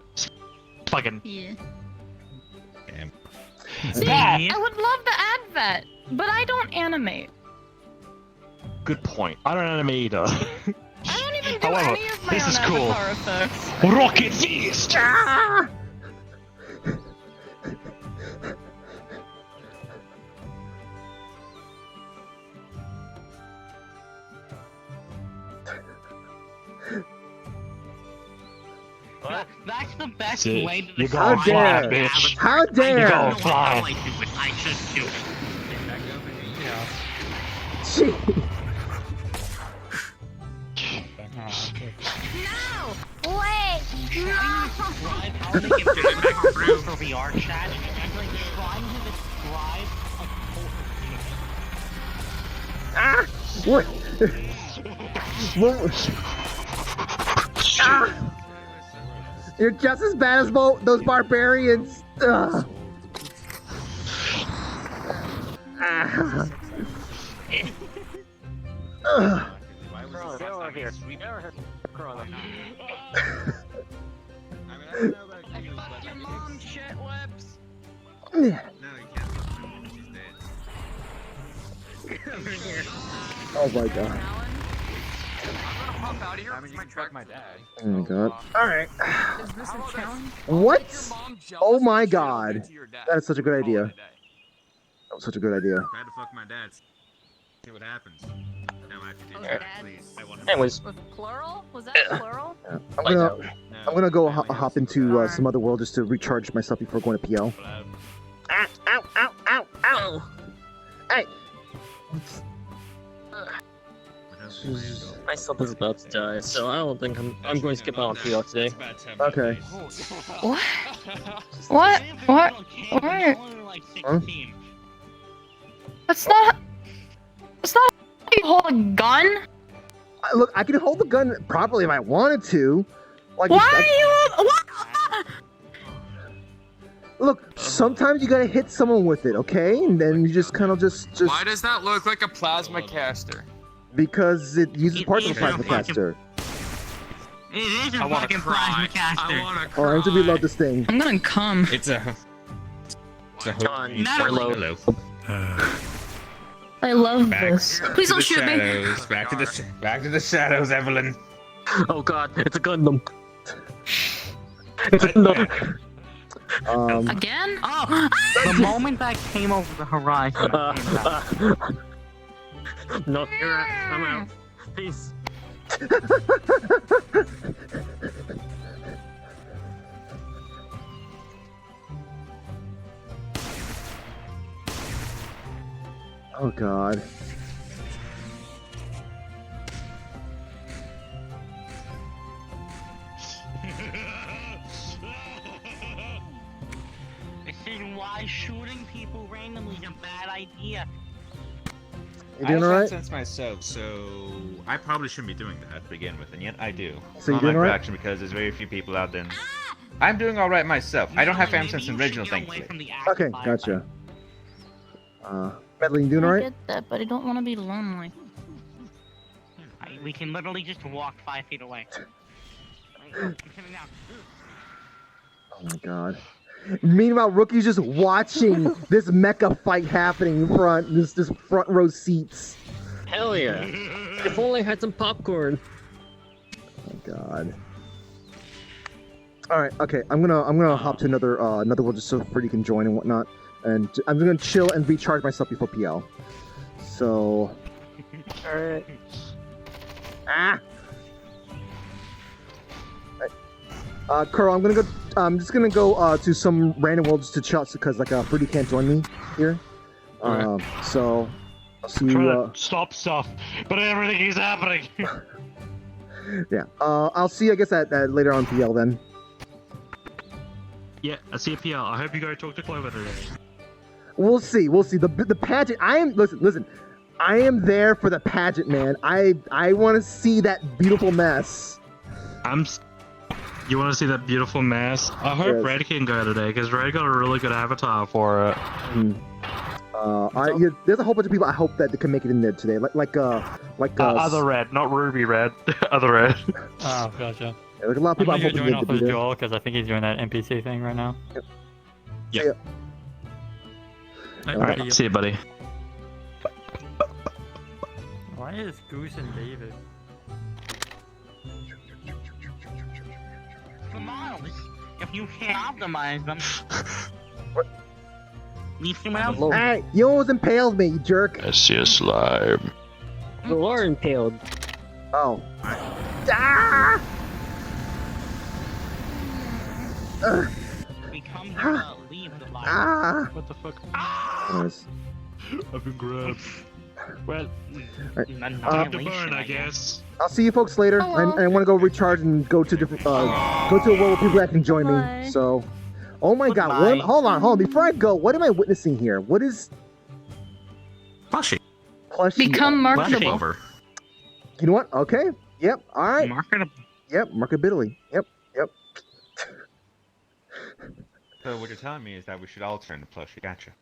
M: Fucking.
O: Yeah.
N: Damn.
O: See, I would love to add that, but I don't animate.
M: Good point. I don't animate either.
O: I don't even do
M: However,
O: any of my
M: this
O: own
M: is cool.
O: avatar effects.
M: Rocket fist!
A: Ah!
H: That's the best
M: See,
H: way to
M: you
H: describe
A: How dare!
M: bitch.
A: How dare!
M: You go
H: I
M: fly.
H: do it. I just do it.
A: Gee.
L: No! Wait! No!
H: I'll make it for VRChat and actually trying to describe a
A: Ah! What? What? Ah! You're just as bad as those barbarians. Ugh. Ah. Ugh.
H: your mom, shit lips.
N: No, you can't. She's dead.
A: Oh my god.
R: Pop out of here with my truck.
A: Oh my god. Alright.
F: Is this a challenge?
A: What? Oh my god. That is such a good idea. That was such a good idea.
N: Try to fuck my dad. See what happens. No, I have to do that, please. I want to.
M: Anyways,
O: With plural? Was that plural?
A: Yeah. I'm gonna go hop into some other world just to recharge myself before going to PL. Ah, ow, ow, ow, ow! Hey!
E: My sub is about to die, so I don't think I'm going to skip out on PL today.
A: Okay.
O: What? What? What? What?
A: Huh?
O: That's not. That's not how you hold a gun.
A: Look, I can hold the gun properly if I wanted to. Like,
O: Why are you? What?
A: Look, sometimes you gotta hit someone with it, okay? And then you just kind of just.
R: Why does that look like a plasma caster?
A: Because it uses parts of the plasma caster.
H: It is a
R: I wanna
H: fucking
R: cry.
H: plasma caster.
R: I wanna
A: Oh, I need to reload this thing.
O: I'm gonna come.
N: It's a.
H: Hello.
O: I love
N: Back
O: this. Please don't shoot me.
N: shadows. Back to the shadows, Evelyn.
E: Oh god, it's a Gundam. It's a Gundam.
O: Again? Oh!
H: The moment that came over the horizon, I came back.
E: No, you're out. I'm out. Peace.
A: Oh god.
H: This is why shooting people randomly is a bad idea.
A: You doing
N: I
A: alright?
N: sense myself, so I probably shouldn't be doing that to begin with, and yet I do.
A: So you
N: Not
A: doing
N: my
A: alright?
N: reaction because there's very few people out there. I'm doing all right myself. I don't have fam sense original, thankfully.
A: Okay, gotcha. Madeline, you doing
O: I
A: alright?
O: get that, but I don't want to be lonely.
H: We can literally just walk 5 feet away. I'm coming now.
A: Oh my god. Meanwhile, Rookie's just watching this mecha fight happening in front, this front row seats.
E: Hell yeah. If only I had some popcorn.
A: Oh god. All right, okay. I'm gonna hop to another one just so Freddy can join and whatnot, and I'm gonna chill and recharge myself before PL. So.
E: All right.
A: Ah. Carl, I'm just gonna go to some random world just to chat because Freddy can't join me here. So I'll see you.
M: Trying to stop stuff, but everything is happening.
A: Yeah. I'll see you, I guess, at later on PL then.
M: Yeah, I see a PL. I hope you go talk to Clover today.
A: We'll see. The pageant. Listen. I am there for the pageant, man. I want to see that beautiful mess.
M: You want to see that beautiful mess? I hope
A: Yes.
M: Red can go today because Red got a really good avatar for it.
A: There's a whole bunch of people I hope that they can make it in there today.
M: Other Red, not Ruby Red. Other Red.
Q: Oh, gotcha.
A: Yeah, like a lot of people
Q: I'm
A: I'm
Q: gonna
A: hoping
Q: join
A: to
Q: off
A: be
Q: as
A: there.
Q: Joel because I think he's doing that NPC thing right now.
A: Yeah.
M: Alright, see you, buddy.
Q: Why is Goose and David?
H: Come on, if you can't optimize them, leave someone else.
A: Hey, you almost impaled me, you jerk.
M: I see a slime.
E: You are impaled.
A: Oh. Ah!
H: We come here to leave the life.
A: Ah!
M: What the fuck?
A: Anyways.
M: I've been grabbed. Well,
A: Alright.
M: to burn, I guess.
A: I'll see you folks later. I want to go recharge and go to different go to a world where people that can join me. So, oh my god, hold on. Before I go, what am I witnessing here? What is
M: Plushie?
O: Become marketable.
M: Over.
A: You know what? Okay. Yep. All right.
H: Marketable.
A: Yep. Marketability. Yep.
N: So what you're telling me is that we should all turn to plushie. Gotcha.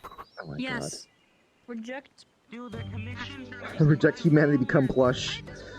A: Oh my
O: Yes. Reject.
H: Do the commissions.
A: god. Reject humanity, become plush.